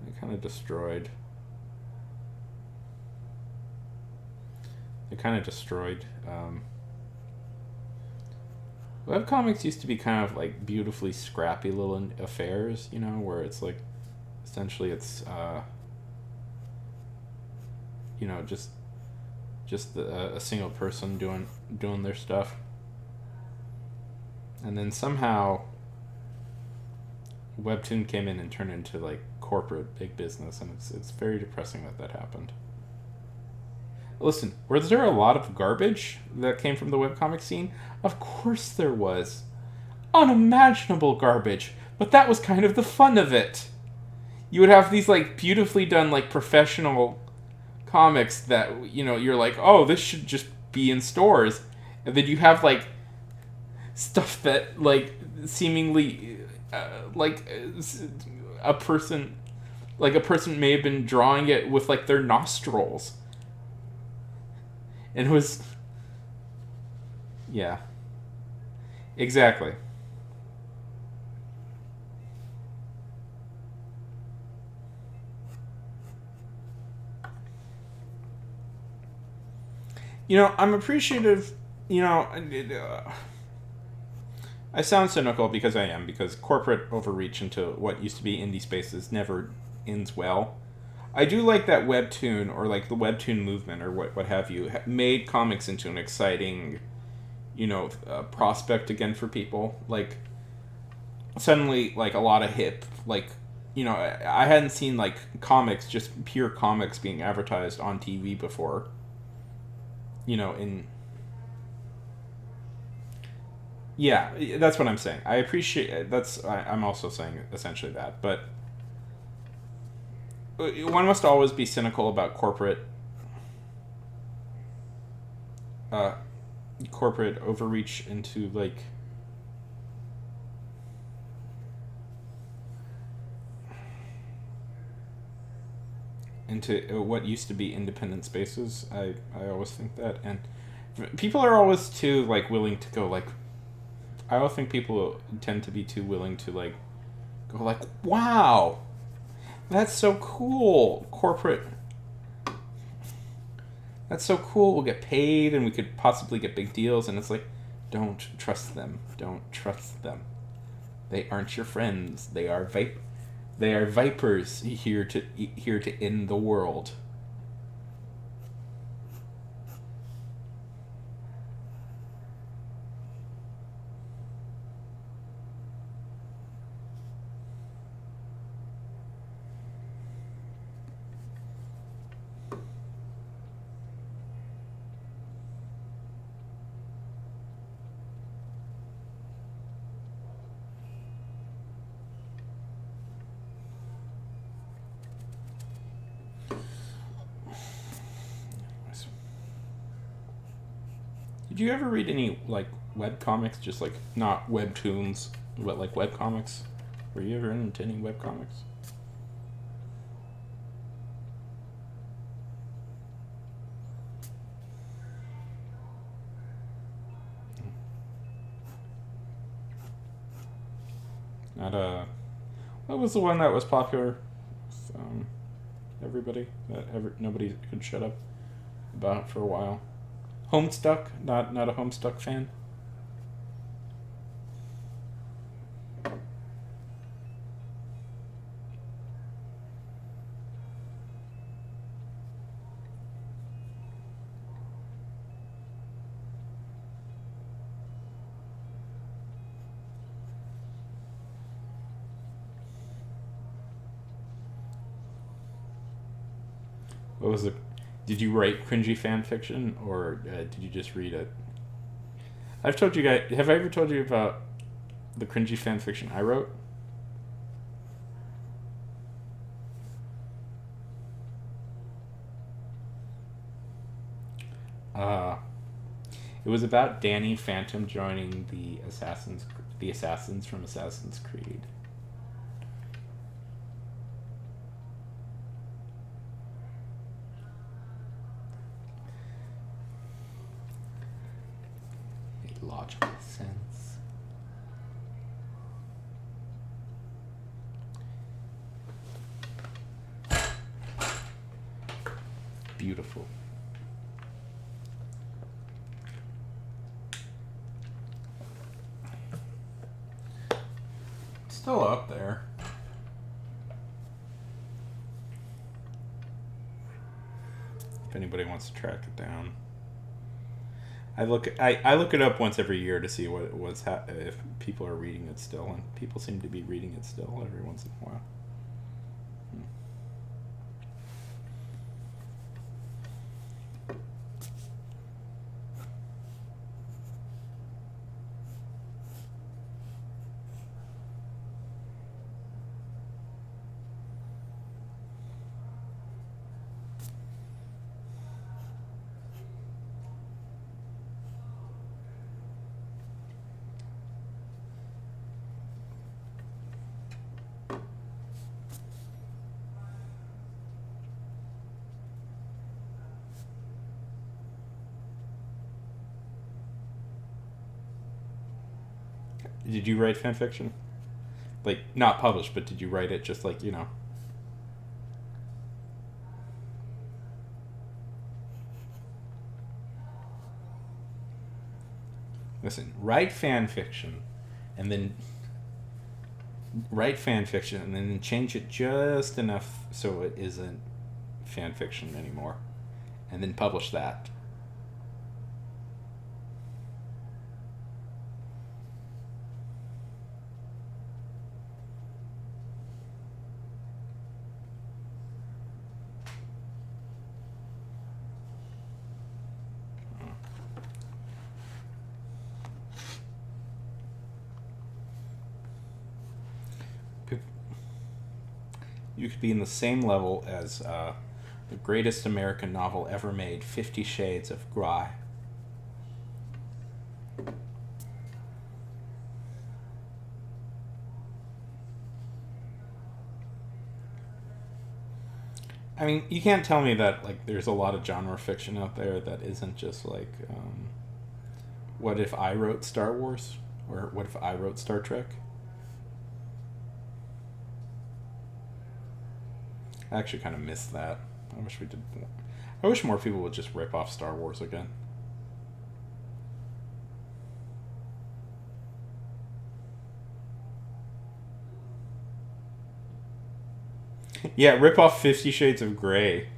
[SPEAKER 2] They kind of destroyed... webcomics used to be kind of like beautifully scrappy little affairs, you know, where it's like essentially it's you know, just a single person doing their stuff, and then somehow Webtoon came in and turned into like corporate big business, and it's very depressing that happened. Listen, was there a lot of garbage that came from the webcomic scene? Of course there was. Unimaginable garbage, but that was kind of the fun of it. You would have these like beautifully done like professional comics that, you know, you're like, oh, this should just be in stores, and then you have like stuff that like seemingly a person may have been drawing it with like their nostrils, and it was, yeah, exactly. You know, I'm appreciative, you know, I sound cynical because I am, because corporate overreach into what used to be indie spaces never ends well. I do like that Webtoon, or like the Webtoon movement, or what have you, made comics into an exciting, you know, prospect again for people. Like, suddenly, like, a lot of hip, like, you know, I hadn't seen, like, comics, just pure comics being advertised on TV before. You know, in... Yeah, that's what I'm saying. I appreciate... I'm also saying essentially that, but... One must always be cynical about corporate overreach into, like... into what used to be independent spaces. I always think that, and people are always too like willing to go like. I always think people tend to be too willing to like go like, wow, that's so cool, corporate. That's so cool. We'll get paid, and we could possibly get big deals. And it's like, don't trust them. Don't trust them. They aren't your friends. They are vipers here to end the world. Did you ever read any like web comics, just like not webtoons, but like web comics? Were you ever into any web comics? Not what was the one that was popular with, everybody that nobody could shut up about for a while? Homestuck? Not a Homestuck fan? What was it? Did you write cringy fan fiction, or did you just read it? I've told you guys. Have I ever told you about the cringy fan fiction I wrote? Uh, it was about Danny Phantom joining the assassins from Assassin's Creed. logical sense. Beautiful. Still up there. If anybody wants to track it down, I look it up once every year to see what it was if people are reading it still, and people seem to be reading it still every once in a while. Did you write fan fiction? Like, not published, but did you write it just like, you know? Listen, write fan fiction, and then change it just enough so it isn't fan fiction anymore, and then publish that. You could be in the same level as the greatest American novel ever made, 50 Shades of Grey. I mean, you can't tell me that like there's a lot of genre fiction out there that isn't just like, what if I wrote Star Wars? Or what if I wrote Star Trek? I actually kind of miss that. I wish we did more. I wish more people would just rip off Star Wars again. Yeah, rip off 50 Shades of Grey.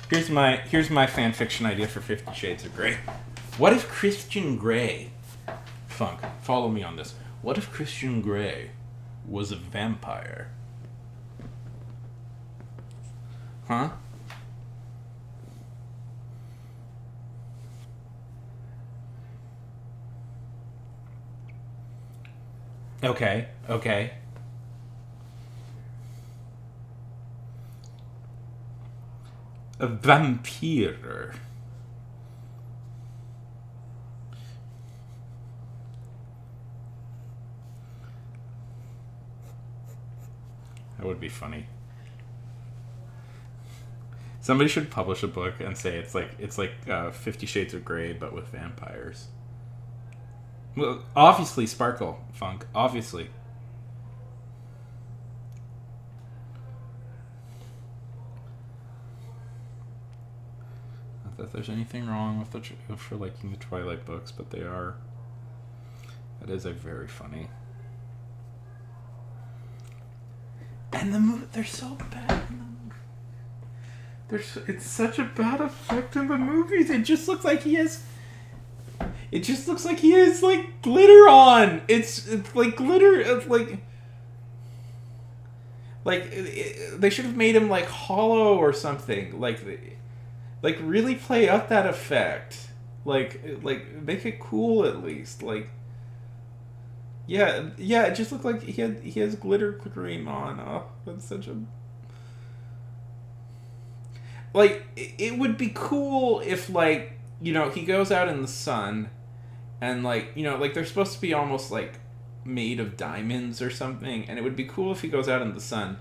[SPEAKER 2] Here's my fan fiction idea for 50 Shades of Grey. What if Christian Grey, Funk, follow me on this. What if Christian Grey was a vampire? Huh? Okay. A vampire. That would be funny. Somebody should publish a book and say it's like 50 Shades of Grey but with vampires. Well, obviously Sparkle, Funk, obviously. Not that there's anything wrong with for liking the Twilight books, but they are. That is a very funny. And they're so bad. It's such a bad effect in the movies. It just looks like he has like glitter on. It's like glitter. It's they should have made him like hollow or something. Like really play up that effect. Like make it cool at least. Like. Yeah, it just looked like he has glitter cream on. Oh, that's such a... Like, it would be cool if, like, you know, he goes out in the sun, and, like, you know, like, they're supposed to be almost, like, made of diamonds or something, and it would be cool if he goes out in the sun,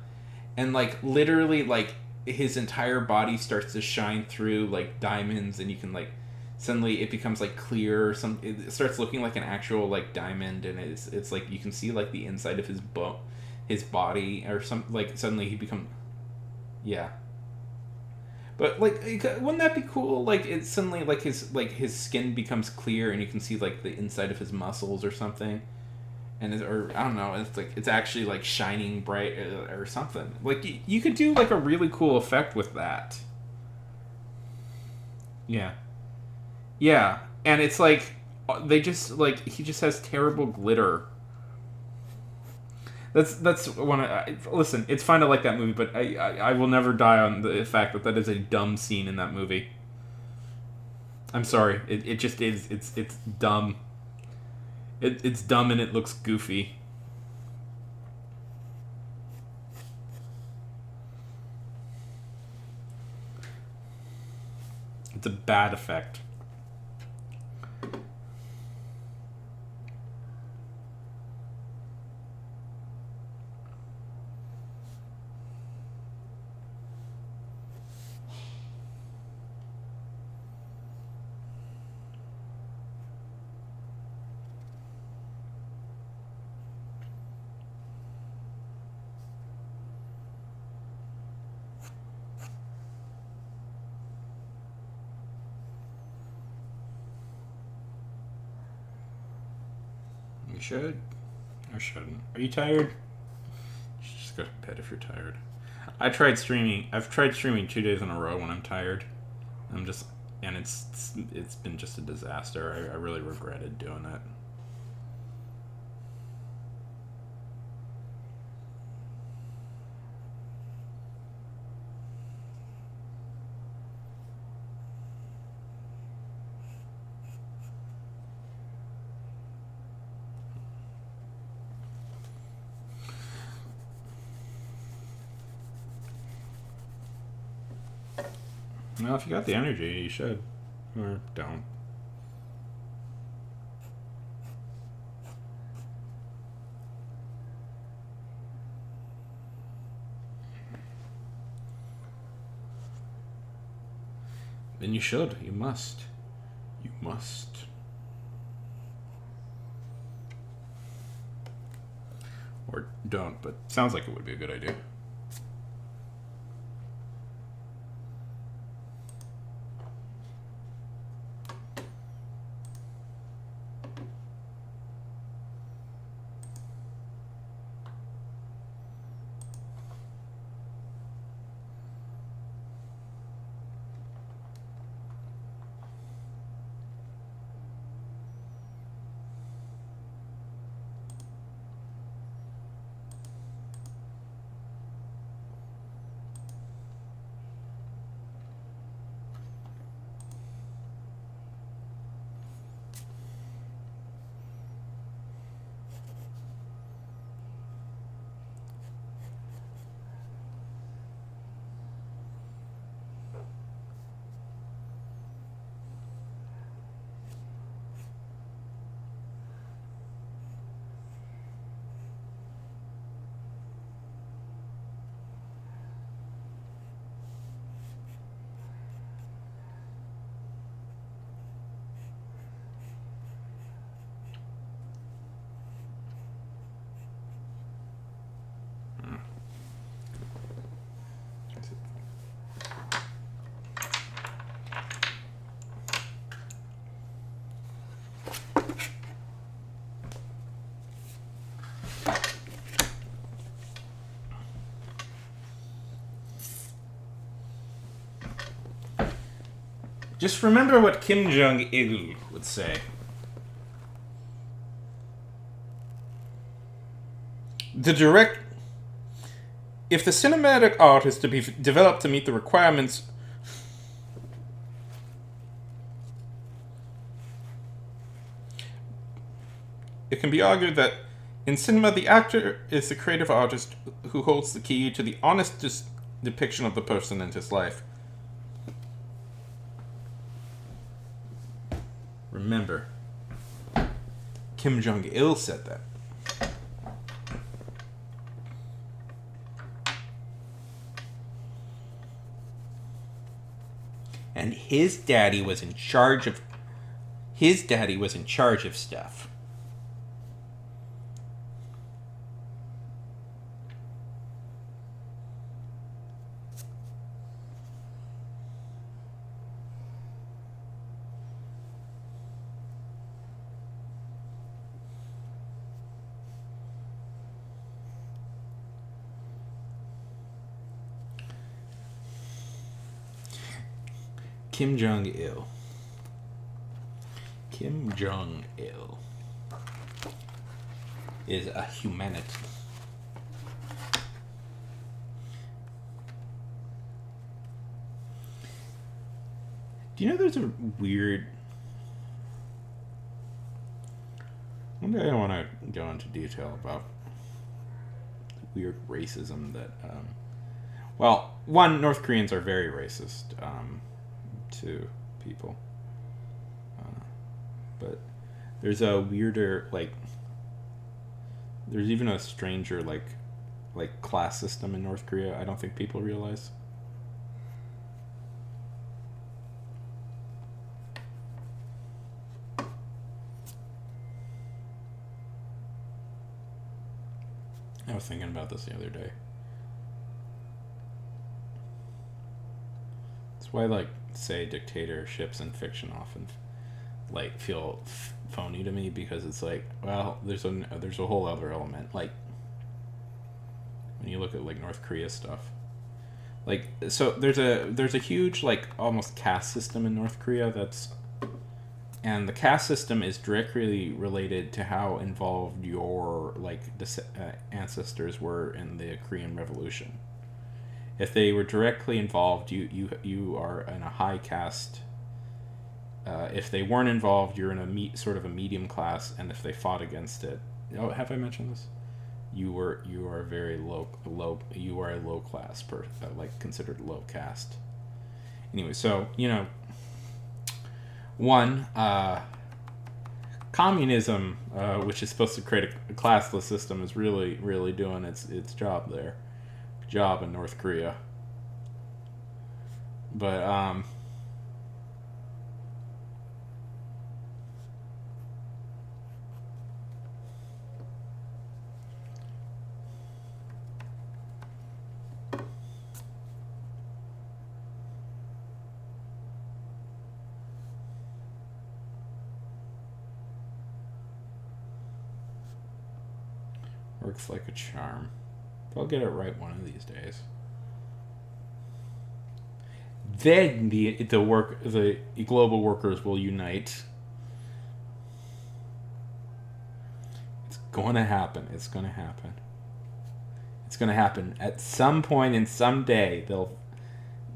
[SPEAKER 2] and, like, literally, like, his entire body starts to shine through, like, diamonds, and you can, like,
[SPEAKER 1] suddenly it becomes like clear, or it starts looking like an actual like diamond, and it's like you can see like the inside of his body, or some like suddenly he become, yeah. But like, wouldn't that be cool? Like, it's suddenly like his skin becomes clear, and you can see like the inside of his muscles or something, or I don't know. It's like it's actually like shining bright, or something. Like you could do like a really cool effect with that. Yeah, yeah, and it's like they just like he just has terrible glitter. That's one. Listen, it's fine to like that movie, but I will never die on the fact that that is a dumb scene in that movie. I'm sorry. It just is. It's dumb. It's dumb and it looks goofy. It's a bad effect. You should. Or shouldn't. Are you tired? You should just go to bed if you're tired. I've tried streaming 2 days in a row when I'm tired. I'm just, and it's been just a disaster. I really regretted doing it. Well, if you got the energy, you should. Or don't. Then you should. You must. You must. Or don't, but sounds like it would be a good idea. Just remember what Kim Jong-il would say. If the cinematic art is to be developed to meet the requirements, it can be argued that in cinema the actor is the creative artist who holds the key to the honest depiction of the person and his life. Remember, Kim Jong-il said that. And his daddy was in charge of
[SPEAKER 2] His daddy was in charge of stuff. Kim Jong-il. Kim Jong-il is a humanity. Do you know there's a weird... One day I want to go into detail about weird racism that... well, one, North Koreans are very racist to people. But there's a weirder, like... There's even a stranger, like class system in North Korea I don't think people realize. I was thinking about this the other day. That's why, like, say dictatorships in fiction often, like, feel phony to me, because it's like, well, there's a whole other element. Like, when you look at, like, North Korea stuff, like, so there's a huge, like, almost caste system in North Korea and the caste system is directly related to how involved your, like, ancestors were in the Korean Revolution. If they were directly involved, you are in a high caste. If they weren't involved, you're in a sort of a medium class, and if they fought against it, have I mentioned this? You are very low. You are a low class like considered low caste. Anyway, so one, communism, which is supposed to create a classless system, is really doing its job there. Job in North Korea. But works like a charm. I'll get it right one of these days. Then the global workers will unite. It's going to happen. It's going to happen. It's going to happen at some point in some day.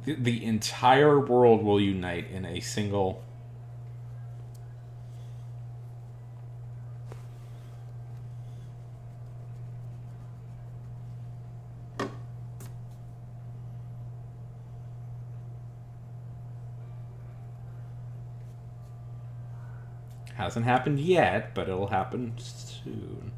[SPEAKER 2] The entire world will unite in a single. Hasn't happened yet, but it'll happen soon.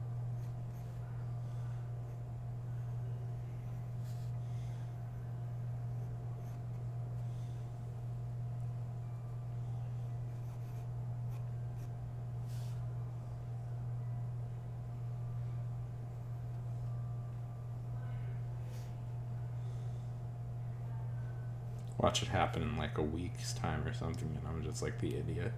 [SPEAKER 2] Watch it happen in like a week's time or something, and I'm just like the idiot.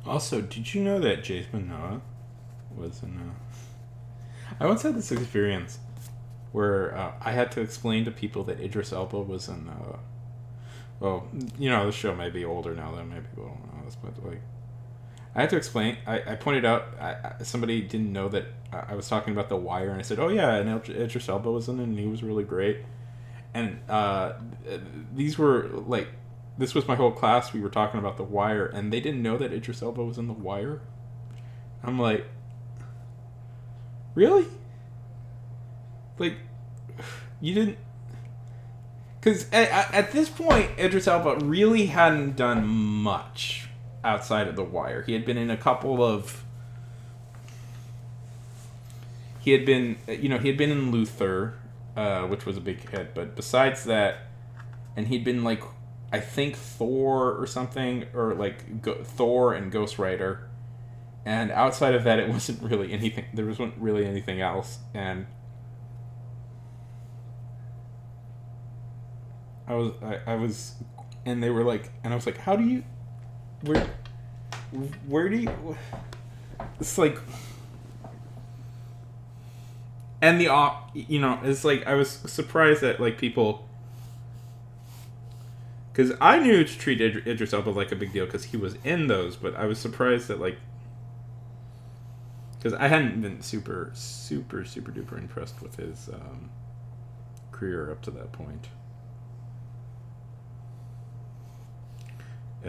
[SPEAKER 2] Also, did you know that Jason Noah was in? I once had this experience where I had to explain to people that Idris Elba was in. Well, the show may be older now than maybe people don't know this, but like, I had to explain. I pointed out somebody didn't know that I was talking about The Wire, and I said, "Oh yeah, and Idris Elba was in it, and he was really great." And these were like, this was my whole class. We were talking about The Wire, and they didn't know that Idris Elba was in The Wire. I'm like, really? Like, you didn't? Because at this point, Idris Elba really hadn't done much outside of The Wire. He had been in a couple of. He had been in Luther, which was a big hit. But besides that, and he'd been like, I think Thor or something, or like Thor and Ghost Rider. And outside of that, it wasn't really anything. There wasn't really anything else, and I was, and they were like, and I was like, how do you, where do you? It's like, and it's like I was surprised that like people, because I knew to treat Idris Elba like a big deal because he was in those, but I was surprised that like. Because I hadn't been super duper impressed with his career up to that point.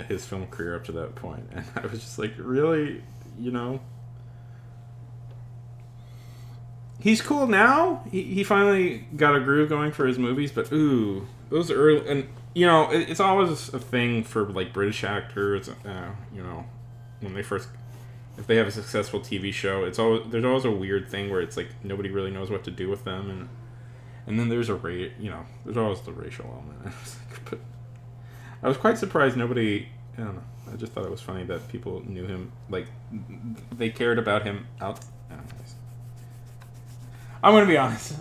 [SPEAKER 2] His film career up to that point. And I was just like, really? He's cool now. He finally got a groove going for his movies, but ooh, those early. And, it's always a thing for, like, British actors, when they first. If they have a successful TV show, there's always a weird thing where it's like nobody really knows what to do with them, and then there's there's always the racial element. But I was quite surprised nobody. I don't know. I just thought it was funny that people knew him, like they cared about him out. Anyways. I'm gonna be honest.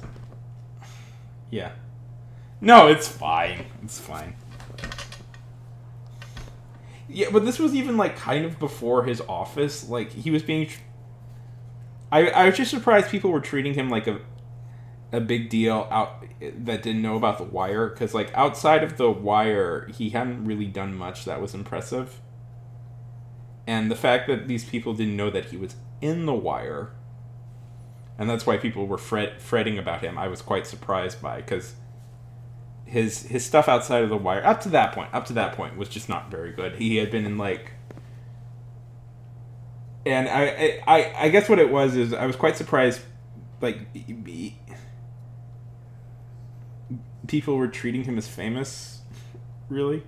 [SPEAKER 2] Yeah. No, it's fine. It's fine. Yeah, but this was even, like, kind of before his office. Like, he was being... I was just surprised people were treating him like a big deal out that didn't know about The Wire. Because, like, outside of The Wire, he hadn't really done much that was impressive. And the fact that these people didn't know that he was in The Wire, and that's why people were fretting about him, I was quite surprised by. Because... His stuff outside of The Wire up to that point was just not very good. He had been in like, and I guess what it was is I was quite surprised, like people were treating him as famous, really,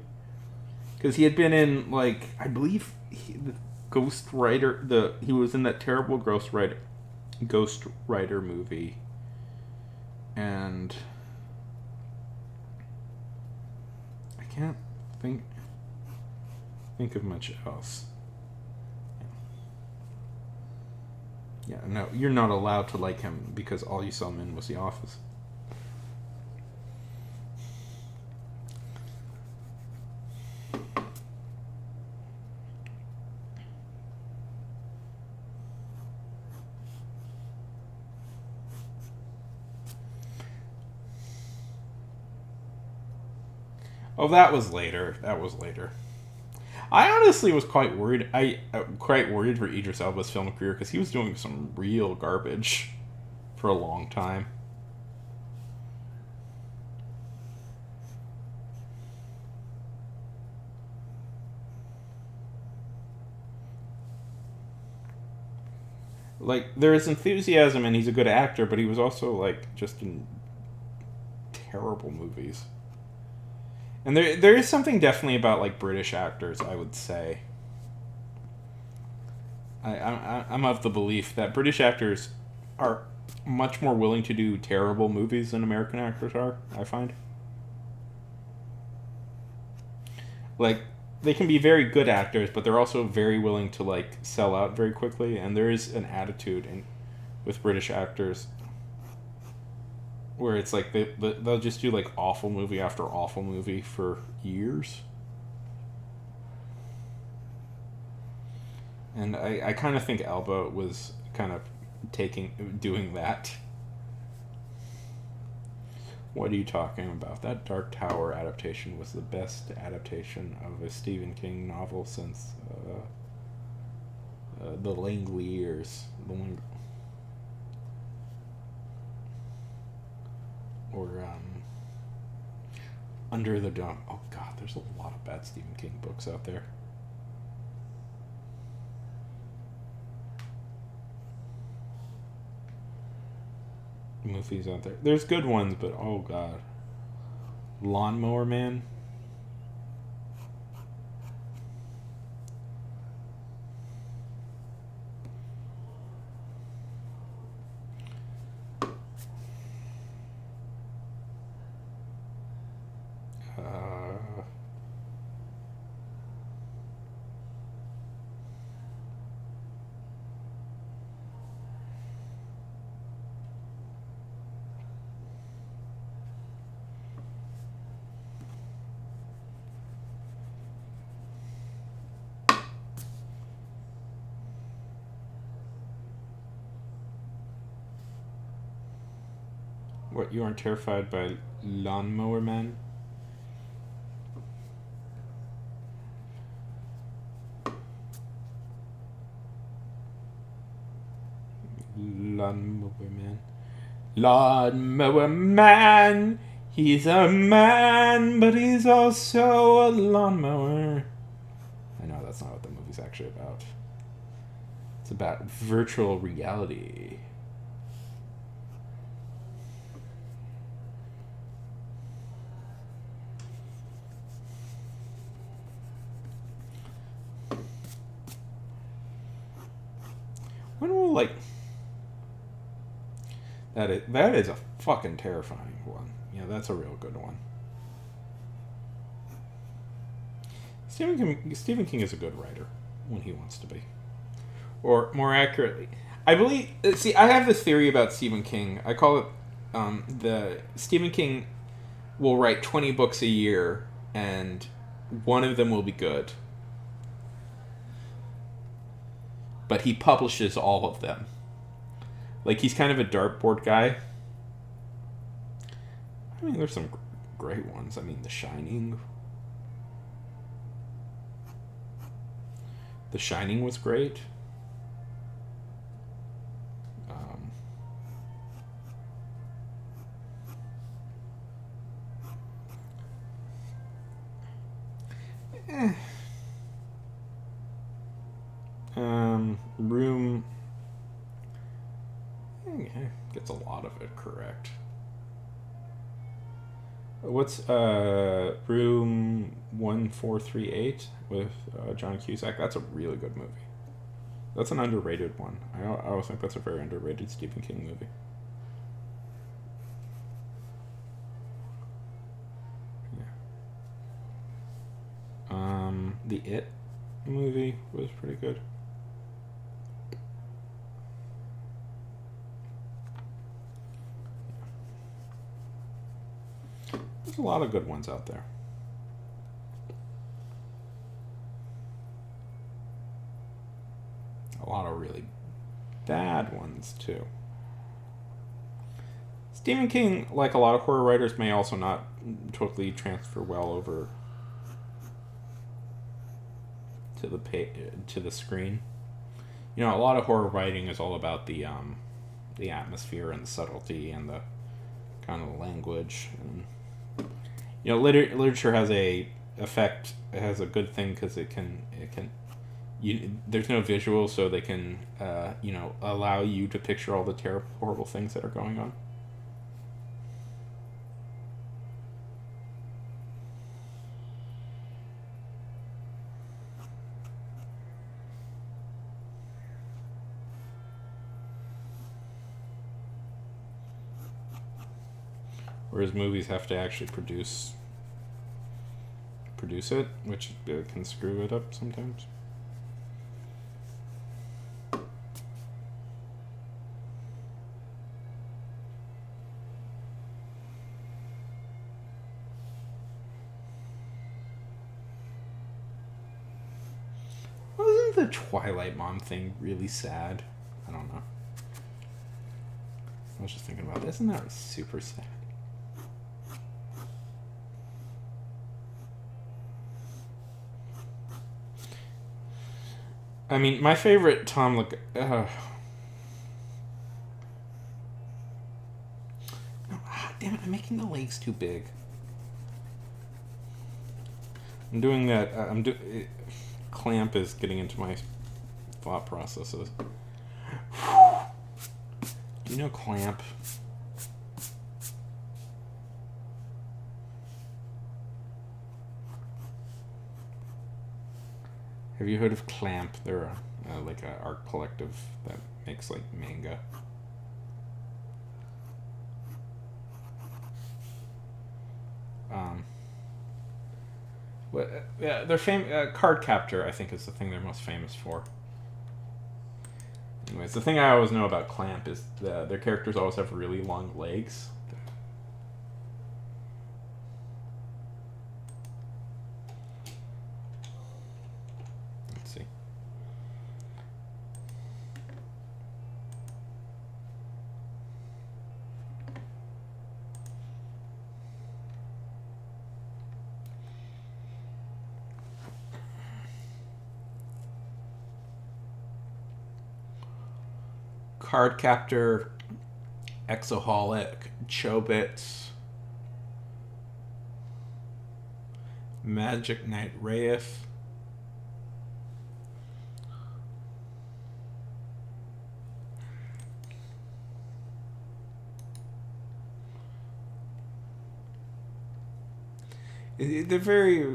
[SPEAKER 2] because he had been in like I believe the Ghost Rider he was in that terrible Ghost Rider movie, and. Can't think of much else. Yeah, no, you're not allowed to like him because all you saw him in was The Office. Oh, that was later. I honestly was quite worried. Quite worried for Idris Elba's film career because he was doing some real garbage for a long time. Like, there is enthusiasm and he's a good actor, but he was also like just in terrible movies. And there is something definitely about like British actors, I would say. I'm of the belief that British actors are much more willing to do terrible movies than American actors are, I find. Like, they can be very good actors, but they're also very willing to like sell out very quickly, and there is an attitude with British actors where it's like they'll just do like awful movie after awful movie for years. And I kind of think Elba was kind of doing that. What are you talking about? That Dark Tower adaptation was the best adaptation of a Stephen King novel since the Langley years. Or Under the Dome. Oh God, there's a lot of bad Stephen King books out there. Movies out there. There's good ones, but oh God. Lawnmower Man. What, you aren't terrified by Lawnmower Man? Lawnmower Man. Lawnmower Man! He's a man, but he's also a lawnmower. I know that's not what the movie's actually about. It's about virtual reality. When will, like... That is a fucking terrifying one. Yeah, that's a real good one. Stephen King is a good writer when he wants to be. Or, more accurately, I believe... See, I have this theory about Stephen King. I call it... the Stephen King will write 20 books a year, and one of them will be good. But he publishes all of them. Like, he's kind of a dartboard guy. I mean, there's some great ones. I mean, The Shining. The Shining was great. Room gets a lot of it correct. What's Room 1438 with John Cusack? That's a really good movie. That's an underrated one. I always think that's a very underrated Stephen King movie. Yeah. The It movie was pretty good. There's a lot of good ones out there. A lot of really bad ones, too. Stephen King, like a lot of horror writers, may also not totally transfer well over to the screen. You know, a lot of horror writing is all about the atmosphere and the subtlety and the kind of language. And, you know, literature has a good thing because it can there's no visual, so they can allow you to picture all the terrible, horrible things that are going on. Whereas movies have to actually produce it, which can screw it up sometimes. Isn't the Twilight Mom thing really sad? I don't know. I was just thinking about this. Isn't that super sad? I mean, my favorite Tom look. No, damn it! I'm making the legs too big. I'm doing that. Clamp is getting into my thought processes. Do you know Clamp? Have you heard of Clamp? They're like an art collective that makes like manga. They're Card Captor, I think, is the thing they're most famous for. Anyways, the thing I always know about Clamp is their characters always have really long legs. Let's see. Card Captor, Exoholic, Chobits, Magic Knight Wraith, they're very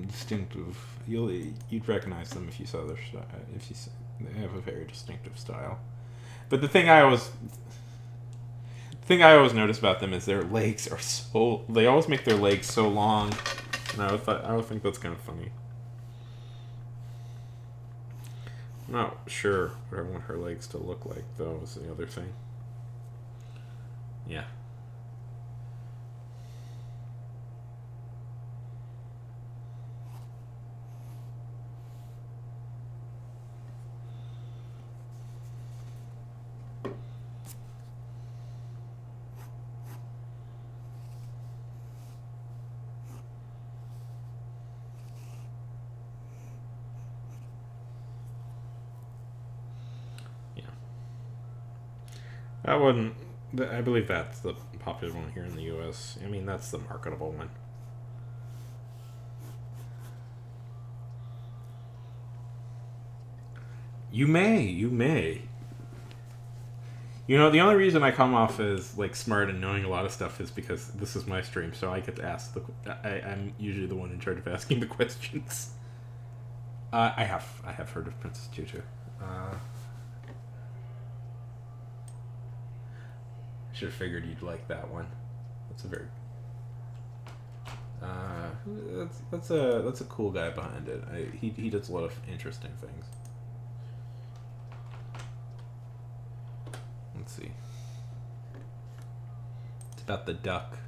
[SPEAKER 2] distinctive. You'd recognize them if you saw their style. They have a very distinctive style. But the thing I always notice about them is their legs are so. They always make their legs so long, and I always think that's kind of funny. I'm not sure what I want her legs to look like, though. Is the other thing. Yeah. That one, I believe that's the popular one here in the U.S. I mean, that's the marketable one. You may. You know, the only reason I come off as like smart and knowing a lot of stuff is because this is my stream, so I get to ask I'm usually the one in charge of asking the questions. I have heard of Princess Tutu. Should have figured you'd like that one. That's a very that's a cool guy behind it. He does a lot of interesting things. Let's see. It's about the duck.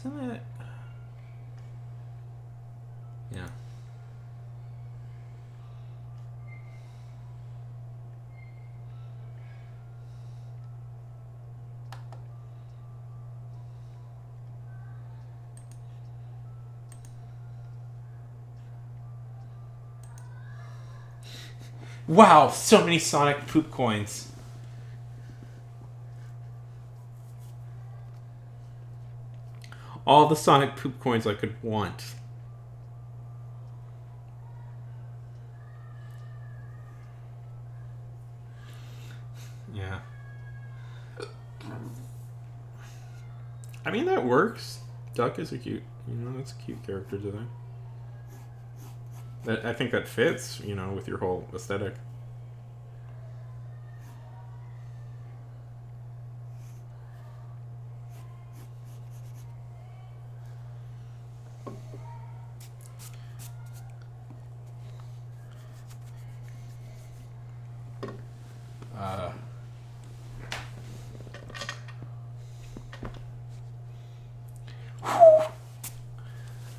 [SPEAKER 2] Isn't it? Yeah. Wow, so many Sonic poop coins. All the Sonic poop coins I could want. Yeah. I mean, that works. Duck is a cute, that's a cute character design. I think that fits, with your whole aesthetic.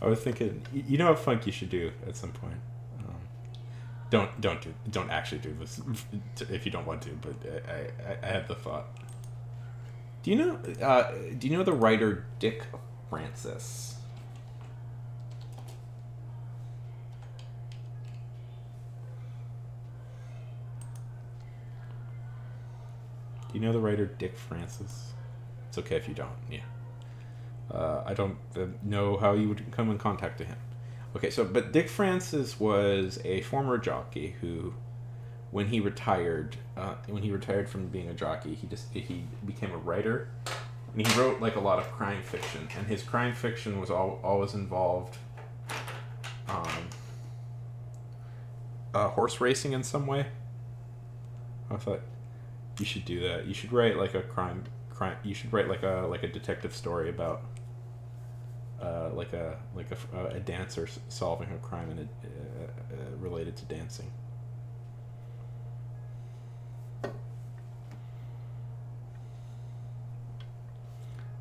[SPEAKER 2] was thinking, you know what funk you should do at some point. Don't actually do this if you don't want to. But I had the thought. Do you know the writer Dick Francis? Do you know the writer Dick Francis? It's okay if you don't. Yeah. I don't know how you would come in contact with him. Okay, but Dick Francis was a former jockey who, when he retired from being a jockey, he became a writer, and he wrote like a lot of crime fiction, and his crime fiction was always involved horse racing in some way. I thought you should do that. You should write like a crime. You should write like a detective story about like a dancer solving a crime and related to dancing.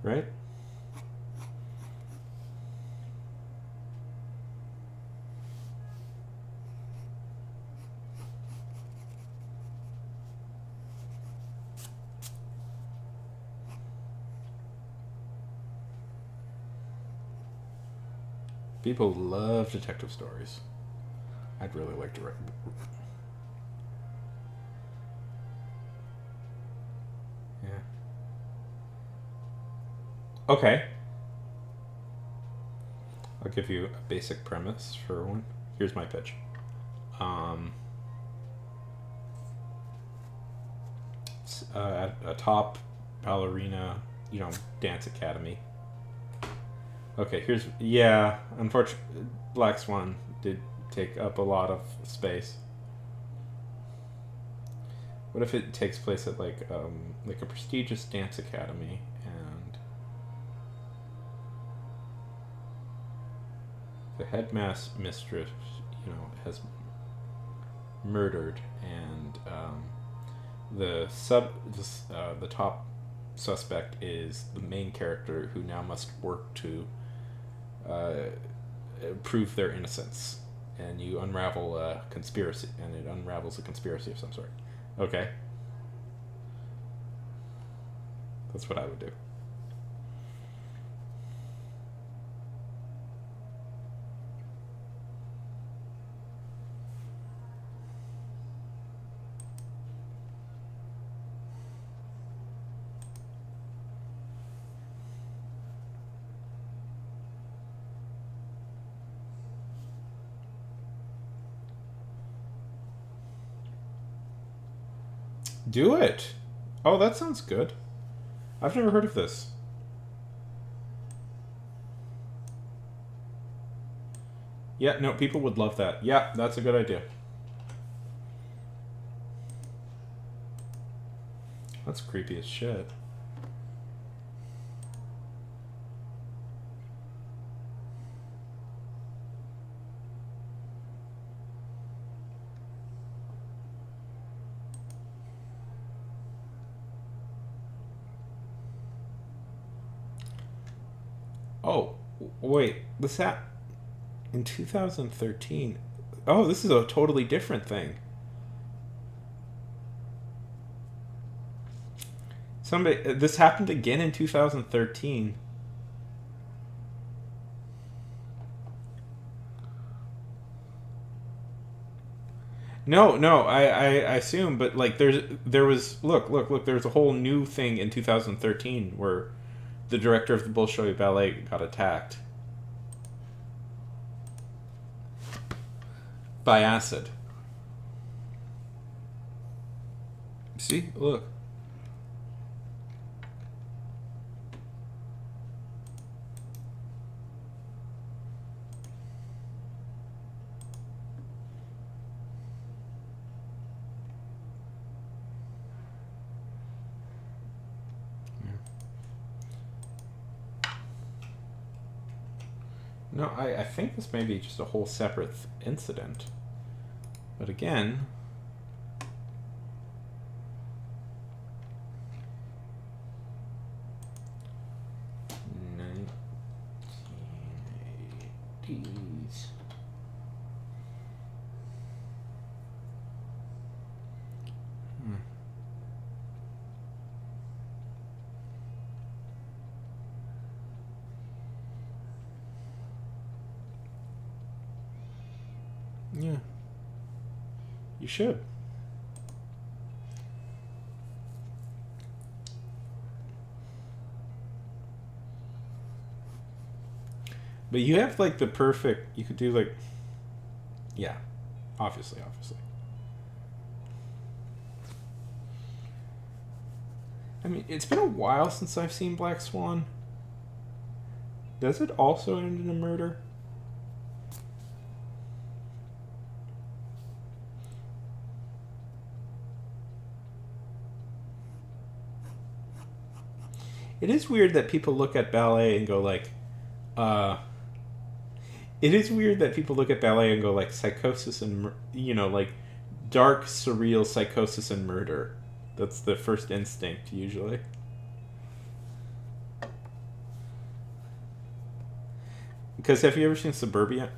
[SPEAKER 2] Right? People love detective stories. I'd really like to write. Yeah. Okay. I'll give you a basic premise for one. Here's my pitch. A top ballerina, dance academy. Okay, unfortunately, Black Swan did take up a lot of space. What if it takes place at like a prestigious dance academy, and the headmistress, has murdered, and the top suspect is the main character who now must work to prove their innocence, and you unravel a conspiracy, and it unravels a conspiracy of some sort. Okay, that's what I would do. Do it. Oh, that sounds good. I've never heard of this. Yeah, no, people would love that. Yeah, that's a good idea. That's creepy as shit. Oh, wait. This happened in 2013. Oh, this is a totally different thing. This happened again in 2013. No, I assume, but like there was look, there's a whole new thing in 2013 where the director of the Bolshoi Ballet got attacked by acid. See, look. No, I think this may be just a whole separate incident. But again... Yeah. You should. But you have like the perfect. You could do like. Yeah, obviously. I mean, it's been a while since I've seen Black Swan. Does it also end in a murder? It is weird that people look at ballet and go like, it is weird that people look at ballet and go like psychosis and like dark surreal psychosis and murder. That's the first instinct usually. Because have you ever seen Suburbia?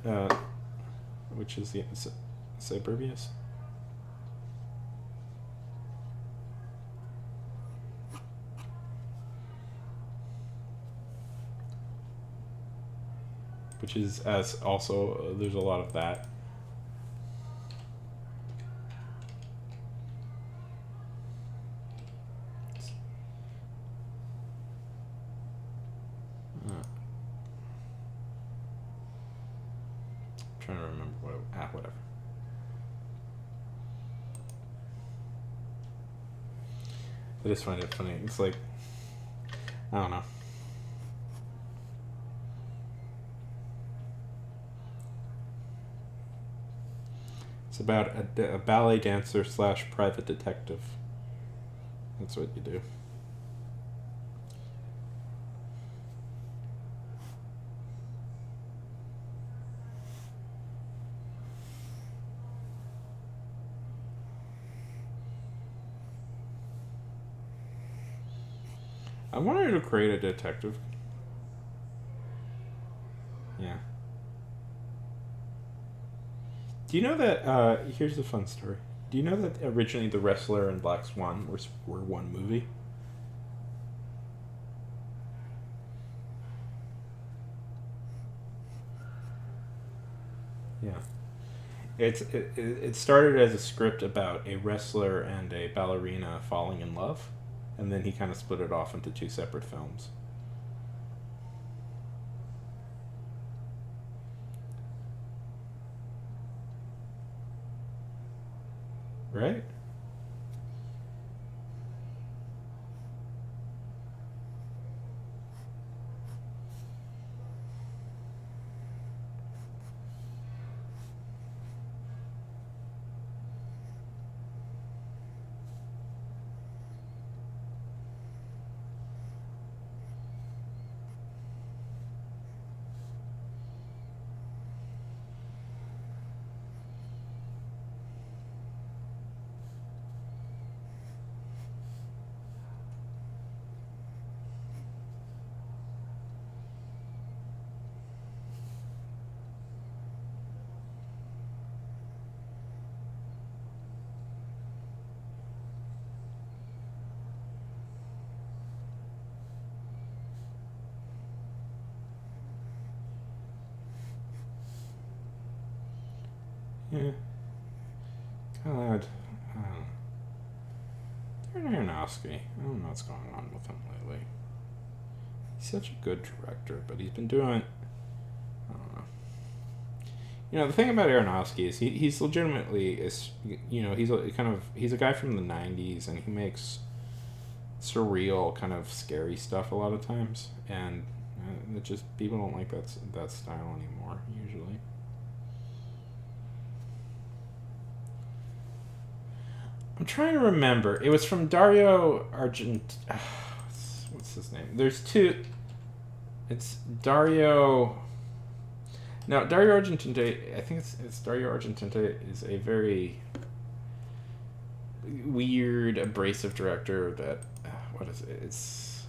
[SPEAKER 2] Which is the Suburbius? Which is as also there's a lot of that. Trying to remember whatever. I just find it funny. It's like, I don't know. It's about a ballet dancer / private detective. That's what you do. I wanted to create a detective. Yeah. Do you know that? Here's a fun story. Do you know that originally The Wrestler and Black Swan were one movie? Yeah. It started as a script about a wrestler and a ballerina falling in love, and then he kind of split it off into two separate films. Right? Yeah. God. Darren Aronofsky. I don't know what's going on with him lately. He's such a good director, but he's been doing. I don't know. The thing about Aronofsky is he's legitimately he's he's a guy from the '90s, and he makes surreal kind of scary stuff a lot of times, and it just people don't like that style anymore usually. I'm trying to remember. It was from Dario Argent. What's his name? There's two. It's Dario. Now Dario Argentino. I think it's Dario Argentino is a very weird, abrasive director. That what is it? It's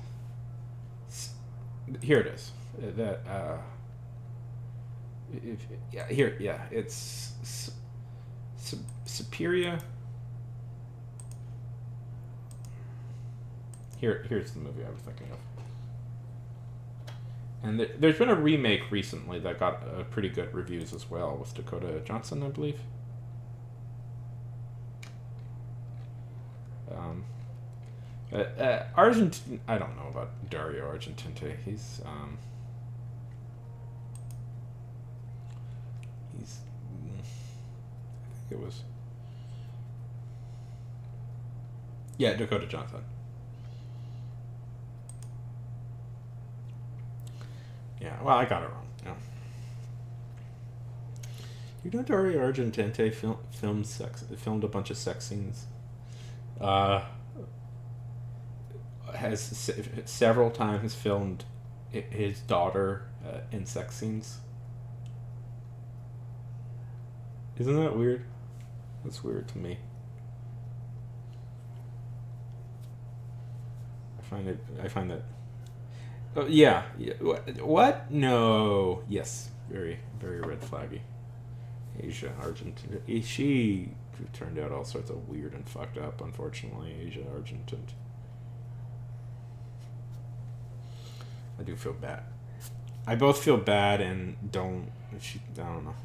[SPEAKER 2] here. It is that. It's Superior. Here's the movie I was thinking of. And there's been a remake recently that got pretty good reviews as well with Dakota Johnson, I believe. I don't know about Dario Argentinte. He's I think it was, yeah, Dakota Johnson. Yeah, well, I got it wrong. Yeah. You know, Dario Argentinte filmed a bunch of sex scenes. Has several times filmed his daughter in sex scenes. Isn't that weird? That's weird to me. I find that. Oh, yeah. What? No. Yes. Very, very red flaggy. Asia Argentina. She turned out all sorts of weird and fucked up, unfortunately. Asia Argentina. I do feel bad. I both feel bad and don't. I don't know.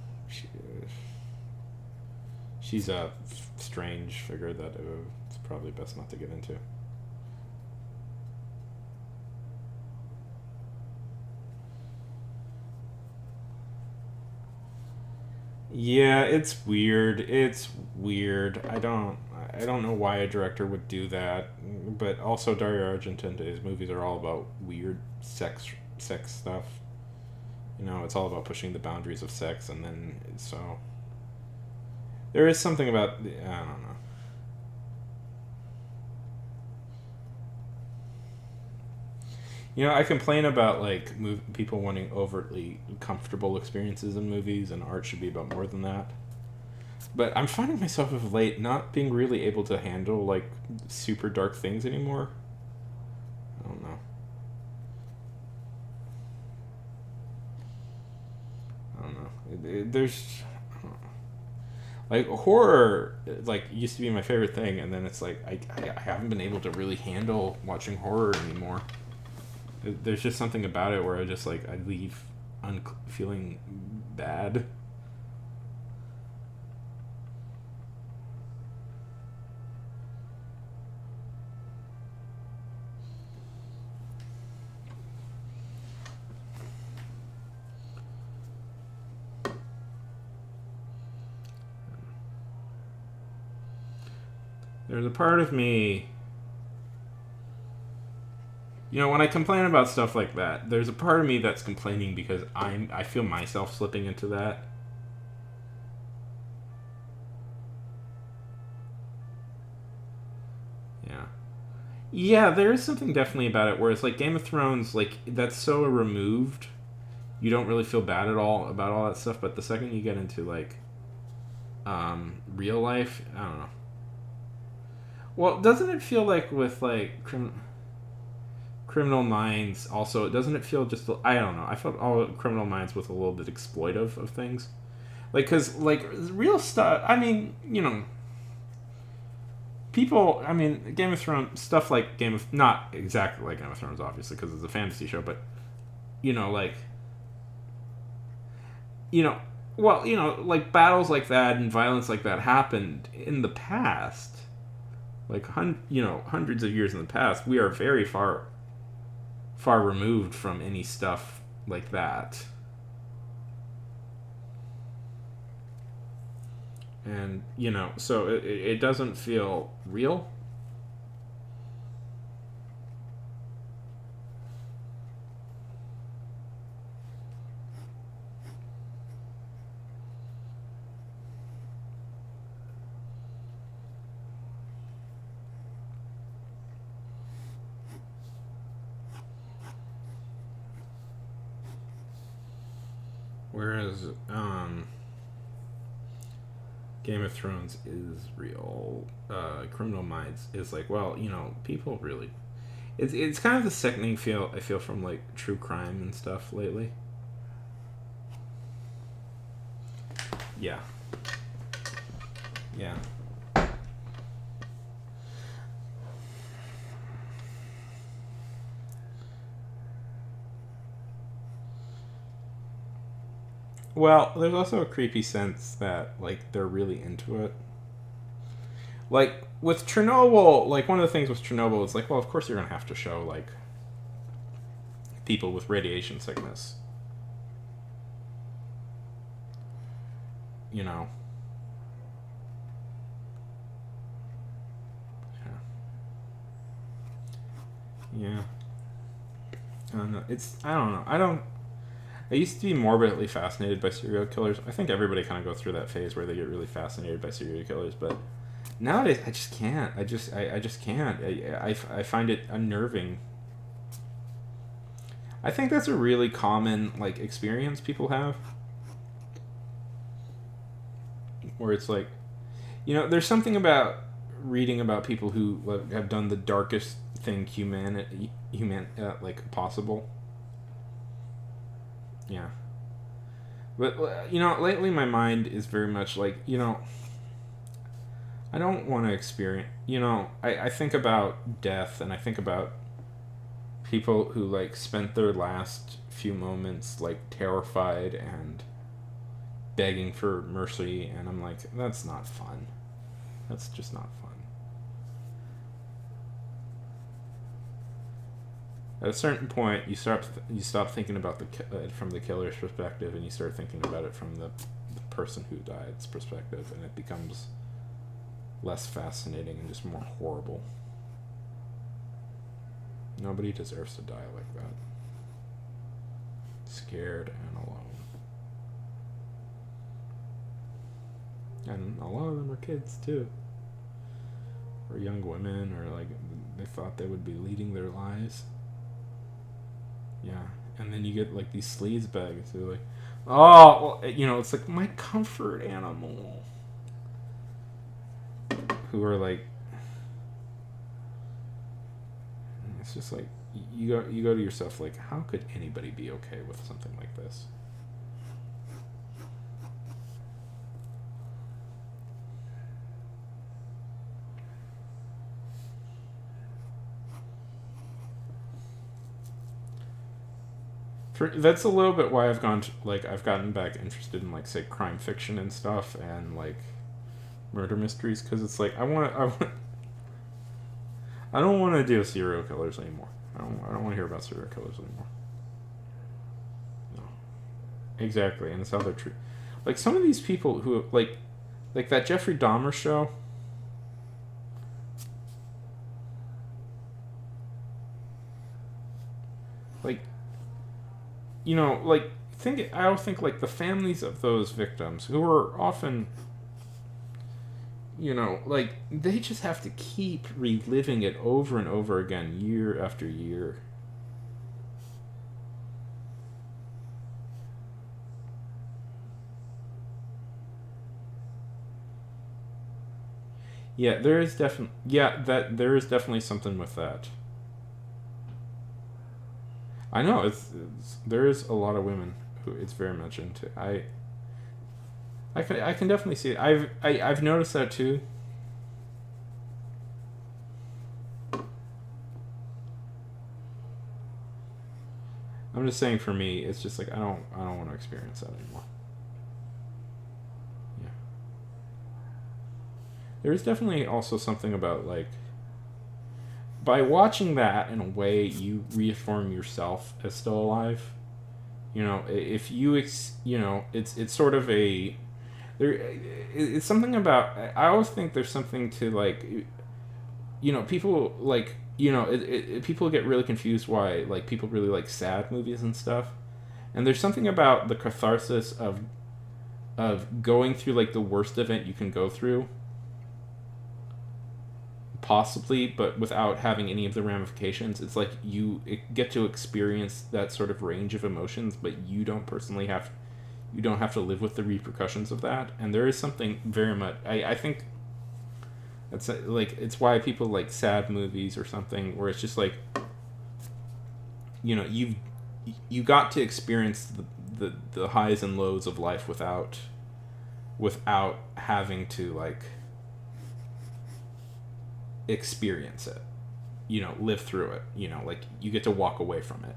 [SPEAKER 2] She's a strange figure that it's probably best not to get into. Yeah, it's weird. It's weird. I don't know why a director would do that, but also Dario Argentinte's movies are all about weird sex stuff. You know, it's all about pushing the boundaries of sex, and then so there is something about I don't know. You know, I complain about like people wanting overtly comfortable experiences in movies, and art should be about more than that. But I'm finding myself of late not being really able to handle like super dark things anymore. I don't know. There's like horror like used to be my favorite thing, and then it's like I haven't been able to really handle watching horror anymore. There's just something about it where I just like I leave feeling bad. There's a part of me, you know, when I complain about stuff like that, there's a part of me that's complaining because I feel myself slipping into that. Yeah. Yeah, there is something definitely about it where it's like Game of Thrones, like that's so removed. You don't really feel bad at all about all that stuff, but the second you get into like real life, I don't know. Well, doesn't it feel like with like Criminal Minds also, doesn't it feel just, I don't know, I felt all Criminal Minds with a little bit exploitive of things. Like, because, like, real stuff, I mean, you know, people, I mean, Game of Thrones, stuff like not exactly like Game of Thrones, obviously, because it's a fantasy show, but, you know, like, you know, well, you know, like, battles like that and violence like that happened in the past. Like, you know, hundreds of years in the past. We are very far removed from any stuff like that. And, you know, so it doesn't feel real. Whereas, Game of Thrones is real. Criminal Minds is like, well, you know, people really. It's kind of the sickening feel I feel from like true crime and stuff lately. Yeah. Yeah. Well, there's also a creepy sense that like they're really into it. Like with Chernobyl, like one of the things with Chernobyl is like, well, of course you're gonna have to show like people with radiation sickness. You know. Yeah. Yeah. I don't know. I don't know. I used to be morbidly fascinated by serial killers. I think everybody kind of goes through that phase where they get really fascinated by serial killers, but nowadays I just can't. I just can't. I find it unnerving. I think that's a really common like experience people have, where it's like, there's something about reading about people who like, have done the darkest thing like possible. Yeah. But lately my mind is very much like, I don't want to experience, I think about death, and I think about people who like spent their last few moments like terrified and begging for mercy, and I'm like, that's not fun. That's just not fun. At a certain point, you stop thinking about from the killer's perspective, and you start thinking about it from the person who died's perspective, and it becomes less fascinating and just more horrible. Nobody deserves to die like that. Scared and alone. And a lot of them are kids too, or young women, or like they thought they would be leading their lives. Yeah, and then you get like these sleaze bags who are like, oh, well, it's like my comfort animal. Who are like, it's just like you go to yourself like, how could anybody be okay with something like this? That's a little bit why I've gotten back interested in like say crime fiction and stuff, and like murder mysteries, because it's like I don't want to deal with serial killers anymore. I don't want to hear about serial killers anymore. No, exactly, and it's how they're treated. Like some of these people who like that Jeffrey Dahmer show. Like, I always think like the families of those victims who are often, like they just have to keep reliving it over and over again, year after year. Yeah, there is definitely something with that. I know there is a lot of women who it's very much into. I can definitely see it. I've noticed that too. I'm just saying, for me, it's just like I don't want to experience that anymore. Yeah. There is definitely also something about like, by watching that, in a way, you reaffirm yourself as still alive. If you it's sort of a there. It's something about. I always think there's something to like, people like, people get really confused why like people really like sad movies and stuff, and there's something about the catharsis of going through like the worst event you can go through, possibly, but without having any of the ramifications. It's like you get to experience that sort of range of emotions, but you don't have to live with the repercussions of that. And there is something very much, I think that's like, it's why people like sad movies or something, where it's just like, you got to experience the highs and lows of life without having to like experience it, live through it, like you get to walk away from it.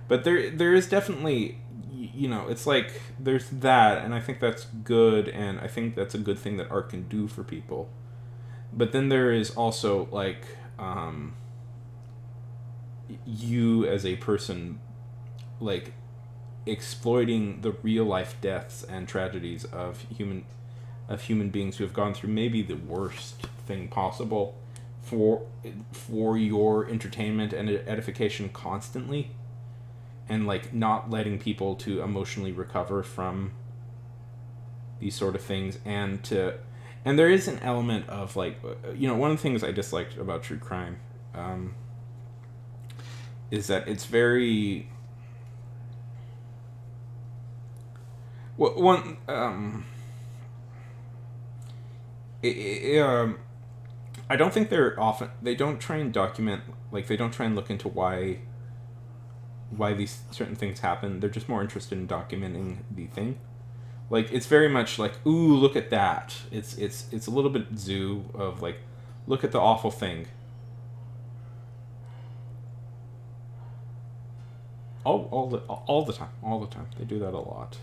[SPEAKER 2] But there is definitely, you know, it's like there's that, and I think that's good, and I think that's a good thing that art can do for people. But then there is also like you as a person, like exploiting the real life deaths and tragedies of human beings who have gone through maybe the worst thing possible for your entertainment and edification constantly, and like not letting people to emotionally recover from these sort of things, and there is an element of like, you know, one of the things I disliked about true crime is that it's very one I don't think they don't try and document, like they don't try and look into why these certain things happen. They're just more interested in documenting the thing. Like it's very much like, ooh, look at that. It's a little bit zoo of like, look at the awful thing. All the time they do that a lot.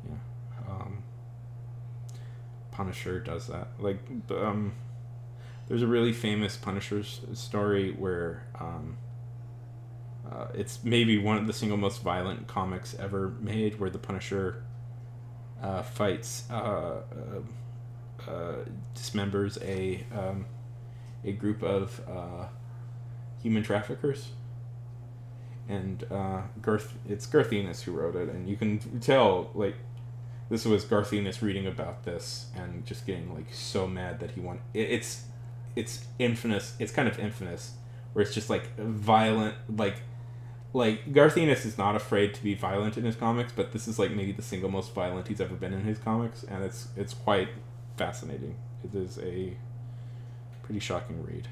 [SPEAKER 2] Yeah. Punisher does that. Like there's a really famous Punisher story where it's maybe one of the single most violent comics ever made, where the Punisher fights dismembers a group of human traffickers, and it's Garth Ennis who wrote it, and you can tell like this was Garth Ennis reading about this and just getting like so mad that he won. It's infamous. It's kind of infamous, where it's just like violent, like Garth Ennis is not afraid to be violent in his comics, but this is like maybe the single most violent he's ever been in his comics, and it's quite fascinating. It is a pretty shocking read.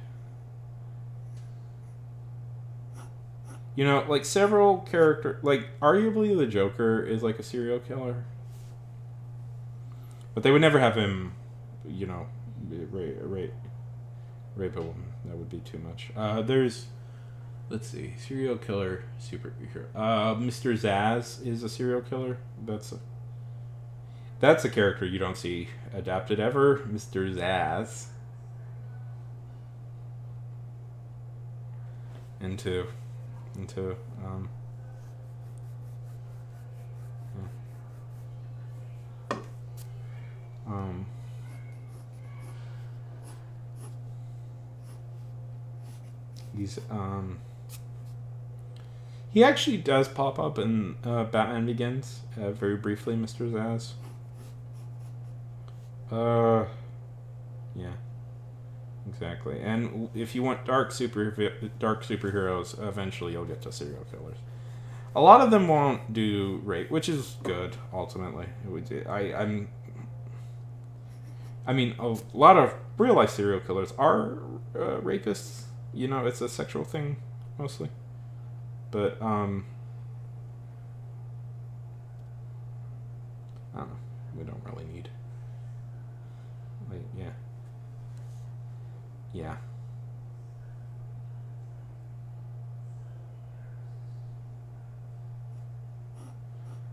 [SPEAKER 2] You know, like several character, like arguably the Joker is like a serial killer, but they would never have him, you know, rape a woman. That would be too much. There's, let's see, serial killer superhero. Mr. Zaz is a serial killer. That's a character you don't see adapted ever. Mr. Zaz. Into he's he actually does pop up in Batman Begins very briefly, Mr. Zaz. Yeah, exactly. And if you want dark superheroes, eventually you'll get to serial killers. A lot of them won't do rape, which is good ultimately. I mean, a lot of real life serial killers are rapists. You know, it's a sexual thing mostly. But I don't know. We don't really need. Like, yeah.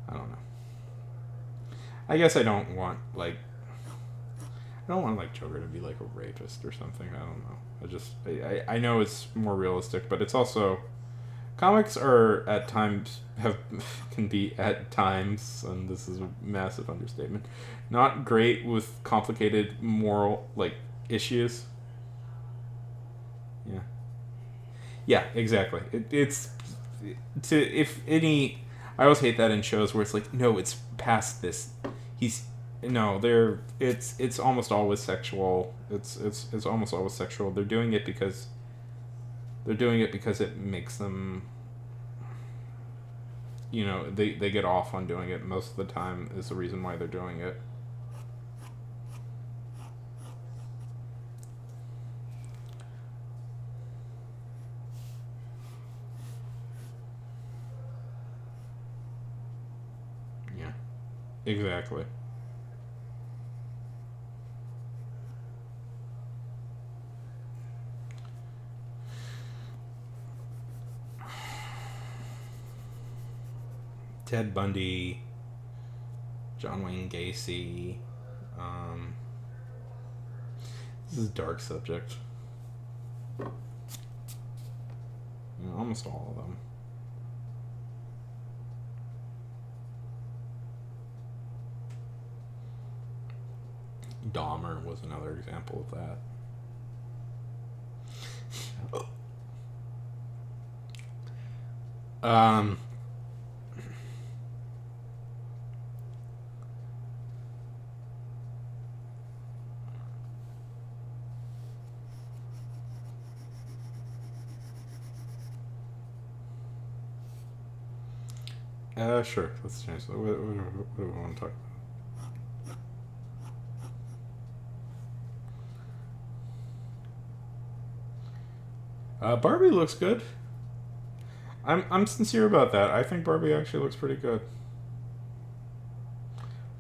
[SPEAKER 2] I don't know. I guess I don't want like Joker to be like a rapist or something. I don't know. I know it's more realistic, but it's also, comics are at times can be at times, and this is a massive understatement, not great with complicated moral like issues. Yeah. Yeah, exactly. It's to if any. I always hate that in shows where it's like, no, it's past this. He's no, they're it's almost always sexual. It's almost always sexual. They're doing it because it makes them. You know, they get off on doing it most of the time is the reason why they're doing it. Yeah, exactly. Ted Bundy, John Wayne Gacy. This is a dark subject. Almost all of them. Dahmer was another example of that. Sure. Let's change that. What do we want to talk about? Barbie looks good. I'm sincere about that. I think Barbie actually looks pretty good.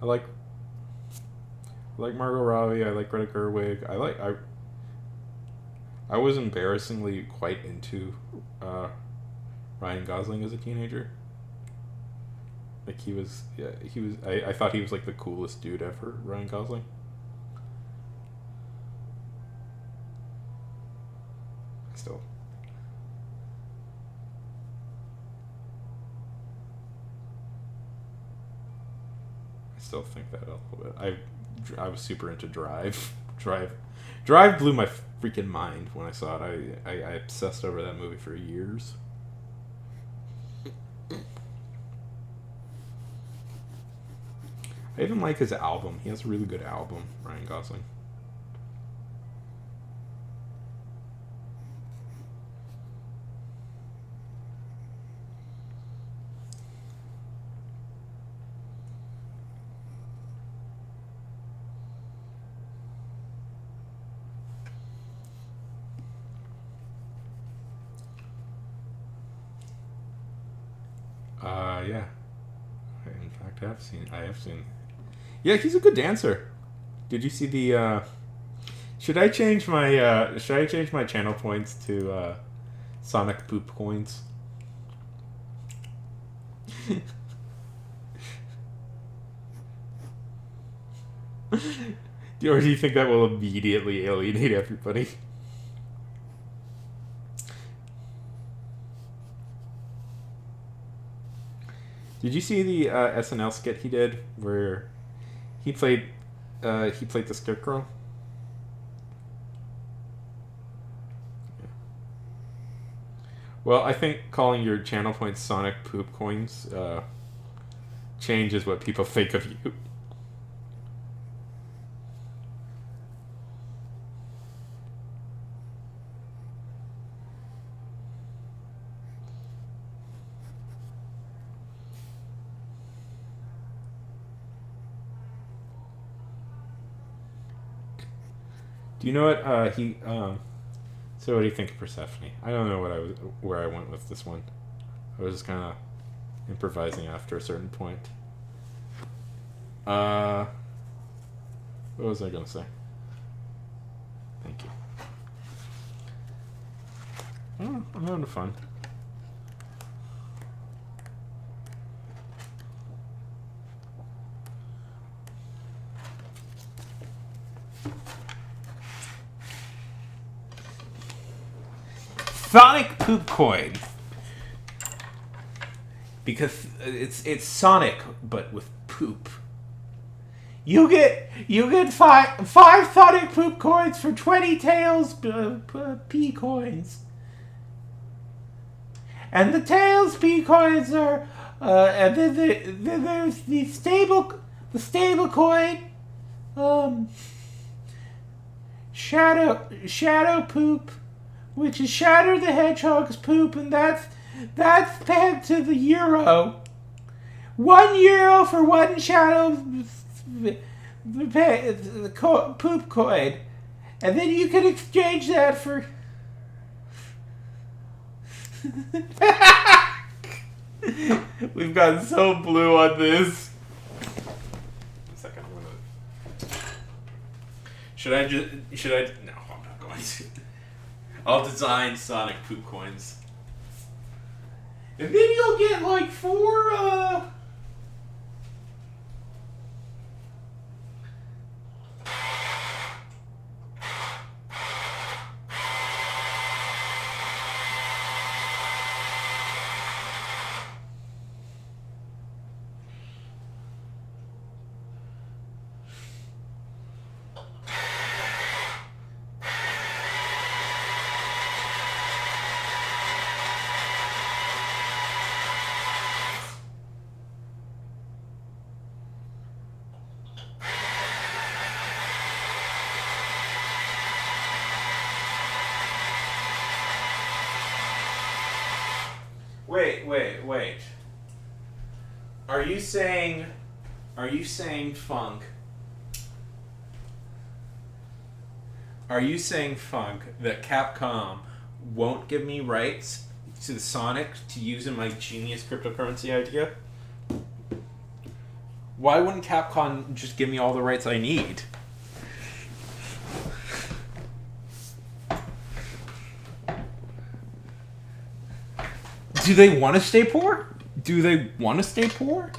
[SPEAKER 2] I like Margot Robbie. I like Greta Gerwig. I was embarrassingly quite into Ryan Gosling as a teenager. Like I thought he was like the coolest dude ever, Ryan Gosling. I still think that a little bit. I was super into Drive. Drive blew my freaking mind when I saw it. I obsessed over that movie for years. I even like his album. He has a really good album, Ryan Gosling. Yeah. In fact, I have seen. Yeah, he's a good dancer. Did you see the? Should I change my channel points to Sonic poop coins? Or do you think that will immediately alienate everybody? Did you see the SNL skit he did where he played the Scarecrow? Yeah. Well, I think calling your channel points Sonic poop coins changes what people think of you. Do you know what so what do you think of Persephone? I don't know where I went with this one. I was just kind of improvising after a certain point. What was I going to say? Thank you. Oh, I'm having fun. Sonic poop coin. Because it's Sonic, but with poop. You get five Sonic poop coins for 20 Tails P coins. And the Tails P coins are and then there's the stable coin Shadow poop, which is Shadow the Hedgehog's poop, and that's pegged to the euro. €1 for one Shadow the poop coin, and then you can exchange that for. We've gotten so blue on this. Second one. Should I? No, I'm not going to. I'll design Sonic poop coins. And then you'll get like 4
[SPEAKER 1] wait. Are you saying Funk? Are you saying, Funk, that Capcom won't give me rights to the Sonic to use in my genius cryptocurrency idea? Why wouldn't Capcom just give me all the rights I need? Do they want to stay poor? Do they want to stay poor?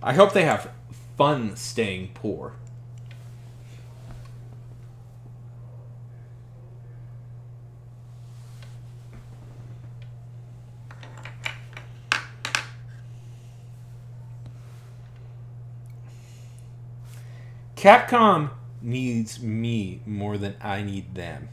[SPEAKER 1] I hope they have fun staying poor. Capcom needs me more than I need them.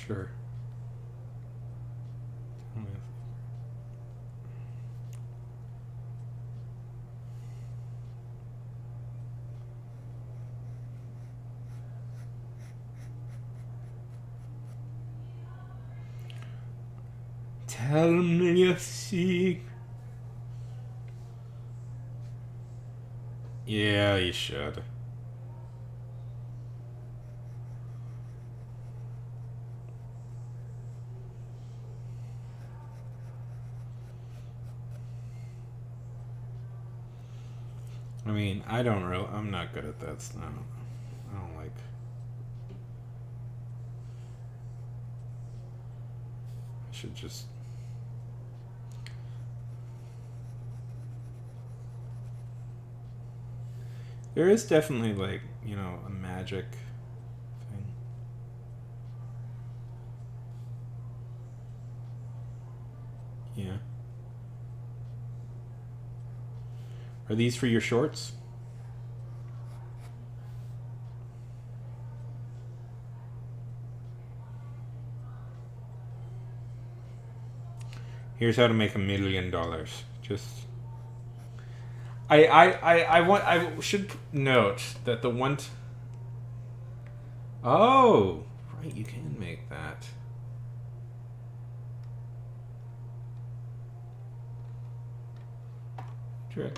[SPEAKER 1] Sure. Tell me your secret. Yeah, you should. I mean, I'm not good at that stuff. I don't like. I should just. There is definitely, like, a magic thing. Yeah. Are these for your shorts? Here's how to make $1 million. Just. I should note that the one. Oh, right, you can make that. Trick.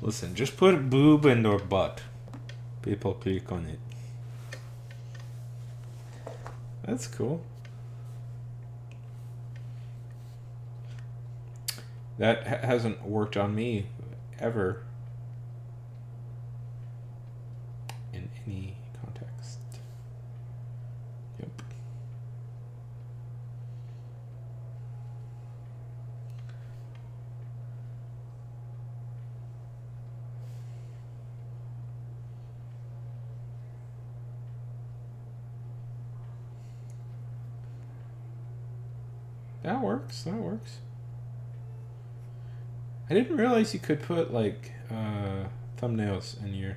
[SPEAKER 1] Listen, just put boob in or butt. People click on it. That's cool. That hasn't worked on me ever in any context. Yep. That works. That works. I didn't realize you could put like thumbnails in your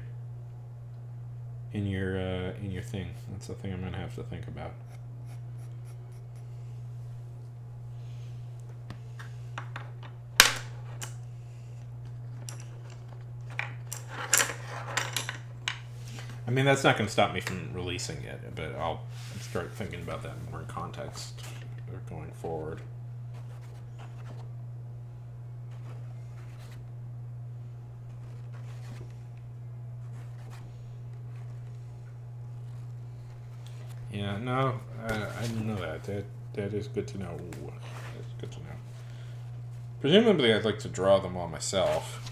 [SPEAKER 1] thing. That's the thing I'm gonna have to think about. I mean, that's not going to stop me from releasing it, but I'll start thinking about that more in context going forward. Yeah, no, I didn't know that. That is good to know. That's good to know. Presumably, I'd like to draw them all myself.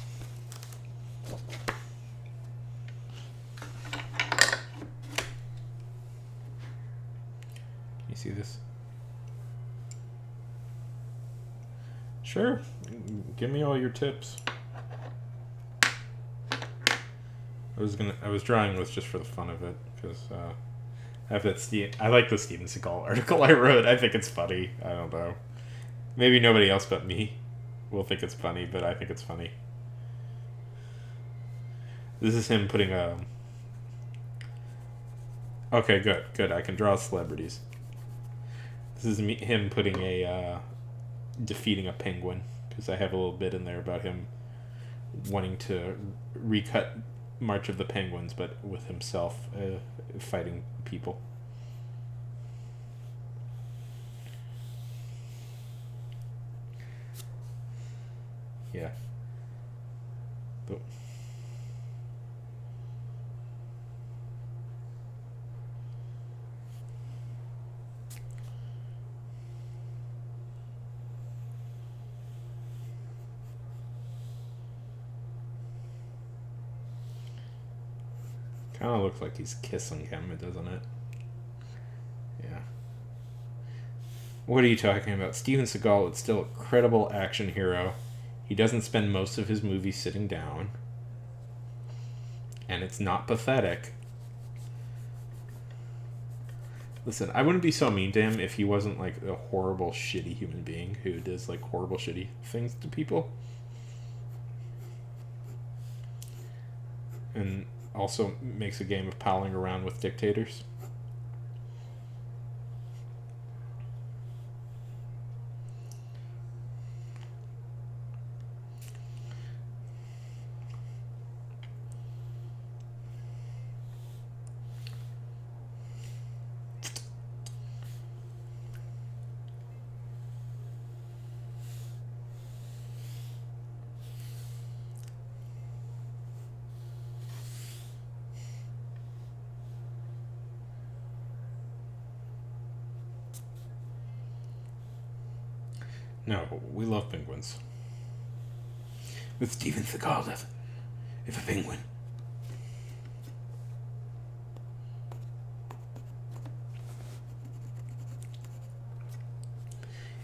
[SPEAKER 1] You see this? Sure. Give me all your tips. I was drawing this just for the fun of it because I have that I like the Steven Seagal article I wrote. I think it's funny. I don't know. Maybe nobody else but me will think it's funny, but I think it's funny. This is him putting a. Okay, good. I can draw celebrities. This is him putting a defeating a penguin because I have a little bit in there about him wanting to recut March of the Penguins, but with himself fighting people. Yeah. But kind of looks like he's kissing him, doesn't it? Yeah. What are you talking about? Steven Seagal is still a credible action hero. He doesn't spend most of his movies sitting down. And it's not pathetic. Listen, I wouldn't be so mean to him if he wasn't like a horrible, shitty human being who does like horrible, shitty things to people. And also makes a game of palling around with dictators. No, we love penguins. With Steven Seagal if a penguin.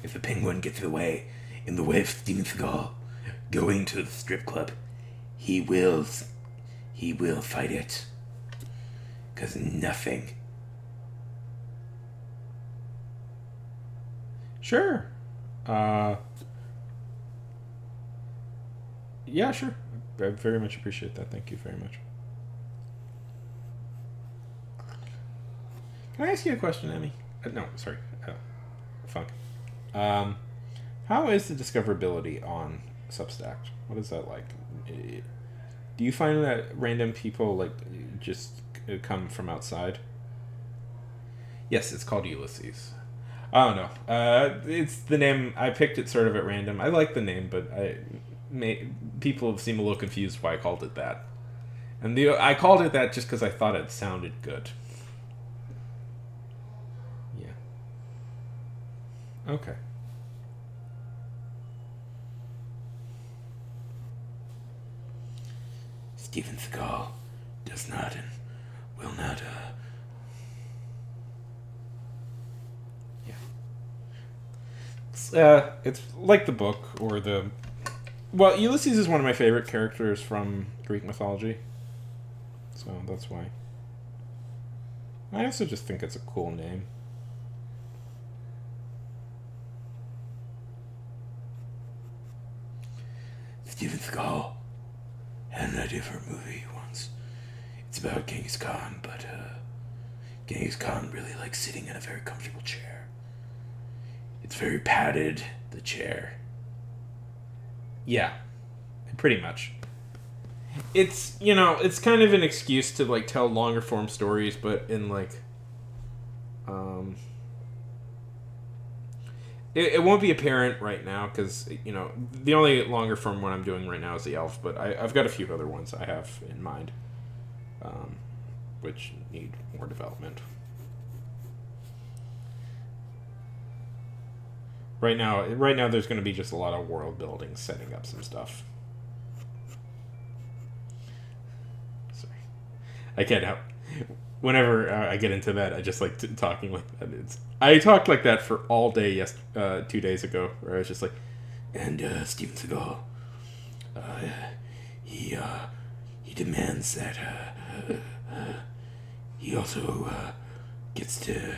[SPEAKER 1] If a penguin gets in the way of Steven Seagal going to the strip club, he will fight it. 'Cause nothing. Sure. Yeah, sure. I very much appreciate that. Thank you very much. Can I ask you a question, Emmy? No, sorry. Funk. How is the discoverability on Substack? What is that like? Do you find that random people like just come from outside? Yes, it's called Ulysses. I don't know. It's the name. I picked it sort of at random. I like the name, but people seem a little confused why I called it that. And I called it that just because I thought it sounded good. Yeah. Okay. Steven Seagal does not and will not. It's like the book or the. Well, Ulysses is one of my favorite characters from Greek mythology, so that's why. I also just think it's a cool name. Steven Seagal had an idea for a movie once. It's about Genghis Khan, but Genghis Khan really likes sitting in a very comfortable chair. It's very padded, the chair. Yeah, pretty much. It's, you know, it's kind of an excuse to, like, tell longer form stories, but in, like, it won't be apparent right now, because, you know, the only longer form one I'm doing right now is The Elf, but I've got a few other ones I have in mind, which need more development. Right now, there's going to be just a lot of world building, setting up some stuff. Sorry, I can't help. Whenever I get into that, I just like talking like that. I talked like that for all day 2 days ago, where I was just like, and Steven Seagal, he demands that he also gets to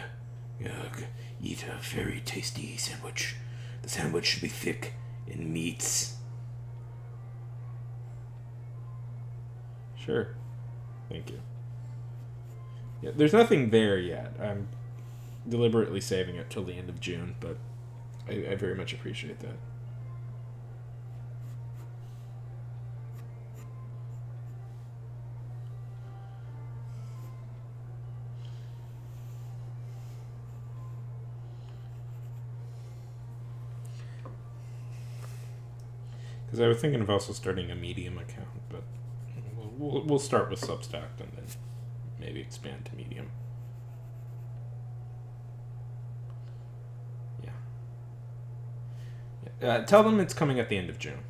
[SPEAKER 1] eat a very tasty sandwich. The sandwich should be thick in meats. Sure. Thank you. Yeah, there's nothing there yet. I'm deliberately saving it till the end of June, but I very much appreciate that. Because I was thinking of also starting a Medium account, but we'll start with Substack and then maybe expand to Medium. Yeah. Tell them it's coming at the end of June.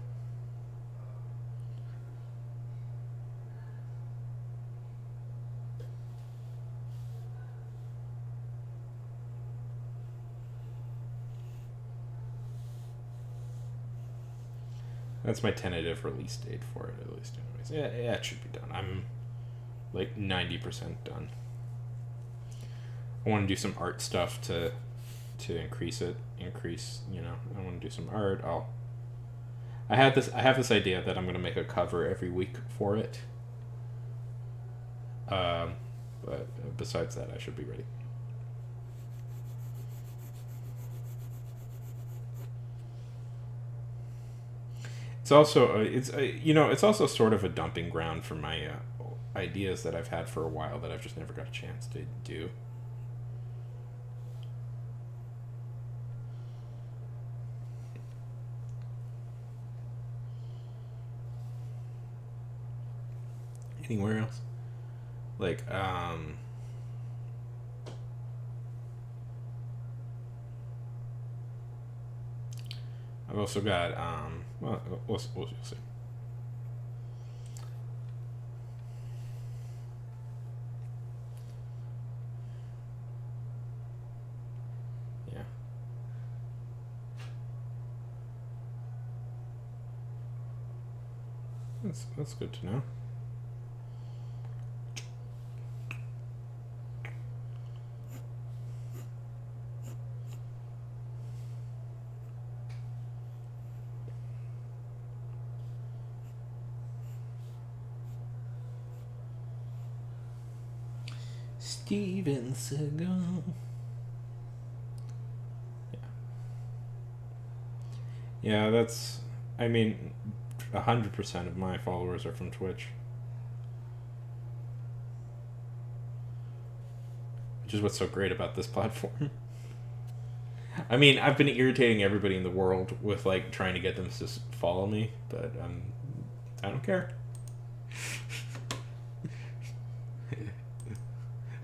[SPEAKER 1] That's my tentative release date for it, at least. Anyways, yeah, it should be done. I'm like 90% done. I want to do some art stuff to increase, you know. I want to do some art. I have this idea that I'm going to make a cover every week for it. But besides that, I should be ready. It's also it's also sort of a dumping ground for my ideas that I've had for a while that I've just never got a chance to do. Anywhere else? Like I've also got well, we'll see. Yeah. That's good to know. Steven Seagal. Yeah, that's. I mean, 100% of my followers are from Twitch, which is what's so great about this platform. I mean, I've been irritating everybody in the world with like trying to get them to follow me, but I don't care.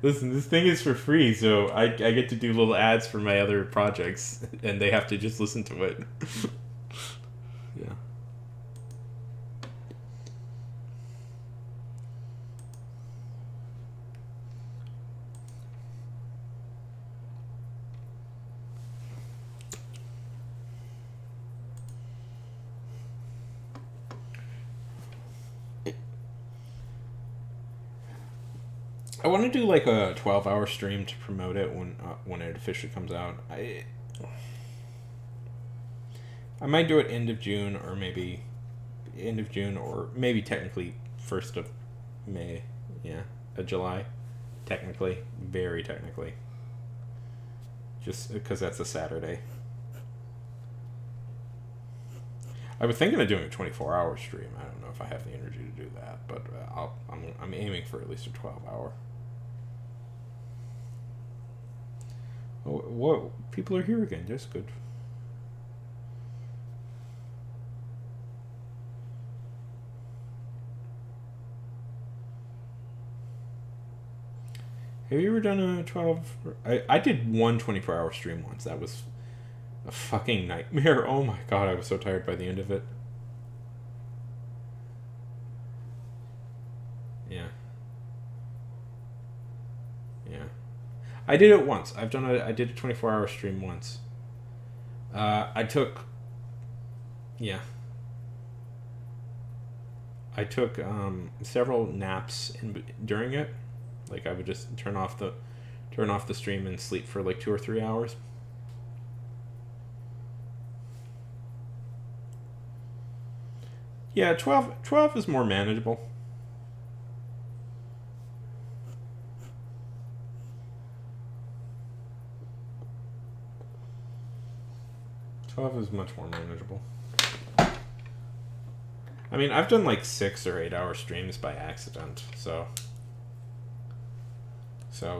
[SPEAKER 1] Listen, this thing is for free, so I get to do little ads for my other projects, and they have to just listen to it. Yeah. I want to do like a 12-hour stream to promote it when it officially comes out. I might do it end of June or maybe
[SPEAKER 2] end of June, or maybe technically 1st of May. Yeah, July. Technically, very technically. Just because that's a Saturday. I was thinking of doing a 24-hour stream. I don't know if I have the energy to do that, but I'm aiming for at least a 12-hour. Oh, whoa! People are here again. That's good. Have you ever done a 12? I did one 24-hour stream once. That was a fucking nightmare. Oh my god, I was so tired by the end of it. Yeah. Yeah. I did it once. I did a 24-hour stream once. I took yeah. I took several naps during it. Like I would just turn off the stream and sleep for like 2 or 3 hours. Yeah, 12 is more manageable. 12 is much more manageable. I mean, I've done like 6 or 8 hour streams by accident, so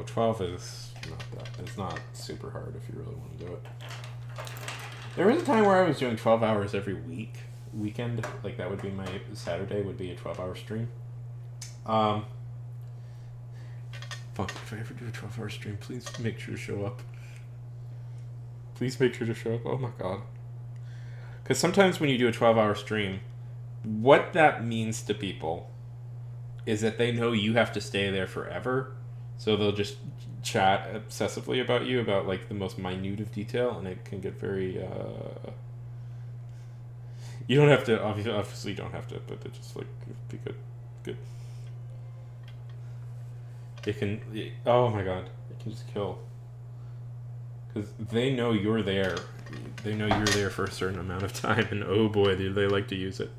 [SPEAKER 2] 12 is it's not super hard if you really want to do it. There was a time where I was doing 12 hours every weekend. Like that would be my Saturday would be a 12-hour stream. Fuck, if I ever do a 12-hour stream, please make sure to show up. Please make sure to show up. Oh my god. Because sometimes when you do a 12-hour stream, what that means to people is that they know you have to stay there forever. So they'll just chat obsessively about you, about like the most minute of detail, and it can get very you don't have to, obviously you don't have to, but it just like be good. It can, oh my god, it can just kill. Because they know you're there. They know you're there for a certain amount of time, and oh boy, they like to use it.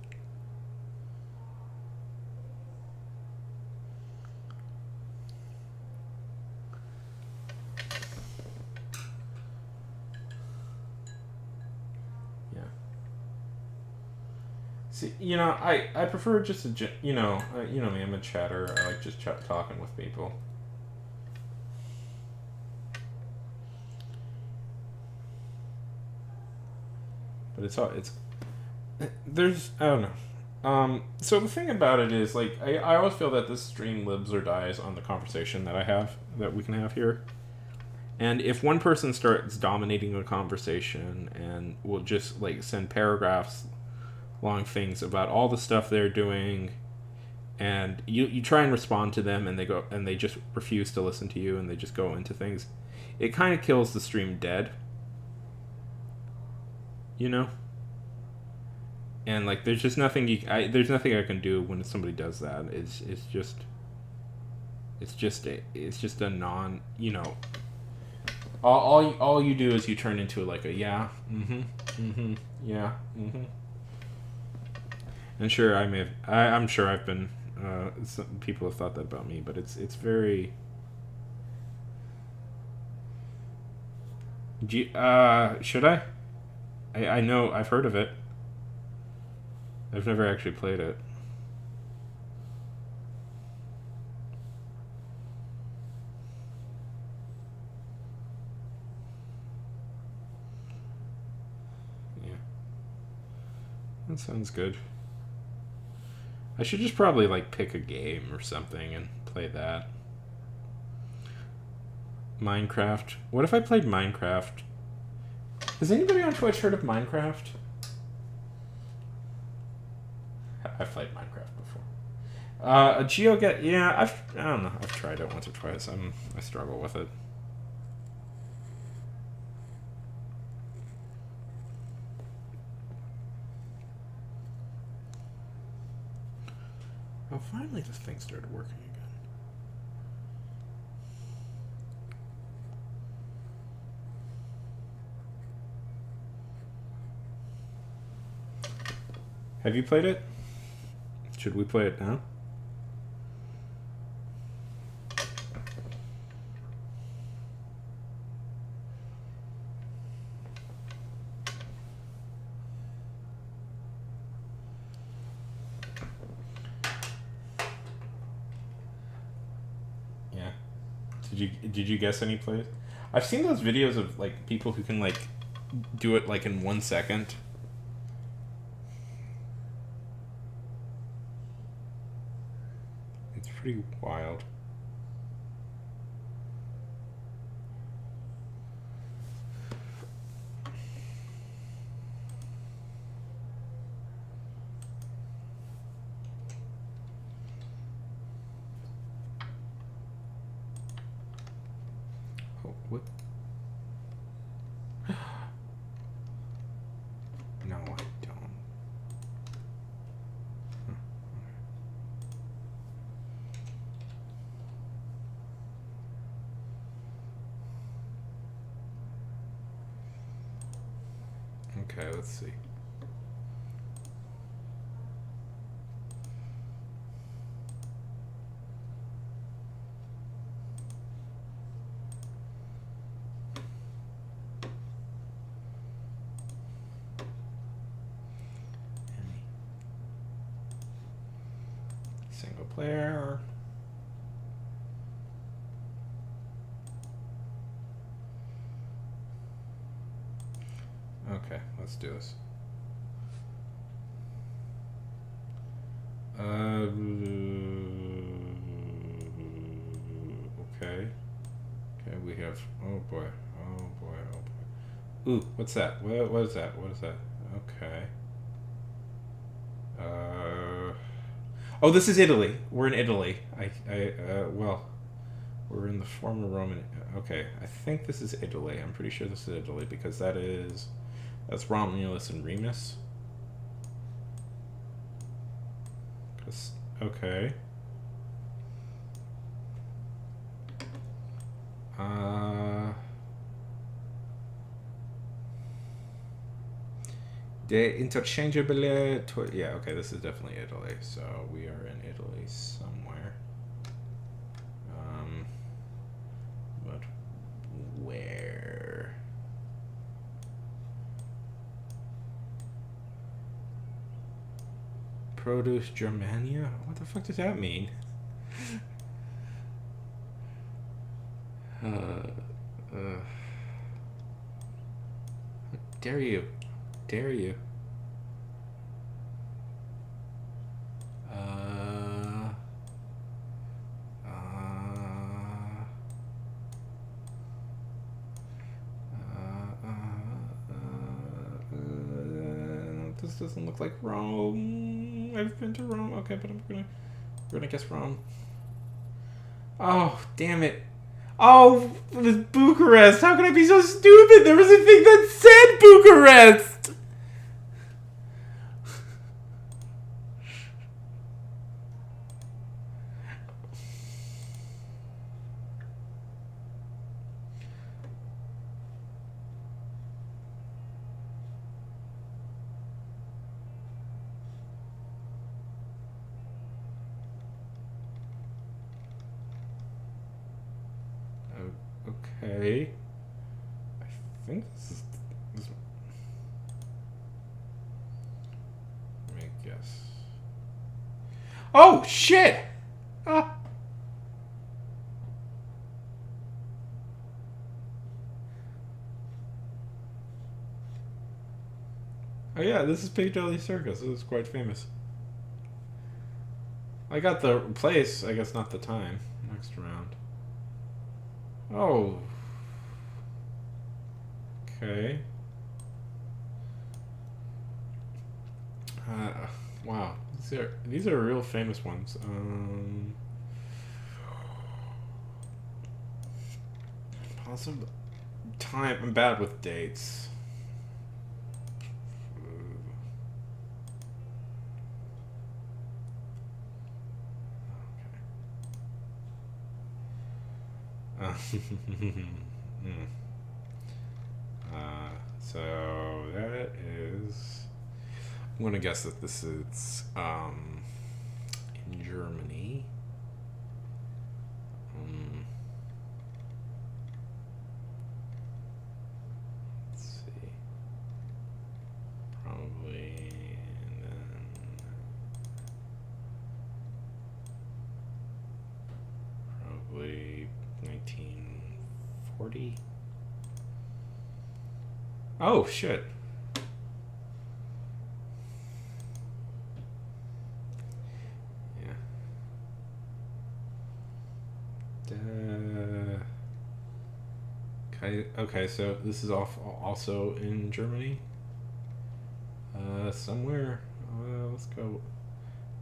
[SPEAKER 2] See, I prefer just me, I'm a chatter. I like just talking with people. But I don't know. So the thing about it is, like, I always feel that this stream lives or dies on the conversation that we can have here. And if one person starts dominating the conversation and will just, like, send paragraphs long things about all the stuff they're doing, and you try and respond to them, and they just refuse to listen to you, and they just go into things, it kind of kills the stream dead, and like there's just nothing there's nothing I can do when somebody does that. It's just a non, all you do is you turn into like a yeah, yeah, And sure, I'm sure I've been. Some people have thought that about me, but it's very. Should I? I know I've heard of it. I've never actually played it. Yeah. That sounds good. I should just probably like pick a game or something and play that. Minecraft. What if I played Minecraft? Has anybody on Twitch heard of Minecraft? I've played Minecraft before. A GeoGet. Yeah, I don't know. I've tried it once or twice. I struggle with it. Oh, finally this thing started working again. Have you played it? Should we play it now? Yeah. Did you guess any plays? I've seen those videos of like people who can like do it like in 1 second. It's pretty wild. Oh, what? No, I don't. Okay, let's see. Single player. Okay, let's do this. Okay. Okay, we have. Oh boy. Oh boy. Oh boy. Ooh, what's that? What is that? What is that? Okay. Oh, this is Italy. We're in Italy. Well, we're in the former Roman. Okay, I think this is Italy. I'm pretty sure this is Italy because that's Romulus and Remus. Okay. De interchangeable. Yeah, okay, this is definitely Italy. So we are in Italy somewhere. But where? Produce Germania? What the fuck does that mean? Dare you? Dare you? This doesn't look like Rome. I've been to Rome. Okay, but we're gonna guess Rome. Oh, damn it. Oh, it was Bucharest. How can I be so stupid? There was a thing that said Bucharest. Okay. I think this is. Let me guess. Oh, shit! Ah. Oh, yeah, this is Piccadilly Circus. This is quite famous. I got the place, I guess not the time. Next round. Oh. Okay. Wow. These are real famous ones. Possible time. I'm bad with dates. So that is. I'm gonna guess that this is
[SPEAKER 1] Germany. Let's see. Probably. And then probably 1940. Oh, shit. Yeah. Okay, so this is also in Germany. Somewhere. Let's go.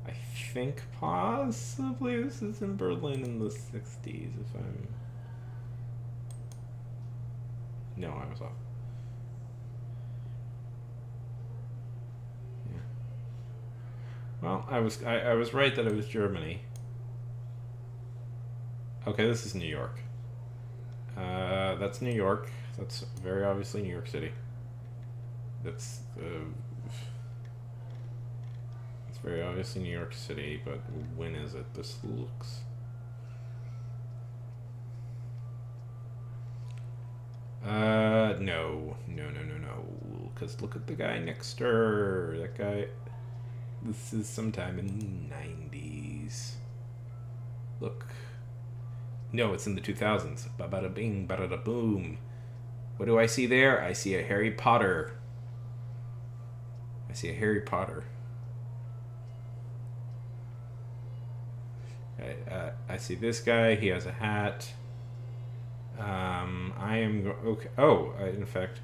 [SPEAKER 1] I think possibly this is in Berlin in the 60s, if I'm... No, I was off. Yeah. Well, I was right that it was Germany. Okay, this is New York. That's New York. That's very obviously New York City. That's it's very obviously New York City, but when is it? This looks... No. Because look at the guy next to her. That guy... This is sometime in the 90s. Look. No, it's in the 2000s. Ba-bada bing, ba-da boom. What do I see there? I see a Harry Potter. I see a Harry Potter. I see this guy. He has a hat. I am okay. Oh, in fact,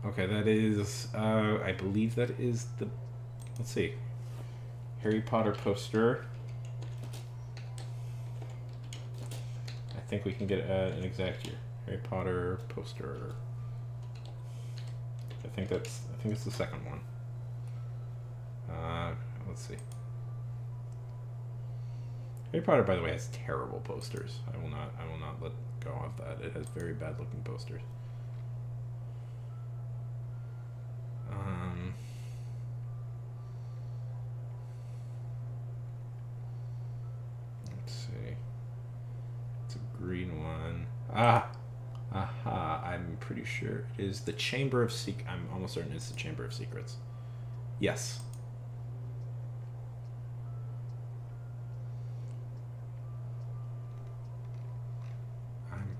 [SPEAKER 1] okay. That is. I believe that is the. Let's see. Harry Potter poster. I think we can get an exact year. Harry Potter poster. I think it's the second one. Let's see. Harry Potter, by the way, has terrible posters. I will not let go of that. It has very bad looking posters. Let's see. It's a green one. I'm pretty sure it is the Chamber of I'm almost certain it's the Chamber of Secrets. Yes.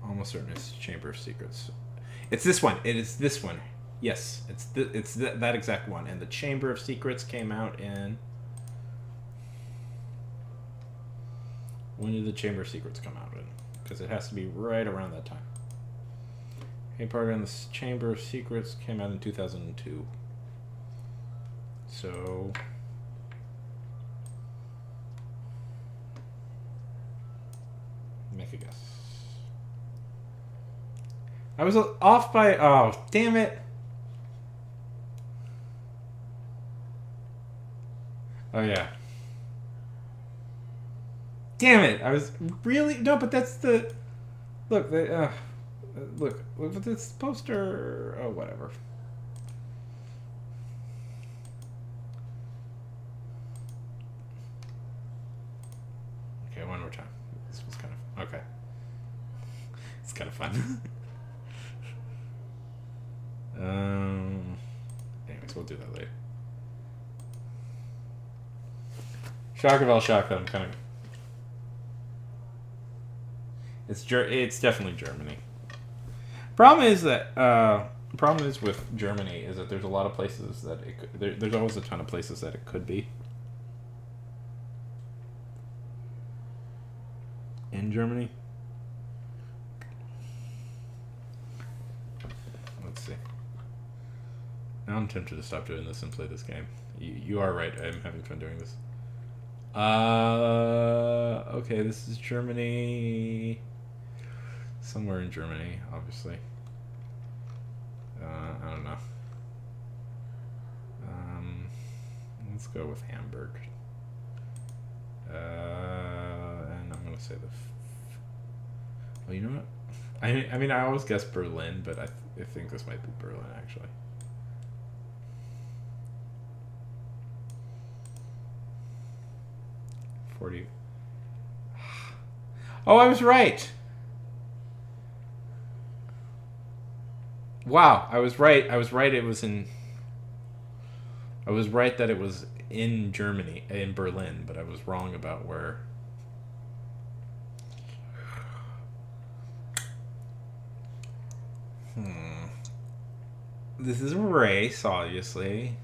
[SPEAKER 1] Almost certain it's Chamber of Secrets. It's this one. It is this one. Yes, it's that exact one. And the Chamber of Secrets came out in... When did the Chamber of Secrets come out in? Because it has to be right around that time. Harry Potter and the Chamber of Secrets came out in 2002. So... Make a guess. I was off by... Oh, damn it. Oh, yeah. Damn it. I was really... No, but that's the... Look, look at this poster. Oh, whatever. Okay, one more time. This was kind of... Okay. It's kind of fun. Anyways, we'll do that later. Shock of all shock that I'm kind of... It's definitely Germany. Problem is with Germany is that there's a lot of places that it could... There's always a ton of places that it could be. In Germany. Let's see. Now I'm tempted to stop doing this and play this game. You are right. I'm having fun doing this. Okay, this is Germany. Somewhere in Germany, obviously. I don't know. Let's go with Hamburg. And I'm gonna say well, you know what? I mean, I always guess Berlin, but I think this might be Berlin, actually.
[SPEAKER 2] 40.
[SPEAKER 1] Oh, I was right. Wow, I was right. I was right. It was in. I was right that it was in Germany, in Berlin, but I was wrong about where. This is a race, obviously.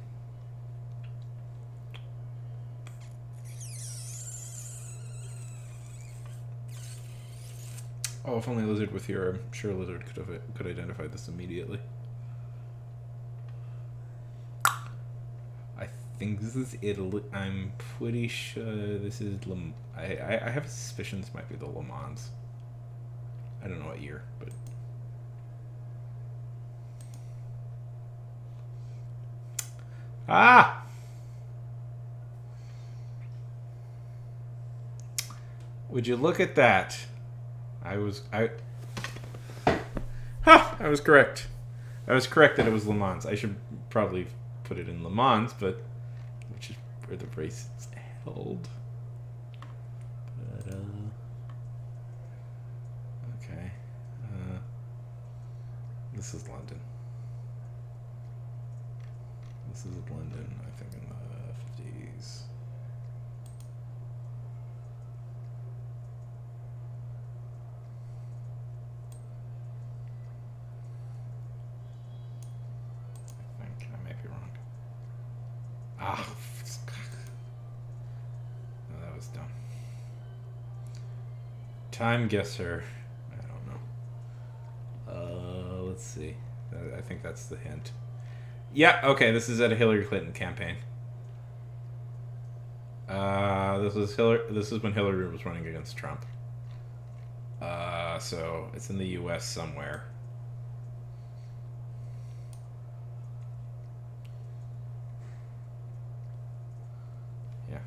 [SPEAKER 1] Oh, if only Lizard was here, I'm sure Lizard could identify this immediately. I think this is Italy. I'm pretty sure this is I have a suspicion this might be the Le Mans. I don't know what year, but. Ah! Would you look at that? I was correct. I was correct that it was Le Mans. I should probably put it in Le Mans, but which is where the race is held. But okay. This is London. This is London, I think, in the 50s. I might be wrong. Ah, oh, that was dumb. Time guesser. I don't know. Let's see. I think that's the hint. Yeah. Okay. This is at a Hillary Clinton campaign. This is when Hillary was running against Trump. So it's in the U.S. somewhere. Yeah.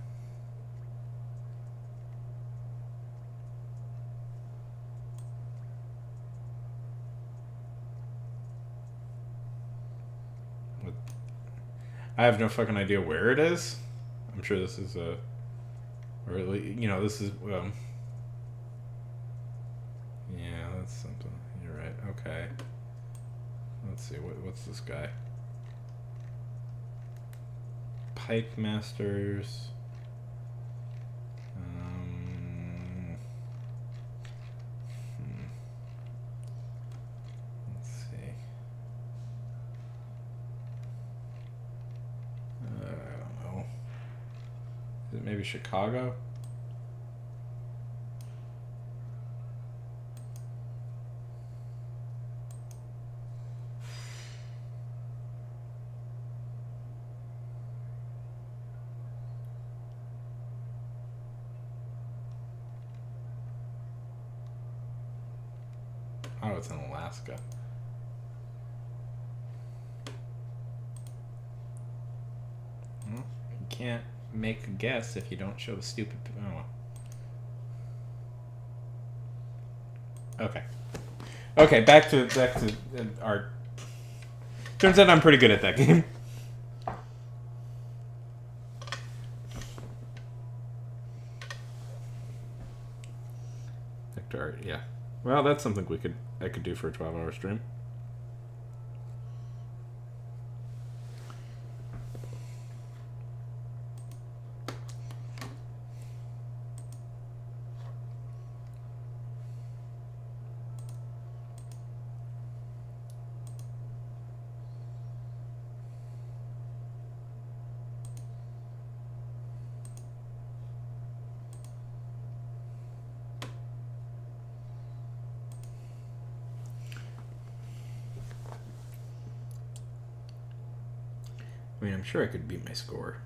[SPEAKER 1] I have no fucking idea where it is. I'm sure this is a, or this is yeah, that's something. You're right. Okay. Let's see. What's this guy? Pipe Masters. Let's see. I don't know. Is it maybe Chicago? Oh, it's in Alaska. Well, you can't make a guess if you don't show the stupid. Oh. Okay. Okay, back to art. Turns out I'm pretty good at that game. Vector art, yeah. Well, that's something I could do for a 12-hour stream. I mean, I'm sure I could beat my score.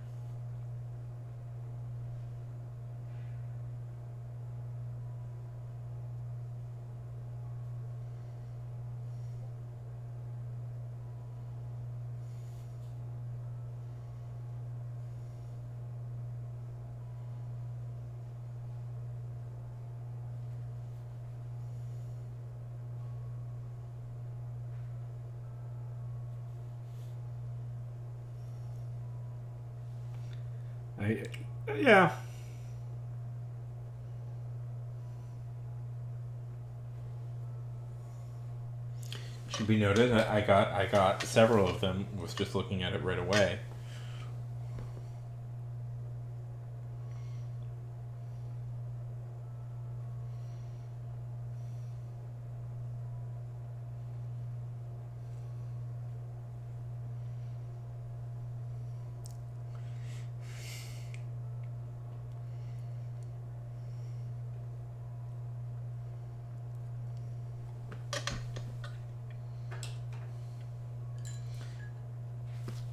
[SPEAKER 1] Yeah.
[SPEAKER 2] Should be noted, I got several of them. Was just looking at it right away.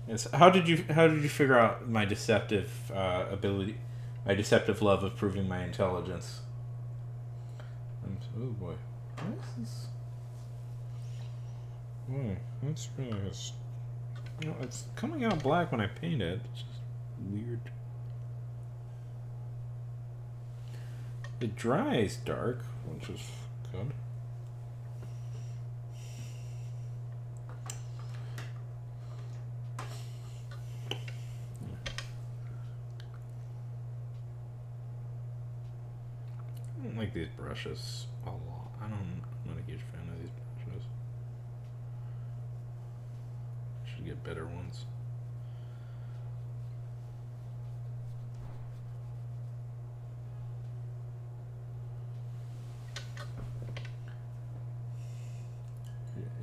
[SPEAKER 2] Yes. How did you figure out my deceptive ability, my deceptive love of proving my intelligence? Oh boy, what is this? Boy, that's really it's coming out black when I paint it. It's just weird. It dries dark, which is good. I don't like these brushes a lot. I'm not a huge fan of these brushes. Should get better ones.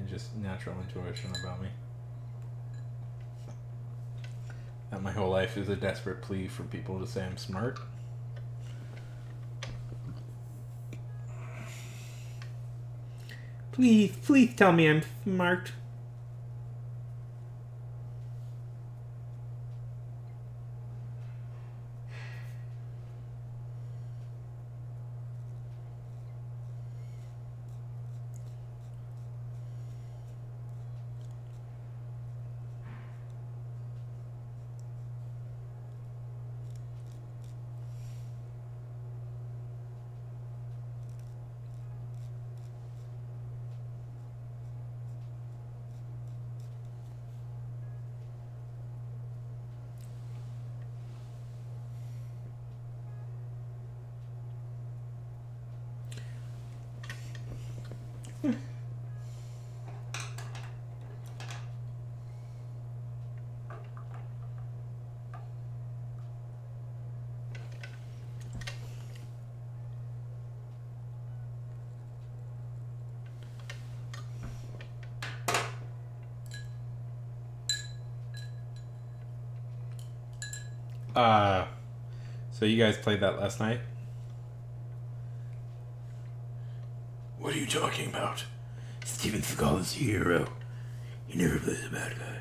[SPEAKER 2] Just natural intuition about me. That my whole life is a desperate plea for people to say I'm smart. Please tell me I'm smart. So you guys played that last night?
[SPEAKER 3] What are you talking about? Steven Seagal is a hero. He never plays a bad guy.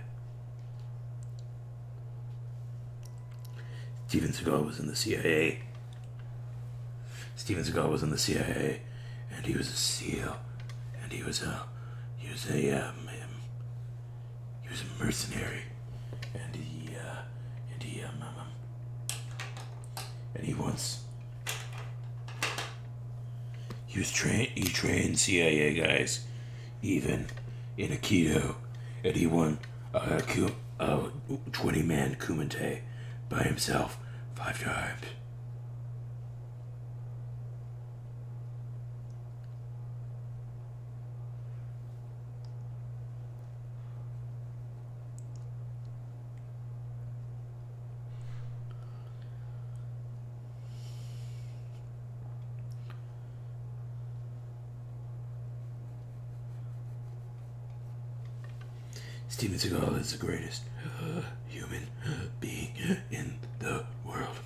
[SPEAKER 3] Steven Seagal was in the CIA. Steven Seagal was in the CIA, and he was a SEAL, and he was a mercenary, and he trained CIA guys, even in Aikido, and he won a 20-man Kumite by himself 5 times. Steven Seagal is the greatest human being in the world.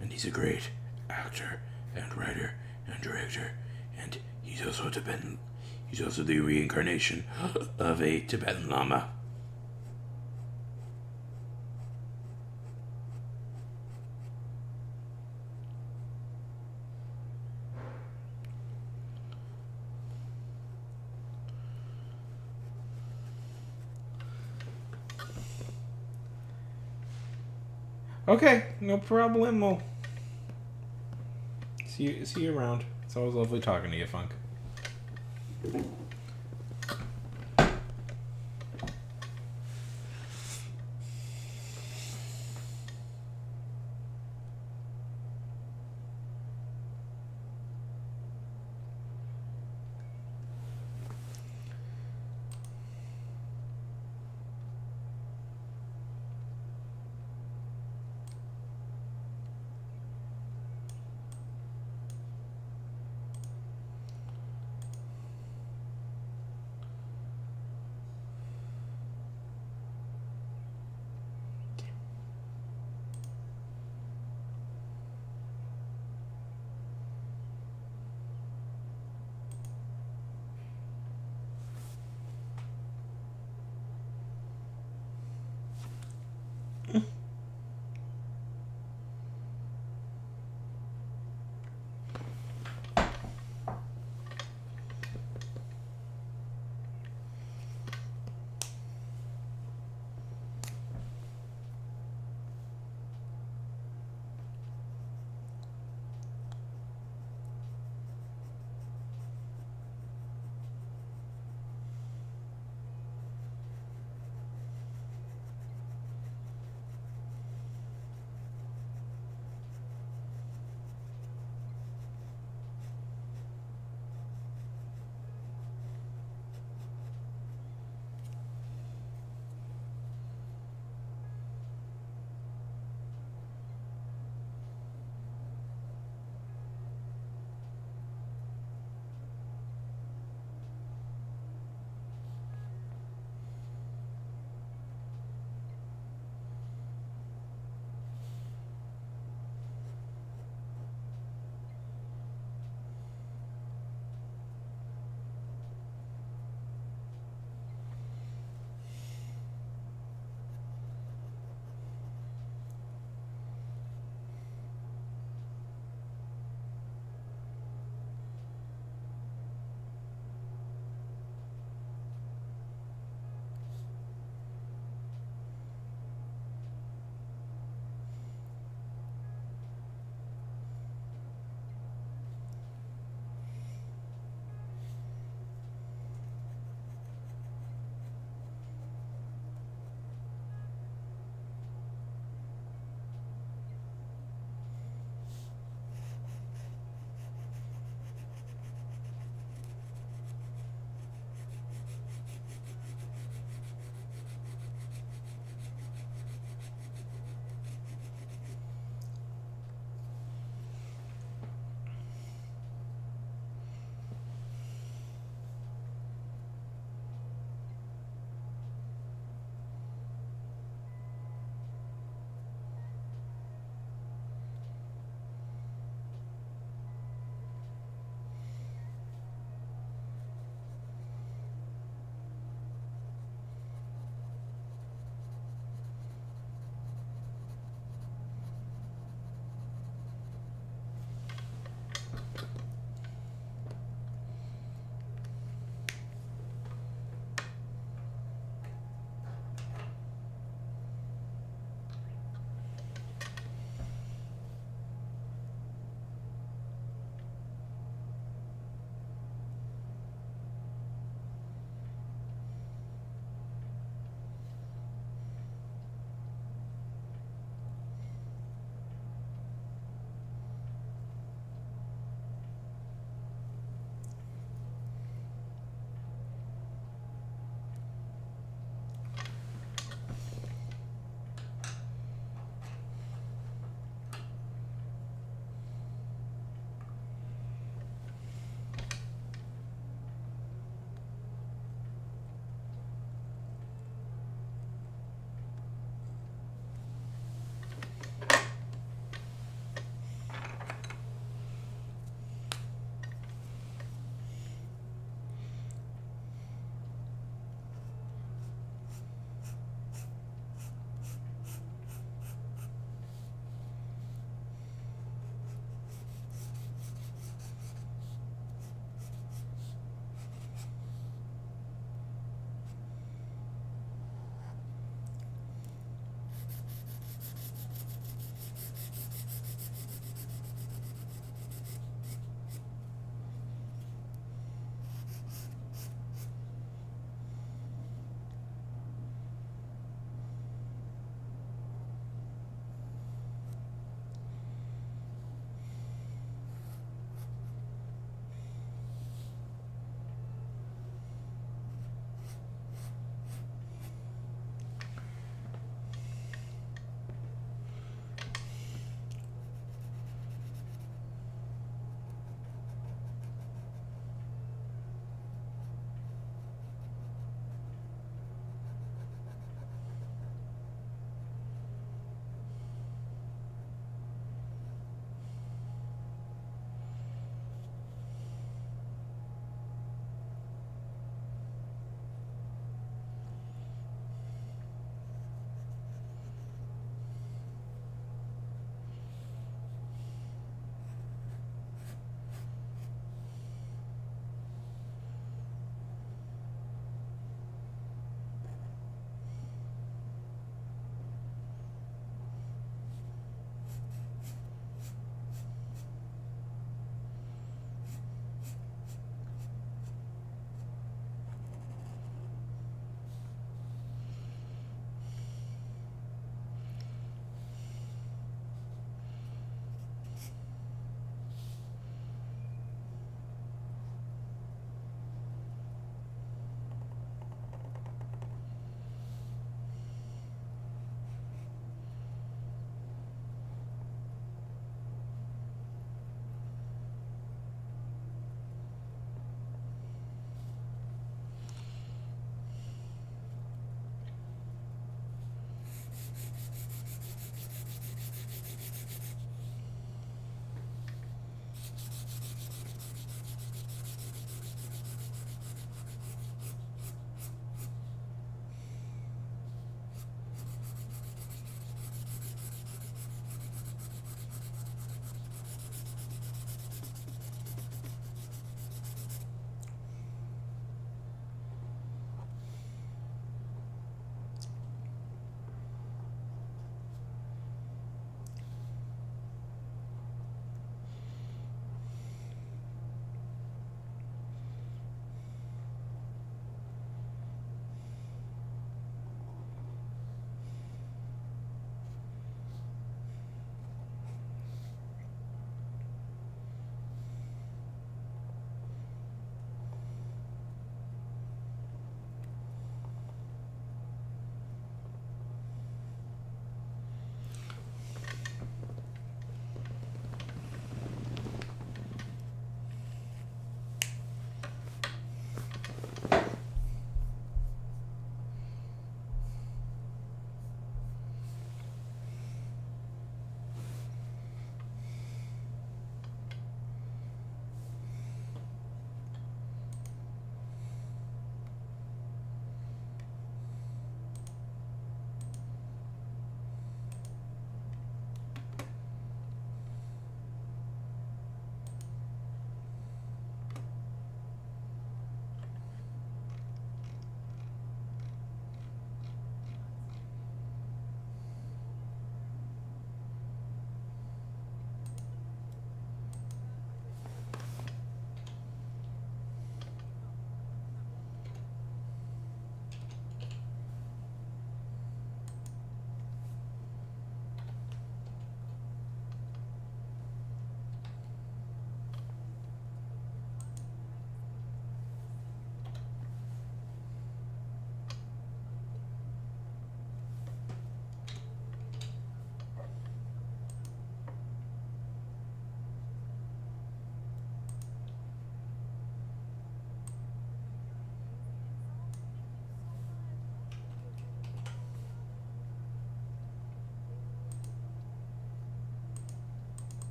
[SPEAKER 3] And he's a great actor and writer and director, and he's also the reincarnation of a Tibetan Lama.
[SPEAKER 2] Okay, no problemo. See you around. It's always lovely talking to you, Funk.